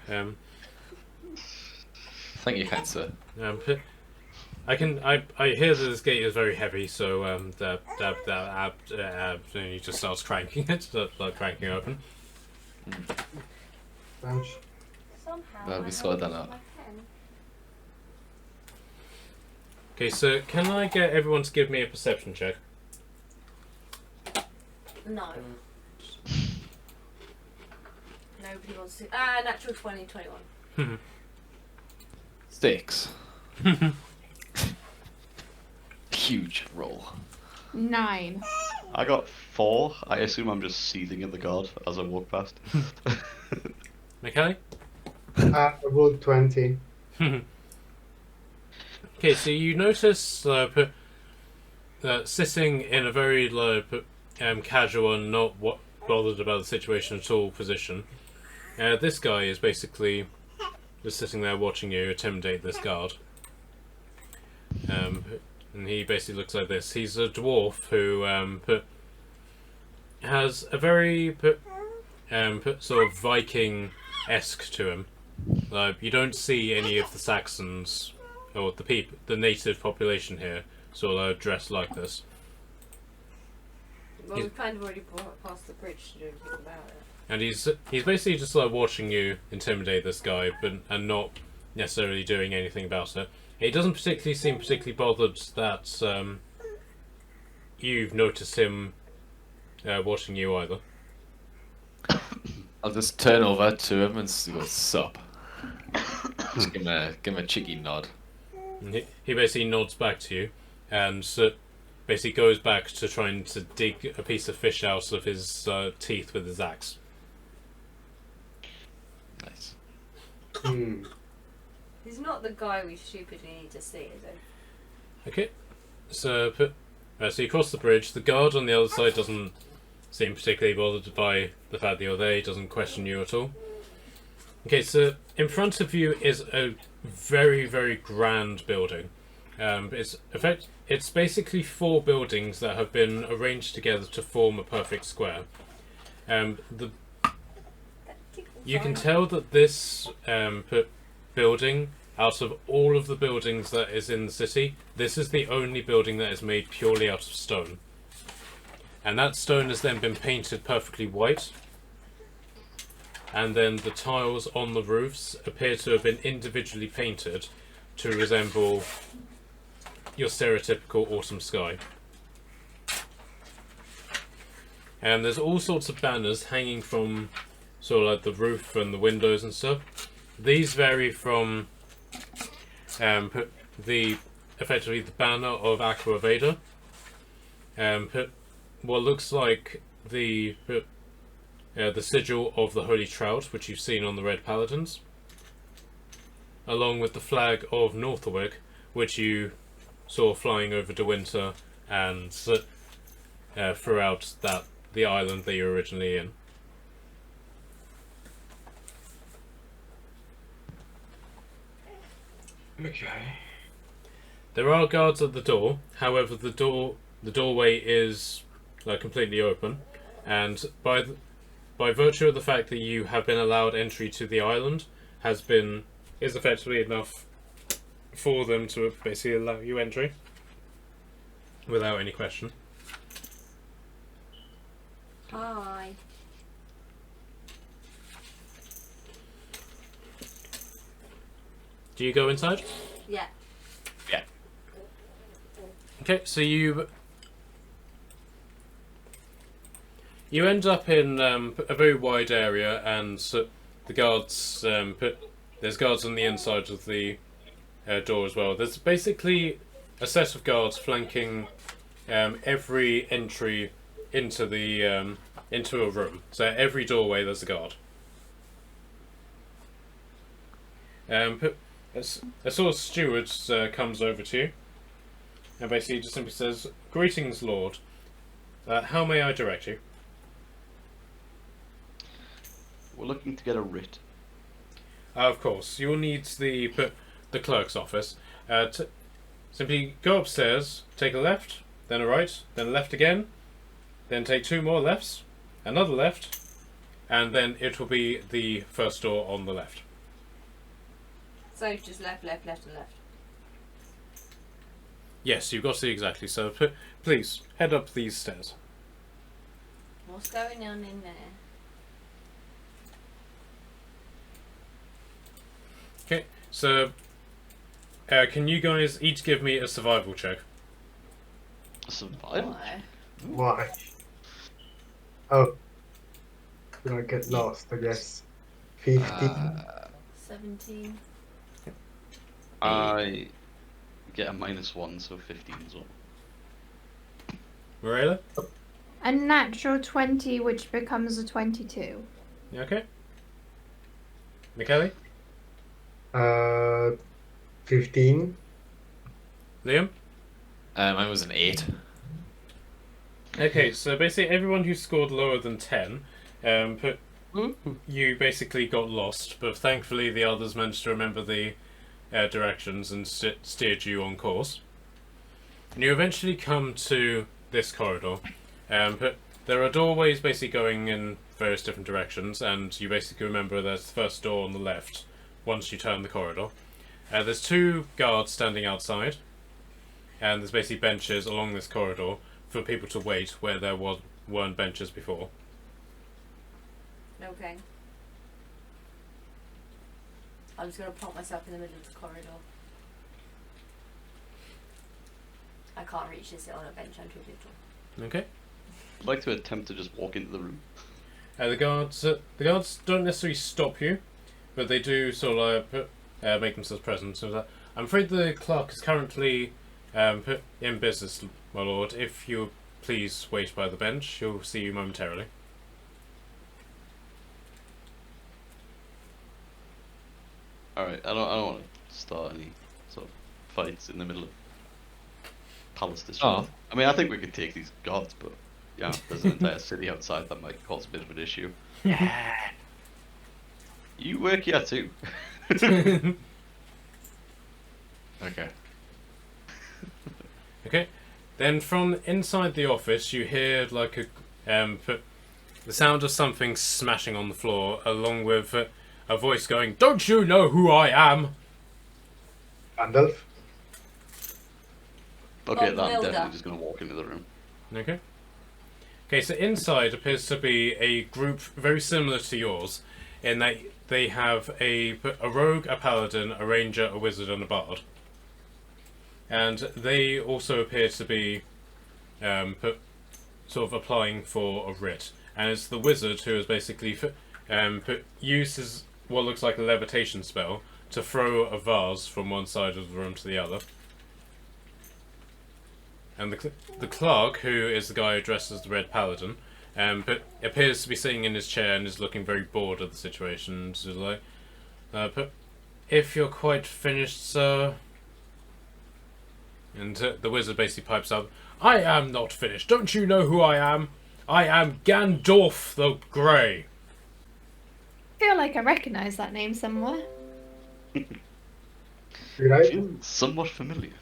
Thank you, kind sir. I hear that this gate is very heavy, so he just starts cranking it, start cranking open. Thanks. Somehow. Well, we I sorted that hold out. my pen. Okay, so can I get everyone to give me a perception check? No. Nobody wants to. Natural 20, 21. 6. Huge roll. 9. I got 4. I assume I'm just seething at the guard as I walk past. McKelly? I rolled 20. Okay, so you notice sitting in a very casual and not bothered about the situation at all position, this guy is basically just sitting there watching you intimidate this guard. And he basically looks like this. He's a dwarf who has a very sort of Viking-esque to him. Like, you don't see any of the Saxons or the native population here sort of dressed like this. Well, we've kind of already passed the bridge to do anything about it. And he's basically just like watching you intimidate this guy, and not necessarily doing anything about it. He doesn't particularly seem particularly bothered that you've noticed him watching you either. I'll just turn over to him and go, "Sup?" Just give him a cheeky nod. And he basically nods back to you, and basically goes back to trying to dig a piece of fish out of his teeth with his axe. Nice. He's not the guy we stupidly need to see, is he? Okay, so so you cross the bridge. The guard on the other side doesn't seem particularly bothered by the fact that you're there. He doesn't question you at all. Okay, so in front of you is a very, very grand building. It's basically 4 buildings that have been arranged together to form a perfect square. You can tell that this building, out of all of the buildings that is in the city, this is the only building that is made purely out of stone. And that stone has then been painted perfectly white. And then the tiles on the roofs appear to have been individually painted to resemble your stereotypical autumn sky. And there's all sorts of banners hanging from sort of like the roof and the windows and stuff. These vary from effectively the banner of Aqua, what looks like the sigil of the Holy Trout, which you've seen on the Red Paladins, along with the flag of Northwick, which you saw flying over De Winter and throughout the island that you're originally in. Okay. There are guards at the door. However, the doorway is like completely open, and by virtue of the fact that you have been allowed entry to the island, is effectively enough for them to basically allow you entry without any question. Hi. Do you go inside? Yeah. Yeah. Okay, so you end up in a very wide area, and the guards there's guards on the inside of the door as well. There's basically a set of guards flanking every entry into a room. So every doorway there's a guard. A sort of steward comes over to you and basically just simply says, "Greetings, Lord. How may I direct you?" We're looking to get a writ. Of course, you'll need the clerk's office. Simply go upstairs, take a left, then a right, then a left again, then take 2 more lefts, another left, and then it will be the first door on the left. So just left, and left. Yes, you've got to exactly. So please head up these stairs. What's going on in there? Okay, so can you guys each give me a survival check? Survival? Why? Why? Oh. Did I get lost, I guess? 15? 17. I get a -1, so 15 as well. Morella? A natural 20, which becomes a 22. You okay? Michele? 15. Liam? Mine was an 8. Okay, so basically everyone who scored lower than 10, you basically got lost, but thankfully the others managed to remember the directions and steered you on course. And you eventually come to this corridor, but there are doorways basically going in various different directions, and you basically remember there's the first door on the left once you turn the corridor. There's 2 guards standing outside, and there's basically benches along this corridor for people to wait where there weren't benches before. Okay. I'm just gonna plonk myself in the middle of the corridor. I can't reach to sit on a bench, I'm too little. Okay. I'd like to attempt to just walk into the room. The guards don't necessarily stop you, but they do sort of make themselves present. So I'm afraid the clerk is currently in business, my lord. If you please wait by the bench, he'll see you momentarily. Alright, I don't want to start any sort of fights in the middle of Palace District. Oh. I mean, I think we could take these guards, but yeah, there's an entire city outside that might cause a bit of an issue. You work here too. Okay. Okay. Then from inside the office, you hear like the sound of something smashing on the floor, along with a voice going, "Don't you know who I am?" Gandalf. Okay, Oh, then I'm Milda. definitely just going to walk into the room. Okay. Okay, so inside appears to be a group very similar to yours, in that they have a rogue, a paladin, a ranger, a wizard, and a bard. And they also appear to be sort of applying for a writ. And it's the wizard who has basically uses what looks like a levitation spell to throw a vase from one side of the room to the other. And the clerk, who is the guy dressed as the Red Paladin, appears to be sitting in his chair and is looking very bored at the situation. So like, if you're quite finished, sir. And the wizard basically pipes up, "I am not finished. Don't you know who I am? I am Gandalf the Grey." I feel like I recognise that name somewhere. Right? Feels somewhat familiar.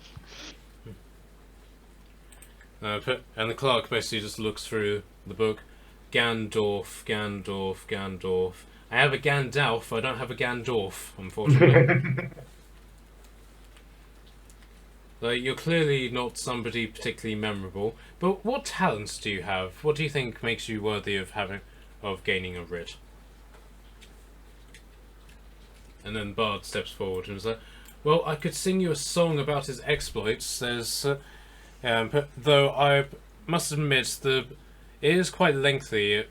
And the clerk basically just looks through the book. Gandalf, Gandalf, Gandalf. I have a Gandalf, I don't have a Gandalf, unfortunately. Like, you're clearly not somebody particularly memorable, but what talents do you have? What do you think makes you worthy of gaining a writ? And then Bard steps forward and is like, "Well, I could sing you a song about his exploits. There's, though I must admit it is quite lengthy.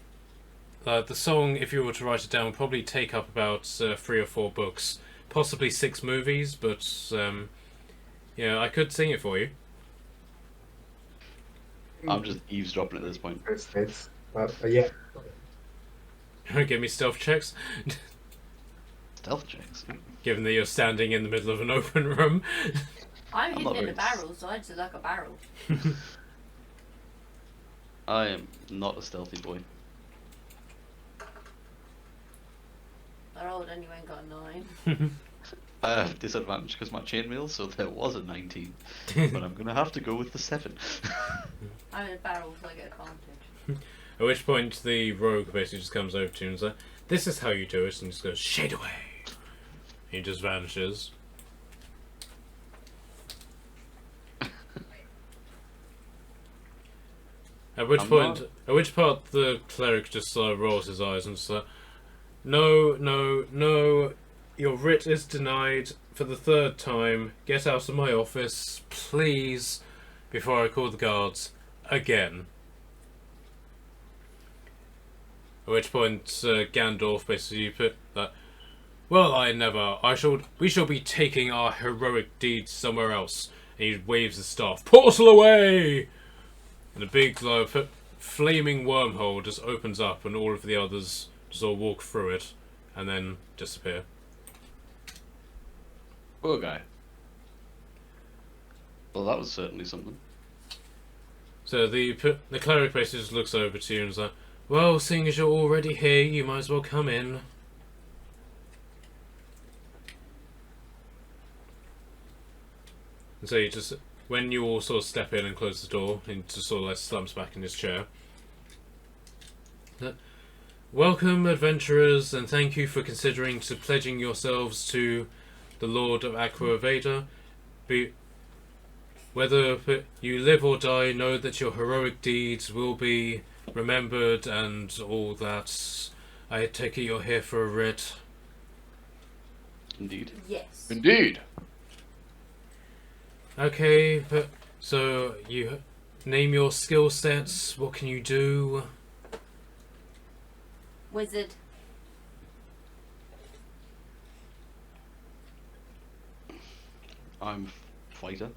The song, if you were to write it down, would probably take up about 3 or 4 books, possibly 6 movies. But yeah, I could sing it for you." I'm just eavesdropping at this point. Yeah. Give me stealth checks. Stealth checks. Given that you're standing in the middle of an open room. I'm not hidden in a very- barrel, so I just look like a barrel. I am not a stealthy boy. I rolled anyway and got a 9. I have disadvantage because my chainmail, so there was a 19. But I'm going to have to go with the 7. I'm in a barrel, so I get advantage. At which point the rogue basically just comes over to you and says, "This is how you do it," and just goes, "Shade away." He just vanishes. At which part the cleric just rolls his eyes and says, "No, no, no, your writ is denied for the 3rd time. Get out of my office, please, before I call the guards again." At which point Gandalf basically put that, "Well, we shall be taking our heroic deeds somewhere else." And he waves his staff, "Portal away!" And a big flaming wormhole just opens up and all of the others just all walk through it and then disappear. Poor guy. Well, that was certainly something. So the cleric basically just looks over to you and is like, "Well, seeing as you're already here, you might as well come in." And so you just, when you all sort of step in and close the door, he just sort of like slumps back in his chair. Welcome, adventurers, and thank you for considering to pledging yourselves to the Lord of Aqua Evadia. Whether you live or die, know that your heroic deeds will be remembered and all that. I take it you're here for a writ. Indeed. Yes. Indeed. Okay, so you name your skill sets. What can you do? Wizard. I'm fighter.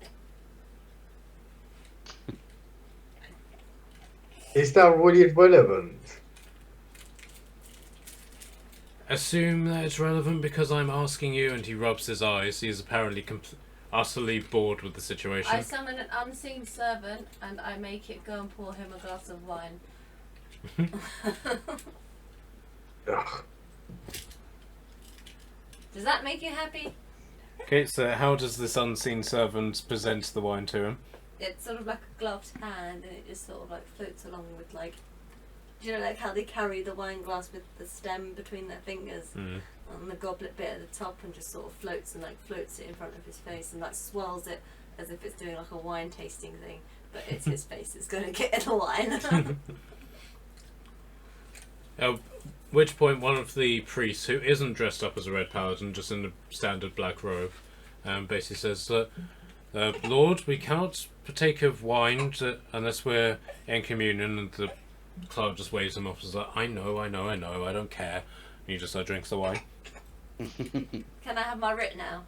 Is that really relevant? Assume that it's relevant because I'm asking you, and he rubs his eyes. He is apparently utterly bored with the situation. I summon an unseen servant and I make it go and pour him a glass of wine. Ugh. Does that make you happy? Okay, so how does this unseen servant present the wine to him? It's sort of like a gloved hand and it just sort of like floats along with like, do you know like how they carry the wine glass with the stem between their fingers Mm. and the goblet bit at the top and just sort of floats and like floats it in front of his face and like swirls it as if it's doing like a wine tasting thing, but it's his face that's going to get in the wine. At which point one of the priests, who isn't dressed up as a red paladin, just in the standard black robe, basically says, Lord, we cannot partake of wine unless we're in communion, and the clerk just waves him off as like, I know, I don't care. And he just drinks the wine. Can I have my writ now?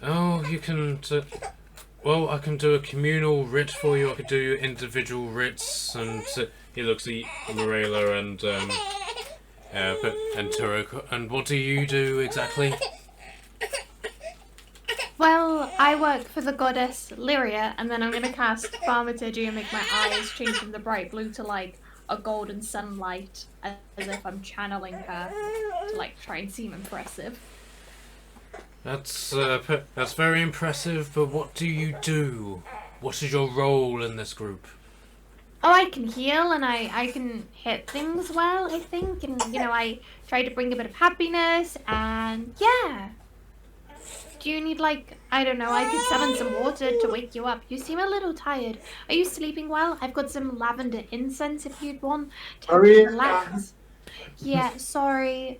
Oh, you can... well, I can do a communal writ for you, I could do individual writs, and he looks at Morella and Turok. And what do you do exactly? Well, I work for the goddess Lyria, and then I'm gonna cast Thaumaturgy and make my eyes change from the bright blue to like a golden sunlight, as if I'm channeling her to like try and seem impressive. That's very impressive, but what do you do? What is your role in this group? Oh, I can heal and I can hit things well, I think, and you know I try to bring a bit of happiness and yeah. Do you need like, I don't know, I could summon some water to wake you up. You seem a little tired. Are you sleeping well? I've got some lavender incense if you'd want to help you relax. Yeah, sorry.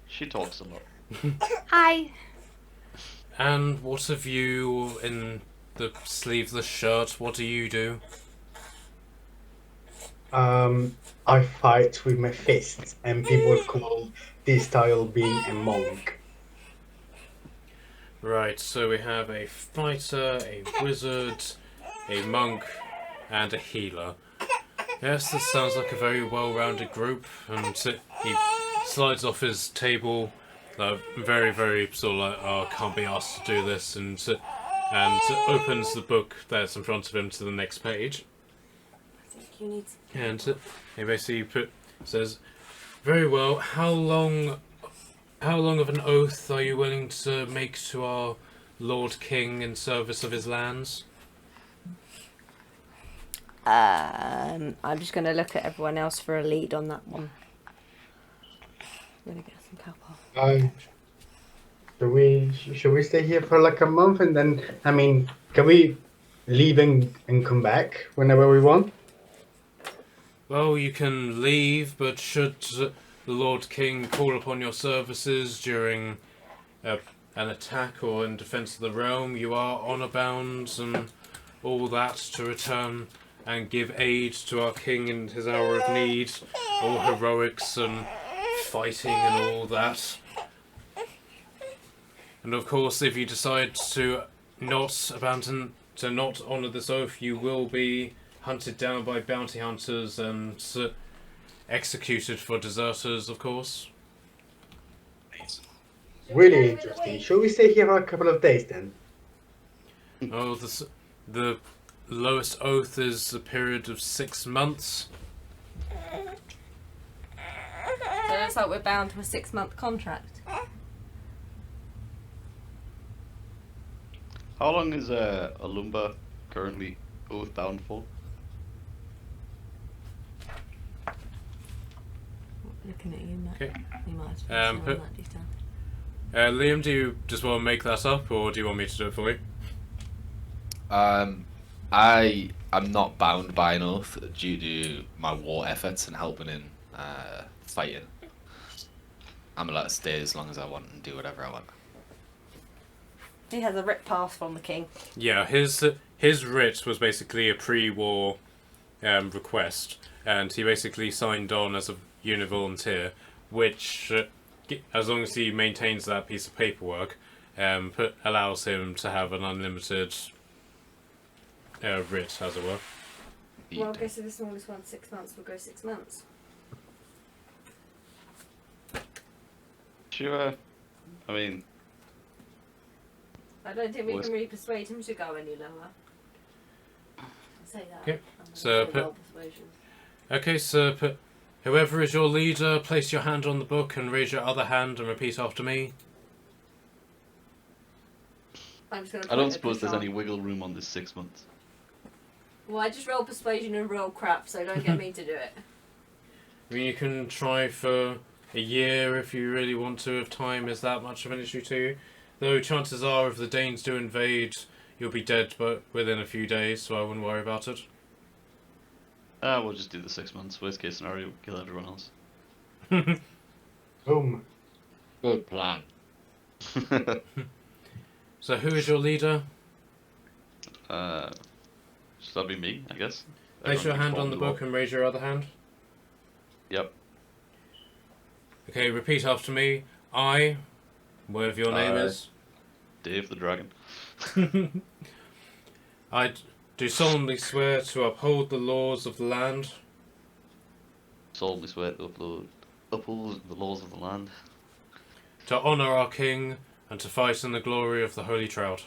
She talks a lot. Hi. And what have you in the sleeveless shirt? What do you do? I fight with my fists, and people call this style being a monk. Right, so we have a fighter, a wizard, a monk, and a healer. Yes, this sounds like a very well-rounded group, and he slides off his table, very, very sort of like, oh, can't be asked to do this, and opens the book that's in front of him to the next page. I think you need to... And he basically says, very well, how long of an oath are you willing to make to our Lord King in service of his lands? I'm just going to look at everyone else for a lead on that one. I'm going to get some cap off. Should we stay here for like a month and then, I mean, can we leave and come back whenever we want? Well, you can leave, but should the Lord King call upon your services during an attack or in defense of the realm, you are honor bound and all that to return and give aid to our king in his hour of need, all heroics and fighting and all that. And of course, if you decide to not honor this oath, you will be hunted down by bounty hunters and executed for deserters, of course. Really interesting. Should we stay here for a couple of days then? Oh, the lowest oath is a period of 6 months. So it looks like we're bound to a 6-month contract. How long is Alumba currently oath bound for? Looking at you, Matt. Okay. You might as well know put- that detail. Liam, do you just want to make that up, or do you want me to do it for you? I am not bound by an oath due to my war efforts and helping in fighting. I'm allowed to stay as long as I want and do whatever I want. He has a writ pass from the king. Yeah, his writ was basically a pre-war request, and he basically signed on as a unit volunteer, which, as long as he maintains that piece of paperwork, allows him to have an unlimited writ, as it were. Well, I guess if the smallest one's 6 months, we'll go 6 months. Sure. I mean, I don't think we Well, can really persuade him to go any lower. I'll say that. Okay, I'm gonna so say put- roll persuasion. Okay, so whoever is your leader, place your hand on the book and raise your other hand and repeat after me. I'm just gonna I point don't at suppose there's Krishan. any wiggle room on this 6 months. Well, I just roll persuasion and roll crap, so don't get me to do it. I mean, you can try for a year if you really want to, if time is that much of an issue to you. Though chances are, if the Danes do invade, you'll be dead but within a few days, so I wouldn't worry about it. We'll just do the 6 months. Worst case scenario, kill everyone else. Boom. Good plan. So who is your leader? Should that be me, I guess? Place your Everyone hand can on the form book and raise your other hand. Yep. Okay, repeat after me. I, whatever your name I- is. Dave the Dragon. I do solemnly swear to uphold the laws of the land, Solemnly swear to uphold the laws of the land. to honour our king, and to fight in the glory of the holy trout.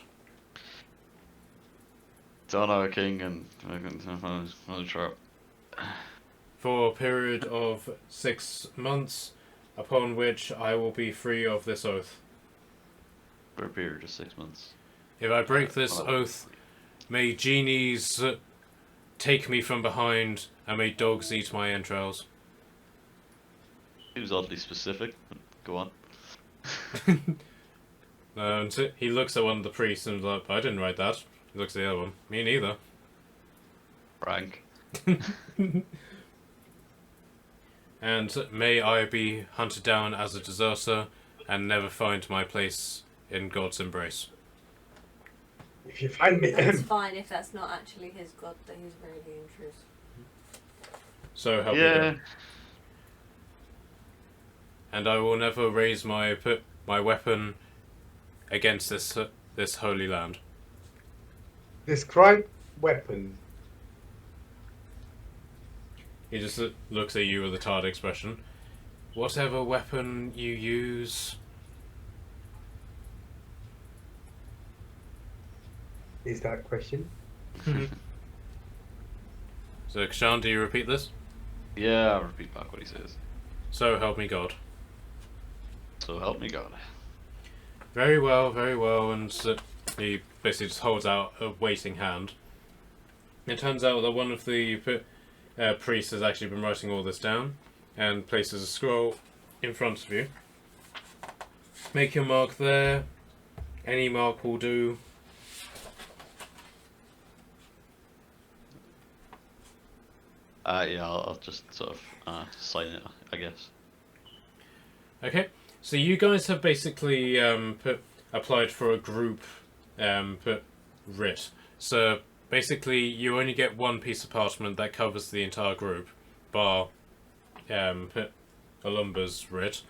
To honor our king and Holy Trout. For a period of 6 months, upon which I will be free of this oath. For a period of 6 months. If I break this Well, oath, may genies take me from behind, and may dogs eat my entrails. He was oddly specific, but go on. And he looks at one of the priests and is like, I didn't write that. He looks at the other one. Me neither. Frank. And may I be hunted down as a deserter and never find my place in God's embrace. If you find me, That's fine if that's not actually his god that he's really in truth. So help me Yeah. God. And I will never raise my weapon against this holy land. describe weapon. He just looks at you with a tired expression. Whatever weapon you use. Is that a question? So, Kshan, do you repeat this? Yeah, I'll repeat back what he says. So help me God. So help me God. Very well, and he basically just holds out a waiting hand. It turns out that one of the priests has actually been writing all this down and places a scroll in front of you. Make your mark there. Any mark will do. Yeah, I'll just sort of sign it, I guess. Okay, so you guys have basically applied for a group writ. So basically, you only get one piece of parchment that covers the entire group, bar Alumba's writ.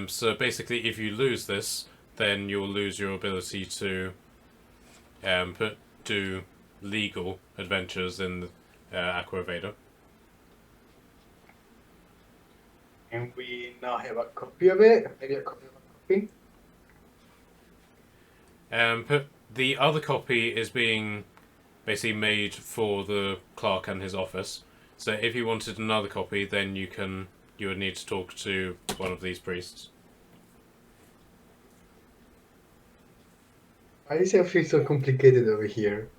So basically, if you lose this, then you'll lose your ability to do legal adventures in Aqua Evadia. And we now have a copy of it. Maybe a copy of a copy. The other copy is being basically made for the clerk and his office. So if you wanted another copy, then you would need to talk to one of these priests. Why is everything so complicated over here?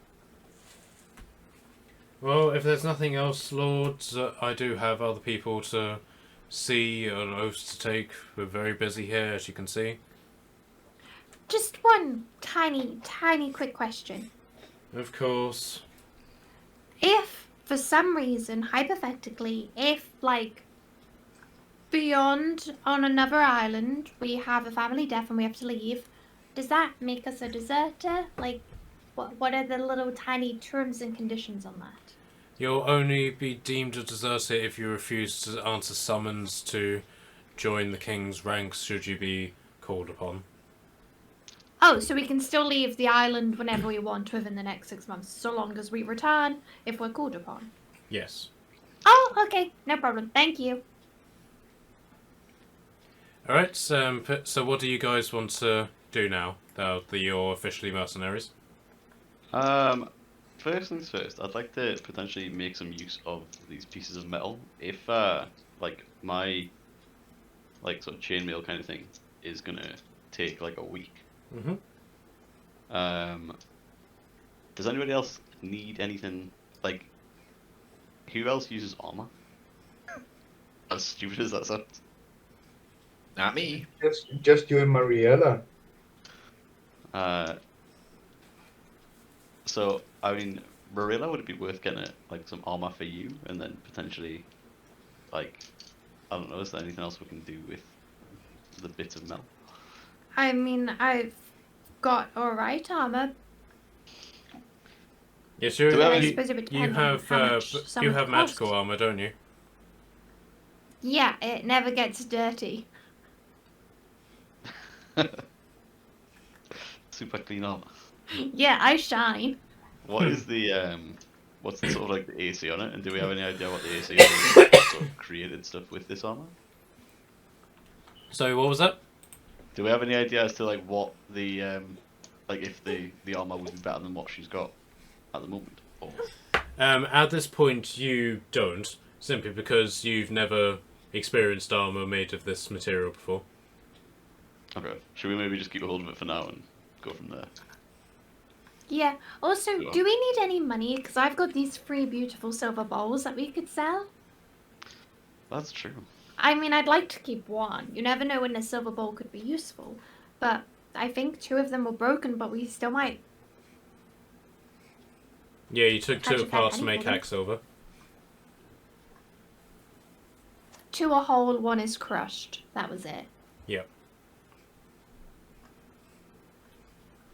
Well, if there's nothing else, Lords, I do have other people to sea and oaths to take. We're very busy here, as you can see. Just one tiny quick question. Of course. If, for some reason, hypothetically, if, like, beyond on another island, we have a family death and we have to leave, does that make us a deserter? Like, what are the little tiny terms and conditions on that? You'll only be deemed a deserter if you refuse to answer summons to join the king's ranks should you be called upon. Oh, so we can still leave the island whenever we want within the next 6 months, so long as we return if we're called upon. Yes. Oh, okay, no problem. Thank you. Alright, so what do you guys want to do now, that you're officially mercenaries? First things first, I'd like to potentially make some use of these pieces of metal. If, like, my, like, sort of chainmail kind of thing is gonna take, like, a week. Mm-hmm. Does anybody else need anything, like, who else uses armor? As stupid as that sounds. Not me. Just you and Mariella. So, I mean, Marilla, would it be worth getting like some armor for you, and then potentially, like, I don't know, is there anything else we can do with the bits of metal? I mean, I've got alright armor. Yes, Do we have I any- suppose it would you depend on have how much you someone have cost. magical armor, don't you? Yeah, it never gets dirty. Super clean armor. Yeah, I shine. What is the what's the sort of like the AC on it, and do we have any idea what the AC is that sort of created stuff with this armor? So what was that? Do we have any idea as to like what the like if the armor would be better than what she's got at the moment? Or... At this point, you don't, simply because you've never experienced armor made of this material before. Okay, should we maybe just keep a hold of it for now and go from there? Yeah. Also, Sure. do we need any money? Because I've got these 3 beautiful silver bowls that we could sell. That's true. I mean, I'd like to keep one. You never know when a silver bowl could be useful. But I think 2 of them were broken, but we still might. Yeah, you took Catch 2 a bad apart to penny make for them. hack silver. 2 are whole, 1 is crushed. That was it. Yep.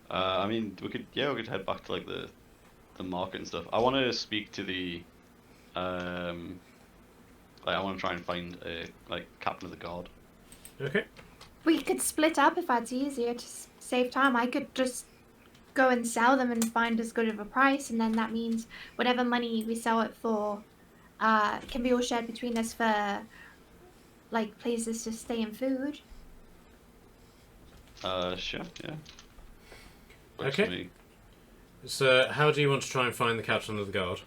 I mean, we could head back to like the market and stuff. I want to speak to the like I want to try and find a like captain of the guard. Okay. We could split up if that's easier to save time. I could just go and sell them and find as good of a price, and then that means whatever money we sell it for can be all shared between us for like places to stay and food. Sure, yeah. Works Okay. for me. So how do you want to try and find the captain of the guard?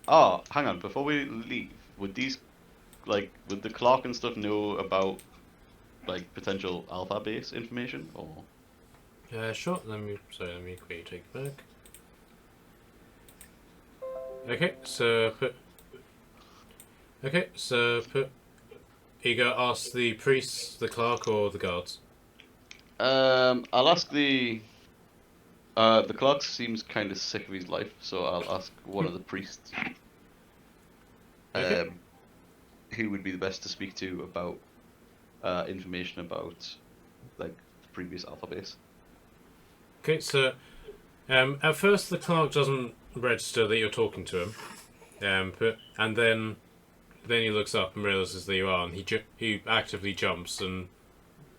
Oh, hang on. Before we leave, would these like would the Clark and stuff know about like potential alpha base information or? Sure. Let me quickly take it back. Okay, so you go ask the priests, the clerk, or the guards. I'll ask the clerk seems kind of sick of his life, so I'll ask one of the priests. Okay. Who would be the best to speak to about information about like the previous alpha base? Okay, so at first the clerk doesn't register that you're talking to him, and then he looks up and realizes that you are, and he actively jumps and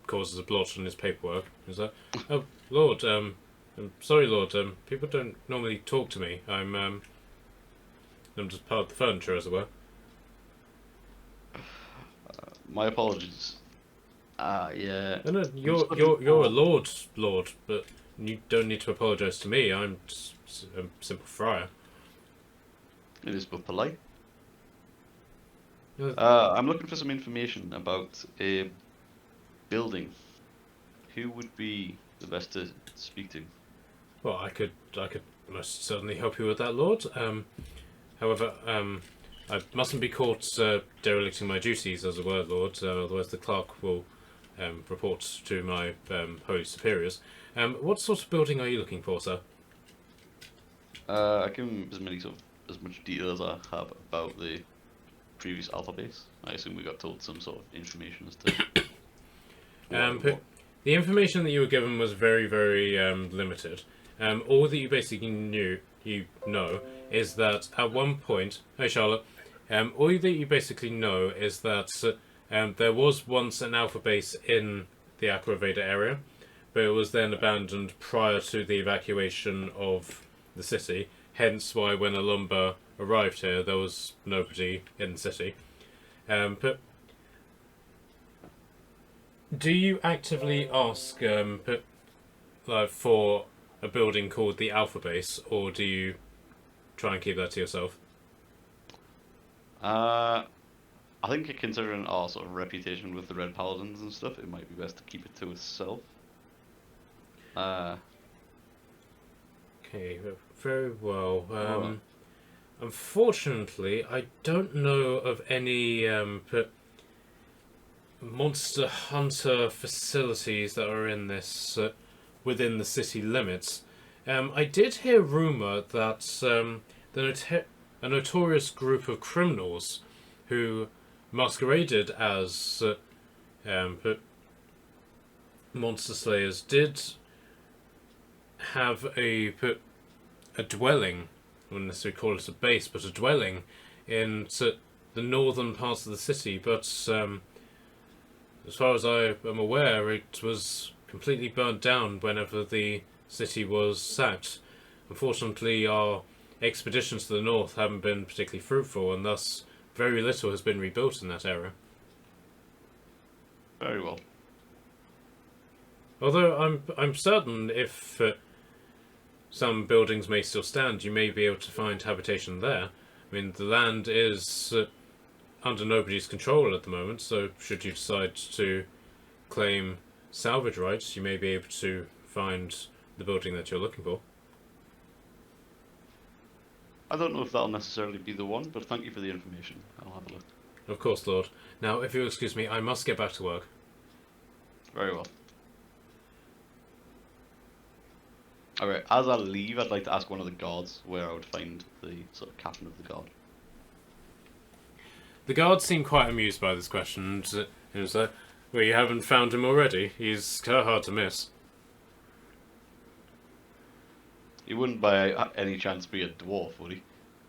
causes a blotch on his paperwork. He's like, "Oh Lord, I'm sorry, Lord. People don't normally talk to me. I'm just part of the furniture, as it were." My apologies. Yeah. No, you're a lord, but you don't need to apologise to me. I'm just a simple friar. It is but polite. Uh, I'm looking for some information about a building. Who would be the best to speak to? Well, I could most certainly help you with that, Lord. However, I mustn't be caught derelicting my duties as a warlord, otherwise the clerk will report to my holy superiors. What sort of building are you looking for, sir? I give him as much detail as I have about the previous alpha base. I assume we got told some sort of information as to. But the information that you were given was very, very limited. All that you basically know is that at one point, hey Charlotte, all that you basically know is that there was once an alpha base in the Aqua area, but it was then abandoned prior to the evacuation of the city. Hence why when Alumba arrived here, there was nobody in the city. But do you actively ask for a building called the Alpha Base, or do you try and keep that to yourself? I think considering our sort of reputation with the Red Paladins and stuff, it might be best to keep it to itself. Okay, very well. Alright. Unfortunately, I don't know of any monster hunter facilities that are in this within the city limits. I did hear rumor that a notorious group of criminals who masqueraded as monster slayers did have a dwelling, I wouldn't necessarily call it a base, but a dwelling in the northern parts of the city. But as far as I am aware, it was completely burnt down whenever the city was sacked. Unfortunately, our expeditions to the north haven't been particularly fruitful, and thus very little has been rebuilt in that area. Very well. Although I'm certain if some buildings may still stand, you may be able to find habitation there. I mean, the land is under nobody's control at the moment, so should you decide to claim salvage rights, you may be able to find the building that you're looking for. I don't know if that'll necessarily be the one, but thank you for the information. I'll have a look. Of course, Lord. Now, if you'll excuse me, I must get back to work. Very well. Alright, as I leave, I'd like to ask one of the guards where I would find the sort of captain of the guard. The guards seem quite amused by this question, and he was like, well, you haven't found him already? He's kind of hard to miss. He wouldn't by any chance be a dwarf, would he?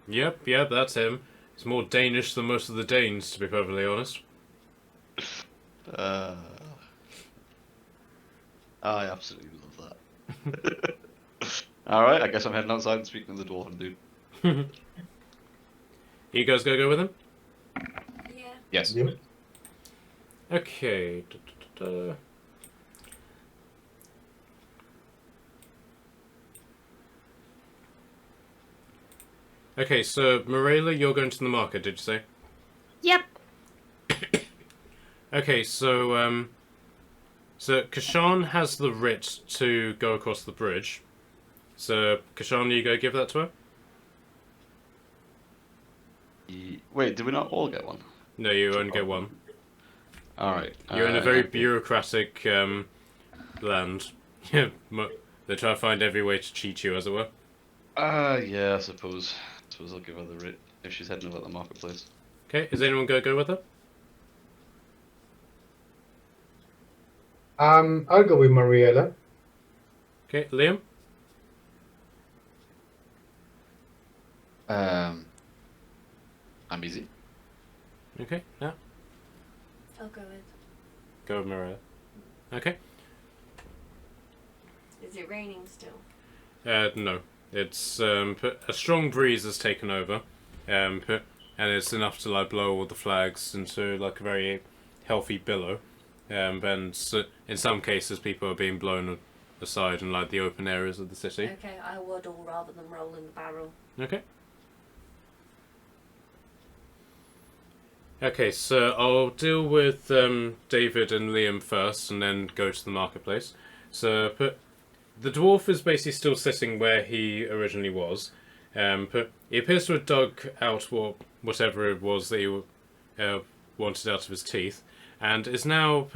Yep, that's him. He's more Danish than most of the Danes, to be perfectly honest. I absolutely love that. Alright, I guess I'm heading outside and speaking to the dwarven dude. You guys go with him? Yeah. Yes. Yep. Okay. Okay, so Morella, you're going to the market, did you say? Yep. Okay, so Kashan has the writ to go across the bridge. So Kashan, you go give that to her? Wait, did we not all get one? No, you only get one. Alright. You're in a very bureaucratic land. They try to find every way to cheat you, as it were. Yeah, I suppose. I'll give her the writ if she's heading over at the marketplace. Okay, is anyone going to go with her? I'll go with Mariella. Okay, Liam? I'm easy. Okay, yeah. I'll go with. Go with Morella. Okay. Is it raining still? No. It's a strong breeze has taken over, and it's enough to like blow all the flags into like a very healthy billow, and in some cases people are being blown aside in like the open areas of the city. Okay, I waddle rather than roll in the barrel. Okay. Okay, so I'll deal with David and Liam first, and then go to the marketplace. So the dwarf is basically still sitting where he originally was. He appears to have dug out what whatever it was that he wanted out of his teeth, and is now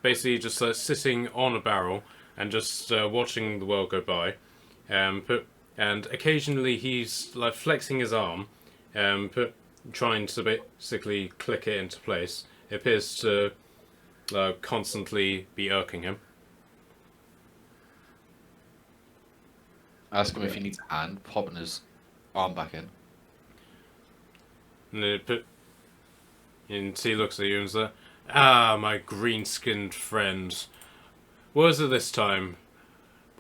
basically just sitting on a barrel and just watching the world go by. And occasionally he's like flexing his arm, trying to basically click it into place. It appears to constantly be irking him. Ask him if he needs a hand, popping his arm back in. And he looks at you and says, "Ah, my green-skinned friend. What was it this time?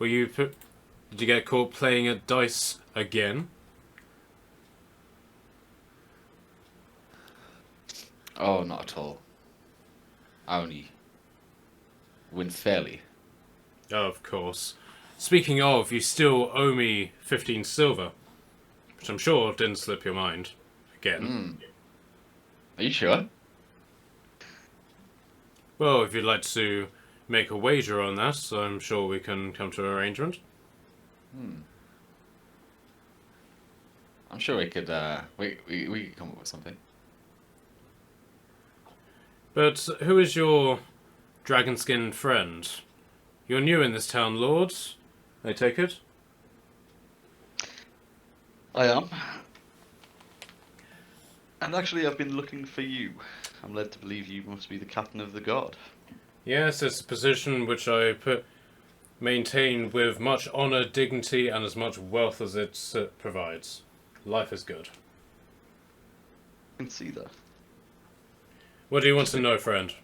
Did you get caught playing at dice again?" Oh, not at all. I only win fairly. Of course. Speaking of, you still owe me 15 silver, which I'm sure didn't slip your mind again. Are you sure? Well, if you'd like to make a wager on that, I'm sure we can come to an arrangement. I'm sure we could, we could come up with something. But who is your dragon-skinned friend? You're new in this town, Lord, I take it? I am. And actually, I've been looking for you. I'm led to believe you must be the captain of the guard. Yes, it's a position which I maintain with much honour, dignity, and as much wealth as it provides. Life is good. I can see that. What do you want to know, friend?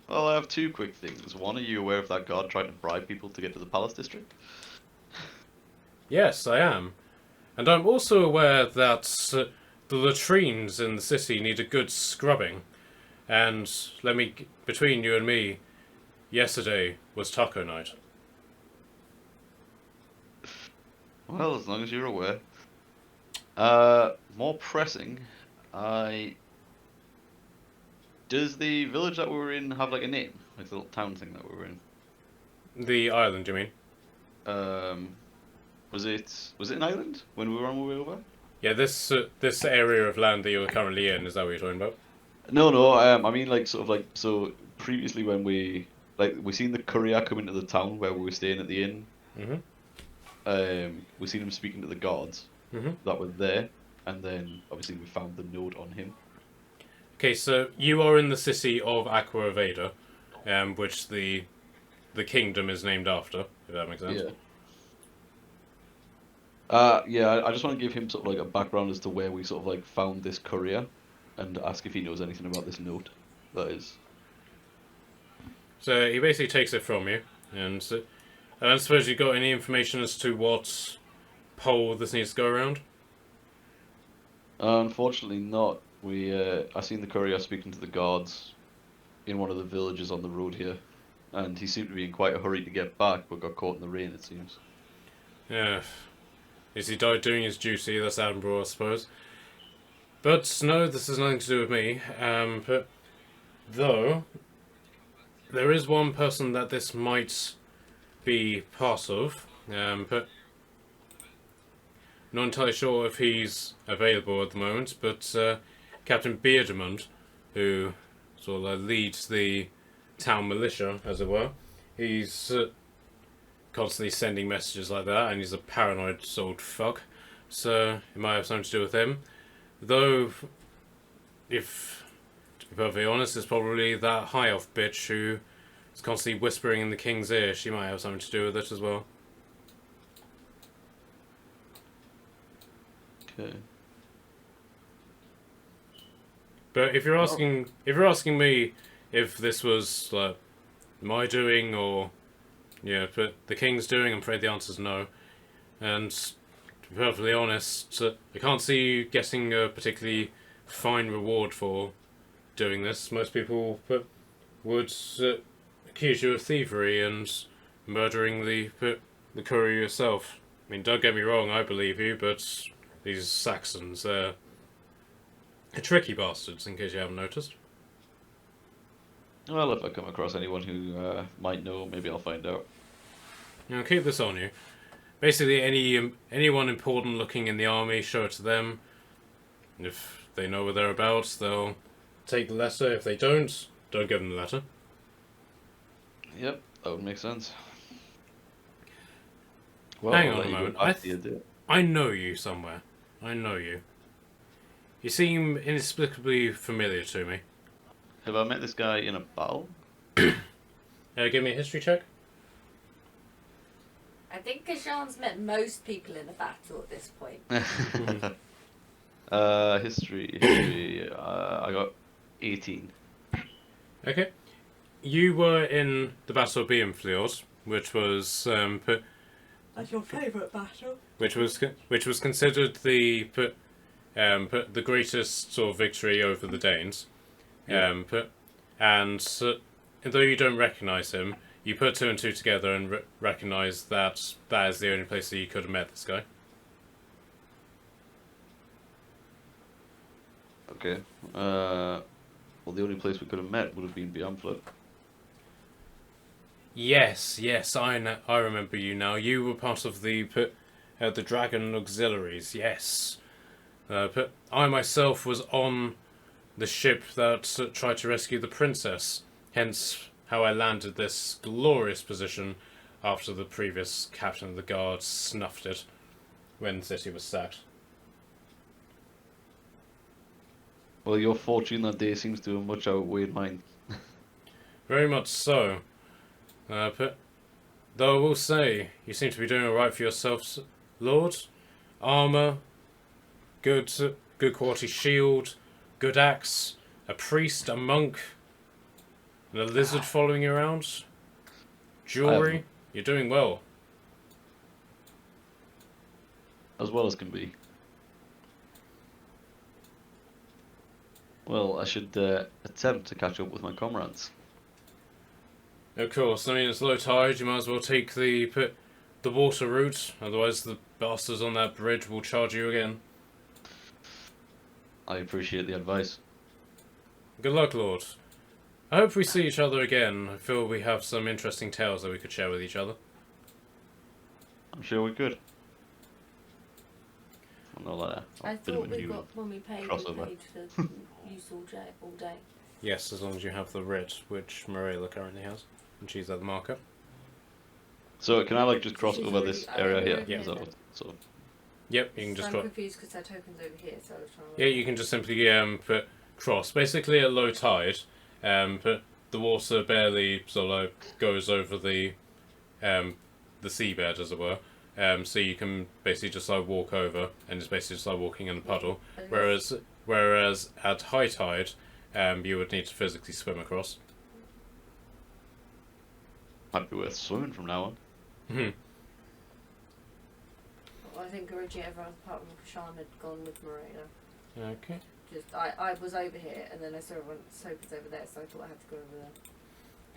Well, I have two quick things. One, are you aware of that guard trying to bribe people to get to the palace district? Yes, I am. And I'm also aware that the latrines in the city need a good scrubbing. And between you and me, yesterday was taco night. Well, as long as you're aware. More pressing, does the village that we were in have like a name? Like the little town thing that we were in? The island, you mean? Was it an island when we were on our way over? Yeah, this area of land that you're currently in, is that what you're talking about? No, I mean like sort of like, so previously when we seen the courier come into the town where we were staying at the inn. We seen him speaking to the guards that were there, and then obviously we found the note on him. Okay, so you are in the city of Aqua, which the kingdom is named after, if that makes sense. Yeah, I just want to give him sort of like a background as to where we sort of like found this courier, and ask if he knows anything about this note. That is. So he basically takes it from you, and I don't suppose you got any information as to what pole this needs to go around? Unfortunately not. I seen the courier speaking to the guards in one of the villages on the road here, and he seemed to be in quite a hurry to get back, but got caught in the rain, it seems. Yeah. Is he died doing his duty? That's admirable, I suppose. But no, this has nothing to do with me. But though there is one person that this might be part of. But not entirely sure if he's available at the moment. But Captain Beardemont, who sort of leads the town militia, as it were, he's constantly sending messages like that, and he's a paranoid old fuck. So it might have something to do with him. Though, if to be perfectly honest, it's probably that high elf bitch who is constantly whispering in the king's ear. She might have something to do with it as well. Okay. But if you're asking me if this was like my doing or but the king's doing, I'm afraid the answer's no. And to be perfectly honest, I can't see you getting a particularly fine reward for doing this. Most people would accuse you of thievery and murdering the courier yourself. I mean, don't get me wrong, I believe you, but these Saxons, they're tricky bastards, in case you haven't noticed. Well, if I come across anyone who might know, maybe I'll find out. Now, keep this on you. Basically, anyone important looking in the army, show it to them. And if they know where they're about, they'll take the letter. If they don't give them the letter. Yep, that would make sense. Well, Hang I'll on let a you go moment. back to your day. I know you somewhere. I know you. You seem inexplicably familiar to me. Have I met this guy in a battle? Give me a history check. I think Kashan's met most people in a battle at this point. History. I got 18. Okay. You were in the Battle of Beamfjord, which was That's your favourite battle. which was considered the greatest sort of victory over the Danes. Yeah. And though you don't recognise him, you put two and two together and recognise that that is the only place that you could have met this guy. Okay. Well, the only place we could have met would have been Beamfjord. Yes, I remember you now. You were part of the Dragon Auxiliaries. Yes. I myself was on the ship that tried to rescue the princess. Hence, how I landed this glorious position after the previous captain of the guard snuffed it when the city was sacked. Well, your fortune that day seems to have much outweighed mine. Very much so. Though I will say, you seem to be doing alright for yourself, Lord. Armour, good quality shield, good axe, a priest, a monk, and a lizard following you around. Jewellery, you're doing well. As well as can be. Well, I should attempt to catch up with my comrades. Of course, I mean, it's low tide, you might as well take the water route, otherwise the bastards on that bridge will charge you again. I appreciate the advice. Good luck, Lord. I hope we see each other again. I feel we have some interesting tales that we could share with each other. I'm sure we could. Well, no, I bit of thought a we new got when we paid crossover. for use all day. Yes, as long as you have the writ, which Morella currently has, and she's at the market. So can I like just cross She's over already- this I area think here? we're Yeah. Is that here what, so Yep, you can just I'm cross. confused because our token's over here, so I was trying to. Yeah, you can just simply cross. Basically, at low tide, but the water barely sort of goes over the seabed, as it were. So you can basically just like walk over, and it's basically just like walking in a puddle. And Whereas at high tide, you would need to physically swim across. might be worth swimming from now on. Hmm. I think originally everyone apart from Kashan had gone with Morena. Okay. Just I was over here, and then I saw everyone Sophie's over there, so I thought I had to go over there.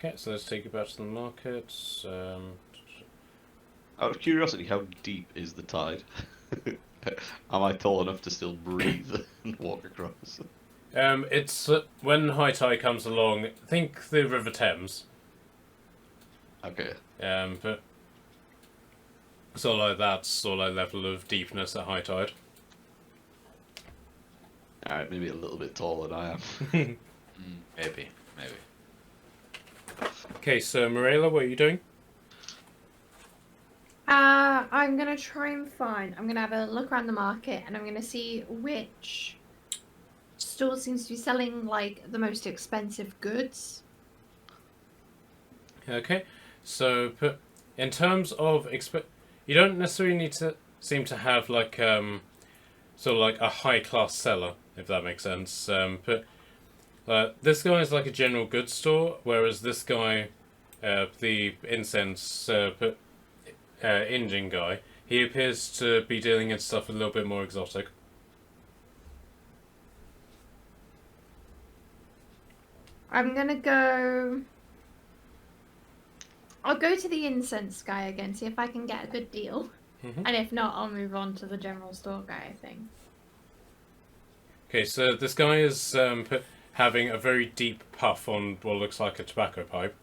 Okay, so let's take you back to the market. Out of curiosity, how deep is the tide? Am I tall enough to still breathe and walk across? It's when high tide comes along. Think the River Thames. Okay. But sort of like that sort of like level of deepness at high tide. Alright, maybe a little bit taller than I am. Maybe. Okay, so Morella, what are you doing? I'm gonna try and find. I'm gonna have a look around the market, and I'm gonna see which store seems to be selling like the most expensive goods. Okay, so in terms of you don't necessarily need to seem to have like sort of like a high class seller, if that makes sense. This guy is like a general goods store, whereas this guy, the incense engine guy, he appears to be dealing in stuff a little bit more exotic. I'm gonna go. I'll go to the incense guy again, see if I can get a good deal. Mhm. And if not, I'll move on to the general store guy, I think. Okay, so this guy is having a very deep puff on what looks like a tobacco pipe.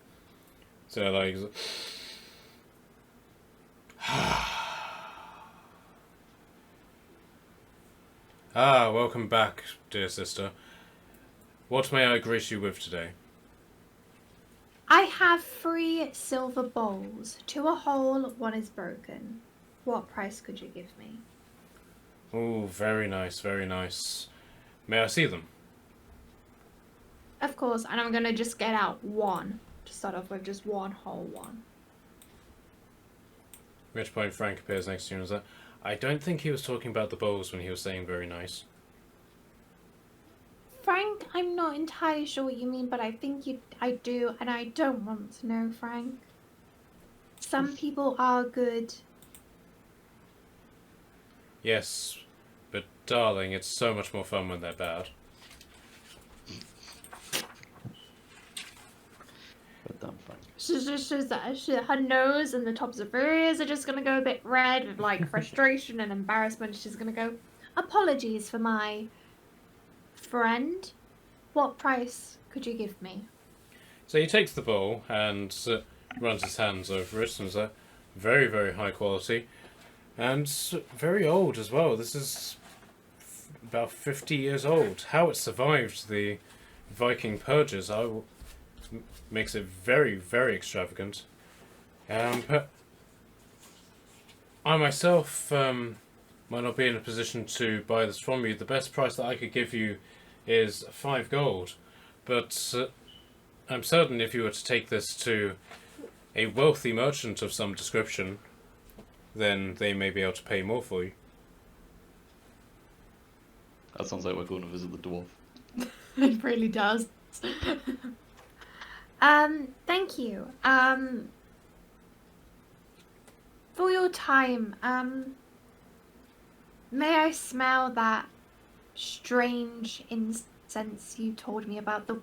So like, Ah, welcome back, dear sister. What may I grace you with today? I have 3 silver bowls. 2 are whole, 1 is broken. What price could you give me? Oh, very nice, very nice. May I see them? Of course, and I'm gonna just get out 1 to start off with, just 1 whole one. At which point Frank appears next to you and says, I don't think he was talking about the bowls when he was saying very nice. Frank, I'm not entirely sure what you mean, but I think I do, and I don't want to know, Frank. Some people are good. Yes, but darling, it's so much more fun when they're bad. But damn Frank. Her nose and the tops of her ears are just gonna go a bit red with like frustration and embarrassment. She's gonna go, apologies for my friend. What price could you give me? So he takes the bowl and runs his hands over it, and it's very, very high quality. And very old as well. This is about 50 years old. How it survived the Viking purges makes it very, very extravagant. But I myself might not be in a position to buy this from you. The best price that I could give you is 5 gold. But I'm certain if you were to take this to a wealthy merchant of some description, then they may be able to pay more for you. That sounds like we're going to visit the dwarf. It really does. Thank you. For your time, may I smell that strange incense you told me about, the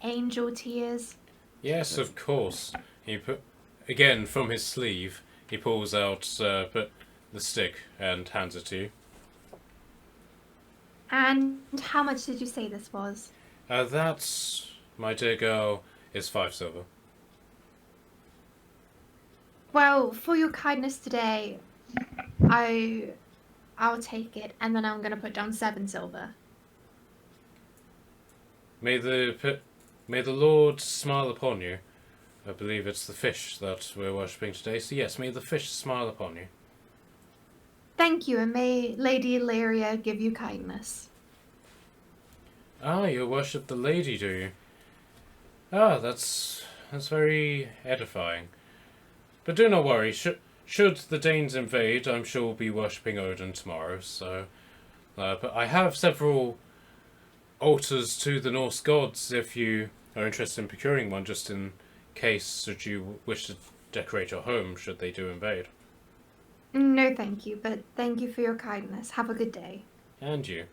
angel tears? Yes, of course. He again from his sleeve. He pulls out the stick and hands it to you. And how much did you say this was? That, my dear girl, is 5 silver. Well, for your kindness today, I'll take it, and then I'm gonna put down 7 silver. May the Lord smile upon you. I believe it's the fish that we're worshipping today. So yes, may the fish smile upon you. Thank you, and may Lady Illyria give you kindness. Ah, you worship the lady, do you? Ah, that's very edifying. But do not worry. Should the Danes invade, I'm sure we'll be worshipping Odin tomorrow. So, but I have several altars to the Norse gods. If you are interested in procuring one, just in case should you wish to decorate your home, should they do invade. No, thank you, but thank you for your kindness. Have a good day. And you.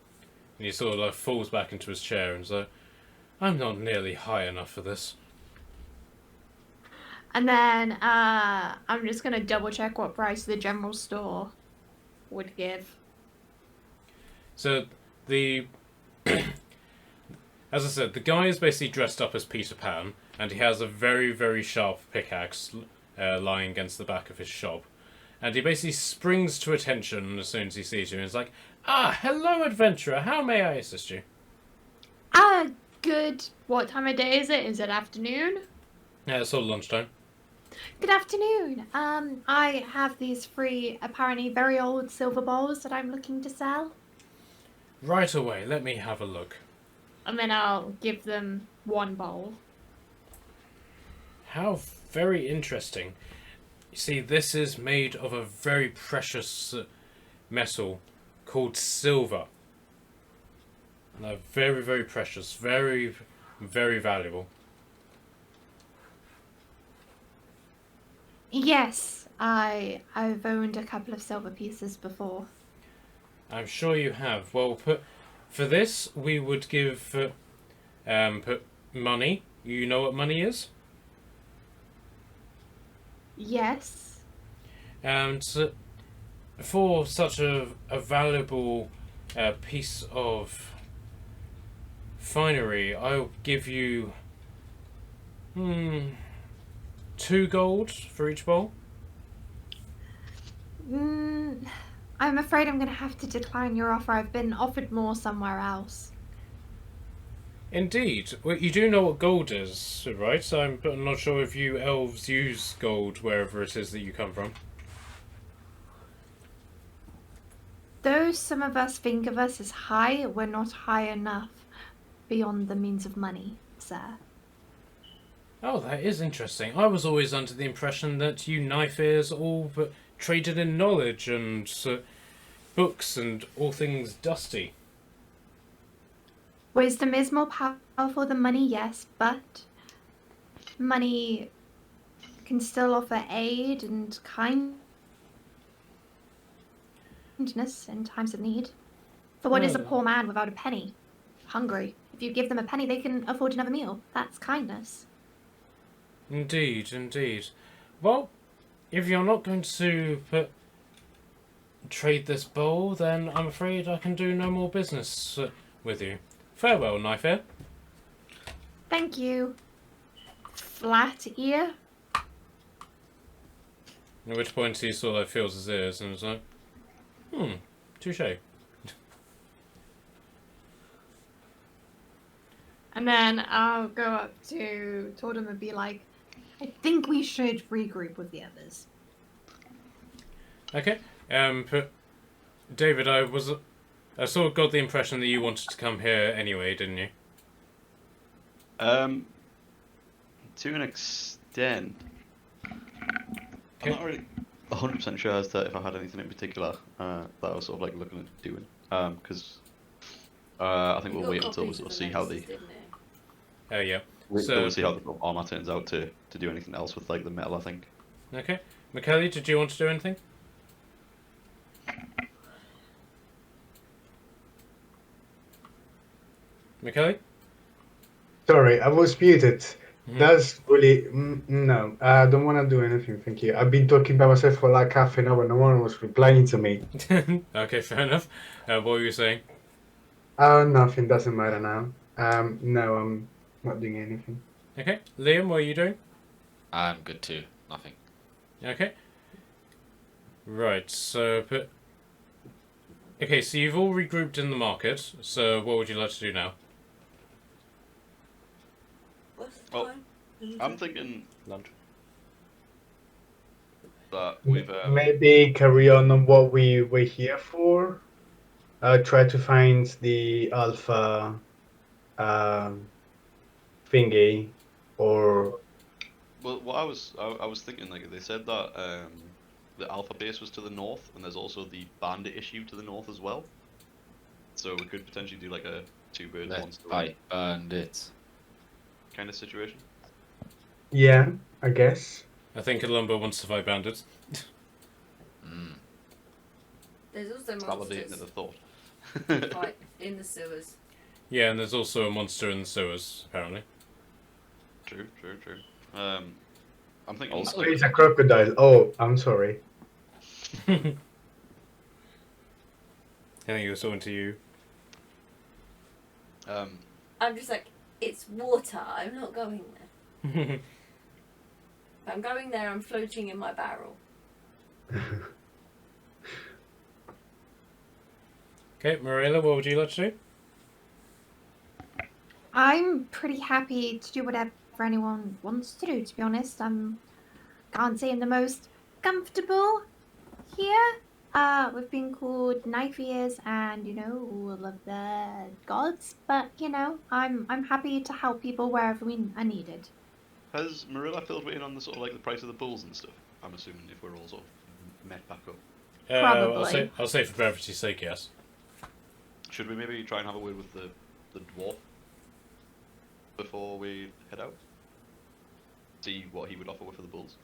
And he sort of like falls back into his chair and is like, I'm not nearly high enough for this. And then I'm just gonna double check what price the general store would give. So the as I said, the guy is basically dressed up as Peter Pan, and he has a very, very sharp pickaxe lying against the back of his shop. And he basically springs to attention as soon as he sees you and is like, ah, hello adventurer, how may I assist you? Good. What time of day is it? Is it afternoon? Yeah, it's all lunchtime. Good afternoon. I have these 3 apparently very old silver bowls that I'm looking to sell. Right away, let me have a look. And then I'll give them 1 bowl. How very interesting. You see, this is made of a very precious metal called silver. And they're very, very precious, very, very valuable. Yes, I've owned a couple of silver pieces before. I'm sure you have. Well, for this, we would give money. You know what money is? Yes. And for such a valuable piece of finery, I'll give you 2 gold for each bowl. I'm afraid I'm going to have to decline your offer. I've been offered more somewhere else. Indeed. Well, you do know what gold is, right? I'm not sure if you elves use gold wherever it is that you come from. Though some of us think of us as high, we're not high enough beyond the means of money, sir. Oh, that is interesting. I was always under the impression that you knife-ears all but traded in knowledge and books and all things dusty. Wisdom is more powerful than money, yes, but money can still offer aid and kindness in times of need. For what is a poor man without a penny? Hungry. If you give them a penny, they can afford another meal. That's kindness. Indeed, indeed. Well, if you're not going to trade this bowl, then I'm afraid I can do no more business with you. Farewell, knife-ear. Thank you. Flat ear. At which point he sort of feels his ears and is like, touche. And then I'll go up to Tordum and be like, I think we should regroup with the others. Okay. David, I sort of got the impression that you wanted to come here anyway, didn't you? To an extent. Okay. I'm not really 100% sure as to if I had anything in particular that I was sort of like looking at doing. Because I think You we'll got wait until we copies sort of of see the how notices, the didn't you? Oh, yeah. we'll see how the armor turns out to do anything else with like the metal. I think. Okay. McKelly, did you want to do anything? McKelly? Sorry, I was muted. Mhm. That's really no. I don't want to do anything. Thank you. I've been talking by myself for like half an hour. No one was replying to me. Okay, fair enough. What were you saying? Nothing. Doesn't matter now. No, I'm not doing anything. Okay. Liam, what are you doing? I'm good too. Nothing. Okay. Right, so... Okay, so you've all regrouped in the market, so what would you like to do now? What's the Oh, time? I'm thinking Lunch. that we've Maybe carry on what we were here for. Try to find the alpha thingy, or well, what I was thinking, like they said that the alpha base was to the north, and there's also the bandit issue to the north as well. So we could potentially do like a two birds one Let's stone fight bandits. kind of situation. yeah, I guess. I think Columbo wants to fight bandits. There's also Validating monsters the thought. fight in the sewers. Yeah, and there's also a monster in the sewers, apparently. True. I'm thinking. Also- It's a crocodile. Oh, I'm sorry. I think he was talking to you. I'm just like, it's water. I'm not going there. If I'm going there, I'm floating in my barrel. Okay, Marilla, what would you like to do? I'm pretty happy to do whatever anyone wants to do, to be honest. Can't say I'm the most comfortable here. We've been called knife ears and, all of the gods, but, I'm happy to help people wherever are needed. Has Marilla filled in on the sort of like the price of the bulls and stuff? I'm assuming if we're all sort of met back up. Probably. I'll say for brevity's sake, yes. Should we maybe try and have a word with the dwarf before we head out? See what he would offer for the bulls.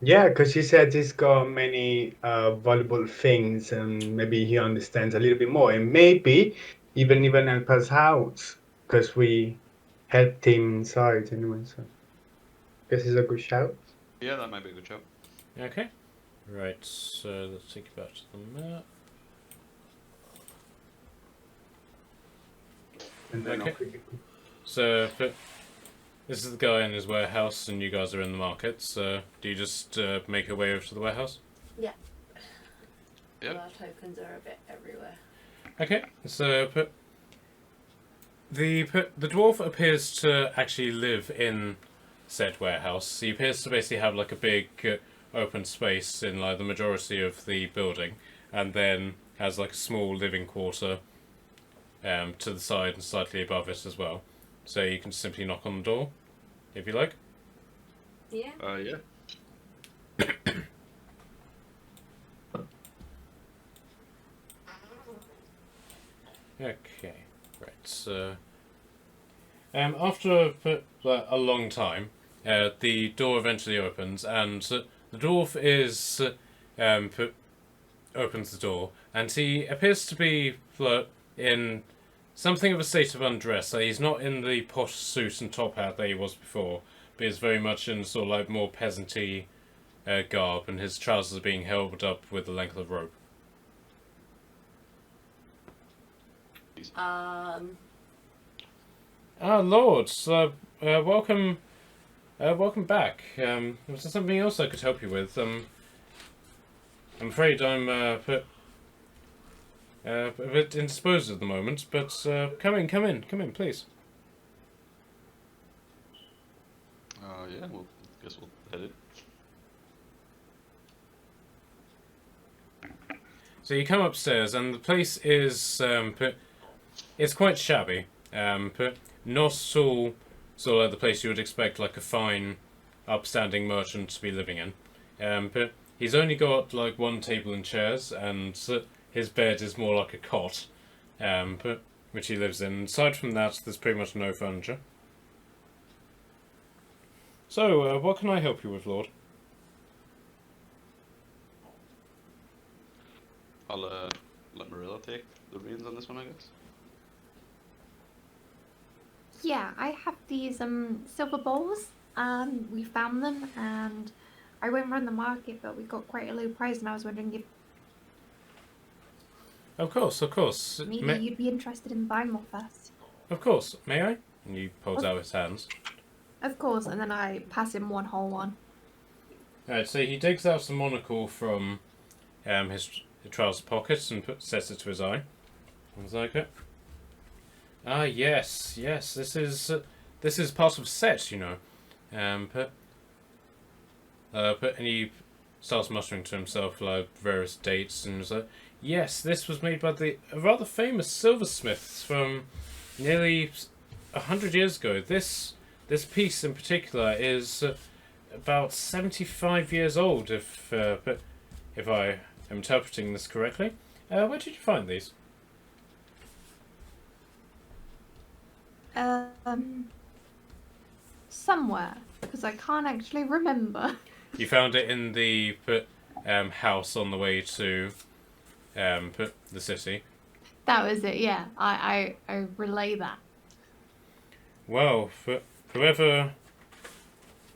Yeah, because he said he's got many valuable things, and maybe he understands a little bit more, and maybe even help us out because we helped him inside anyway. So, guess it's a good shout. Yeah, that might be a good shout. Okay. Right, so let's take it back to the map. And then Okay. So, this is the guy in his warehouse, and you guys are in the market. So, do you just make your way over to the warehouse? Yeah. Yep. Well, our tokens are a bit everywhere. Okay, so the dwarf appears to actually live in said warehouse. He appears to basically have like a big open space in like the majority of the building, and then has like a small living quarter to the side and slightly above it as well. So you can simply knock on the door if you like. Yeah. Yeah. Okay, right. So after a long time, the door eventually opens, and the dwarf is opens the door, and he appears to be in something of a state of undress. So he's not in the posh suit and top hat that he was before, but he's very much in sort of like more peasanty garb, and his trousers are being held up with a length of rope. Lord, welcome, welcome back. Was there something else I could help you with? I'm afraid I'm a bit indisposed at the moment, but come in, please. Yeah, well, I guess we'll head in. So you come upstairs, and the place is it's quite shabby. Not at all sort of like the place you would expect like a fine, upstanding merchant to be living in. But he's only got like one table and chairs, and his bed is more like a cot, which he lives in. Aside from that, there's pretty much no furniture. So, what can I help you with, Lord? I'll let Marilla take the reins on this one, I guess. Yeah, I have these silver bowls. We found them, and I went around the market, but we got quite a low price, and I was wondering if Of course. maybe you'd be interested in buying more first. Of course. May I? And he holds out his hands. Of course, and then I pass him one whole one. Alright, so he digs out some monocle from his trouser pockets and sets it to his eye. Looks like it. Ah, yes. This is part of a set, you know. And he starts muttering to himself like various dates, and he's like, "Yes, this was made by the rather famous silversmiths from nearly 100 years ago. This piece in particular is about 75 years old, if I am interpreting this correctly. Where did you find these?" Somewhere, because I can't actually remember. You found it in the house on the way to the city. That was it, yeah. I relay that. Well, for whoever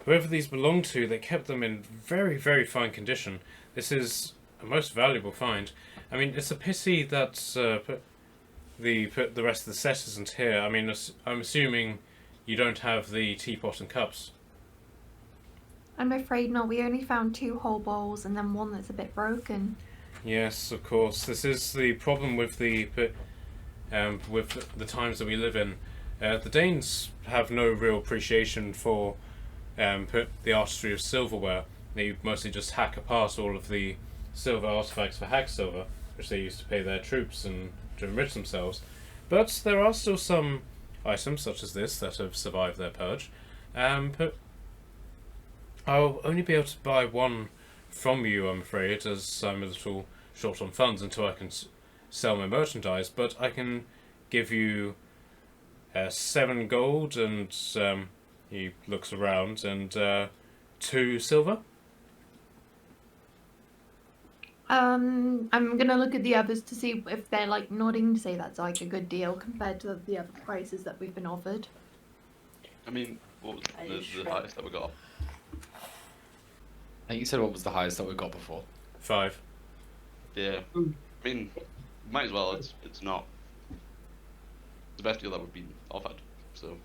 these belong to, they kept them in very, very fine condition. This is a most valuable find. I mean, it's a pity that the rest of the set isn't here. I mean, I'm assuming you don't have the teapot and cups. I'm afraid not. We only found 2 whole bowls and then one that's a bit broken. Yes, of course. This is the problem with the times that we live in. The Danes have no real appreciation for the artistry of silverware. They mostly just hack apart all of the silver artifacts for hag silver, which they used to pay their troops and to enrich themselves. But there are still some items, such as this, that have survived their purge. But I'll only be able to buy one from you, I'm afraid, as I'm a little short on funds until I can sell my merchandise. But I can give you 7 gold, and he looks around, and 2 silver. I'm gonna look at the others to see if they're like nodding to say that's like a good deal compared to the other prices that we've been offered. I mean, what was the highest that we got? I think you said what was the highest that we got before. 5. Yeah. I mean, might as well. It's not the best deal that we've been offered. So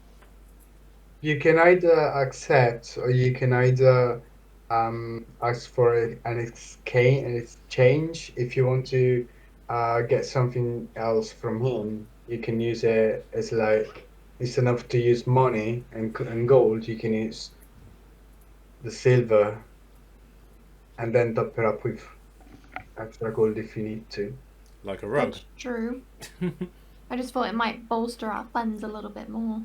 You can either accept or you can either ask for an exchange. If you want to get something else from him, you can use it as like it's enough to use money and gold. You can use the silver and then top it up with extra gold if you need to. Like a rug. That's true. I just thought it might bolster our funds a little bit more.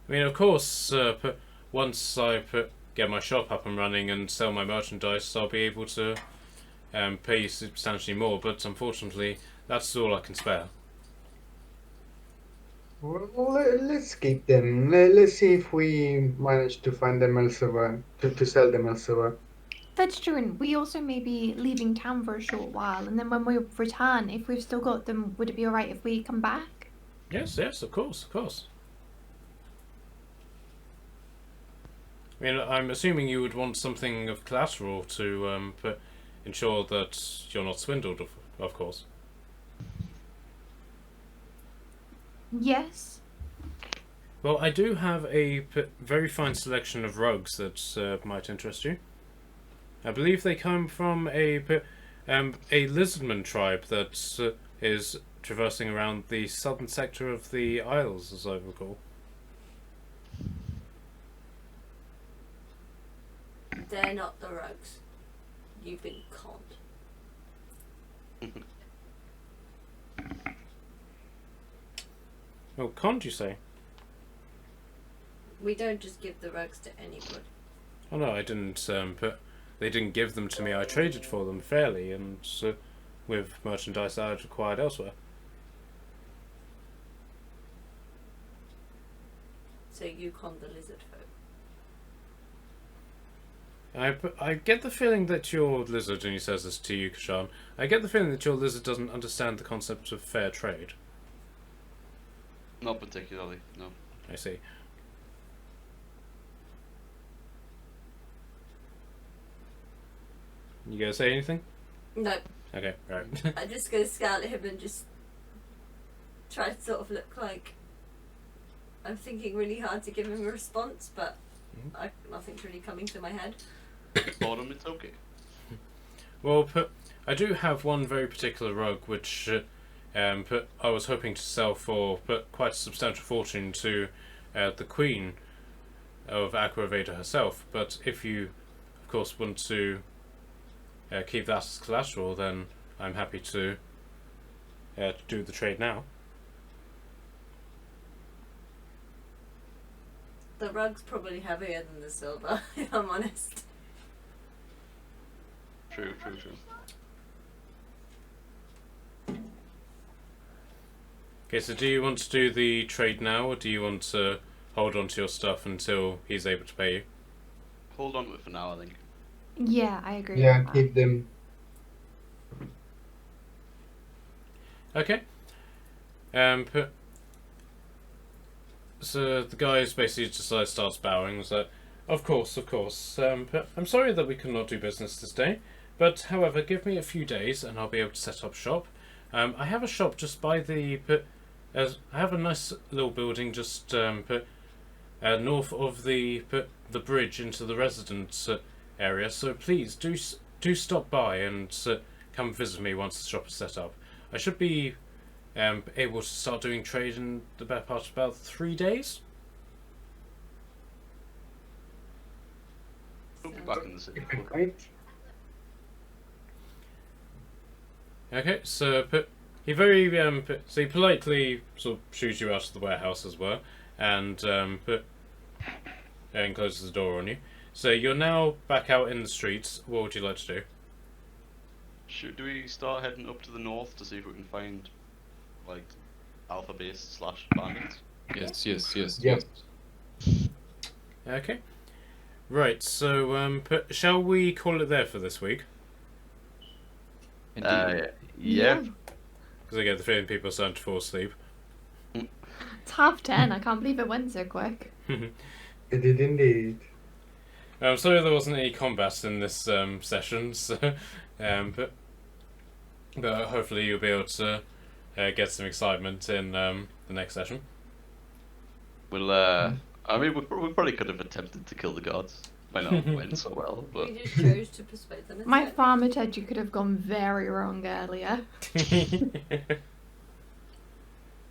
I mean, of course, once I get my shop up and running and sell my merchandise, I'll be able to pay you substantially more, but unfortunately, that's all I can spare. Well, let's keep them. Let's see if we manage to find them elsewhere, to sell them elsewhere. That's true, and we also may be leaving town for a short while, and then when we return, if we've still got them, would it be alright if we come back? Yes, yes, of course, of course. I mean, I'm assuming you would want something of collateral to ensure that you're not swindled, of course. Yes. Well, I do have a very fine selection of rugs that might interest you. I believe they come from a lizardman tribe that is traversing around the southern sector of the Isles, as I recall. They're not the rugs. You've been conned. Oh, can't you say? We don't just give the rugs to anybody. Oh no, I didn't. They didn't give them to me. I traded for them fairly, and with merchandise I had acquired elsewhere. So you conned the lizard folk. I get the feeling that your lizard, and he says this to you, Kashan, I get the feeling that your lizard doesn't understand the concept of fair trade. Not particularly, no. I see. You gonna say anything? No, Okay, right. I'm just gonna scowl at him and just try to sort of look like I'm thinking really hard to give him a response, but nothing's really coming to my head. Boredom, it's okay. Well, I do have one very particular rug which I was hoping to sell for quite a substantial fortune to the Queen of Aqua herself. But if you, of course, want to keep that as collateral, then I'm happy to do the trade now. The rug's probably heavier than the silver, if I'm honest. True. Okay, so do you want to do the trade now, or do you want to hold on to your stuff until he's able to pay you? Hold on to it for now, I think. Yeah, I agree. Yeah, with that. keep them. Okay. So the guy basically just starts bowing. He's like, of course. I'm sorry that we could not do business this day, but however, give me a few days and I'll be able to set up shop. I have a shop just by the. I have a nice little building just north of the bridge into the residence area. So please do stop by and come visit me once the shop is set up. I should be able to start doing trade in the better part of about 3 days. We'll be back in the city. Right? Okay, so he very so he politely sort of shoos you out of the warehouse as well, and and closes the door on you. So you're now back out in the streets. What would you like to do? Do we start heading up to the north to see if we can find, like, alpha base / bandits? Yes. Yeah. Okay. Right. So shall we call it there for this week? Indeed. Yeah. Because I get the feeling people are starting to fall asleep. It's 10:30. I can't believe it went so quick. It did indeed. I'm sorry there wasn't any combat in this session, so, but hopefully you'll be able to get some excitement in the next session. We'll I mean, we probably could have attempted to kill the guards. Might not have went so well, but We just chose to persuade them. My instead. thaumaturgy could have gone very wrong earlier.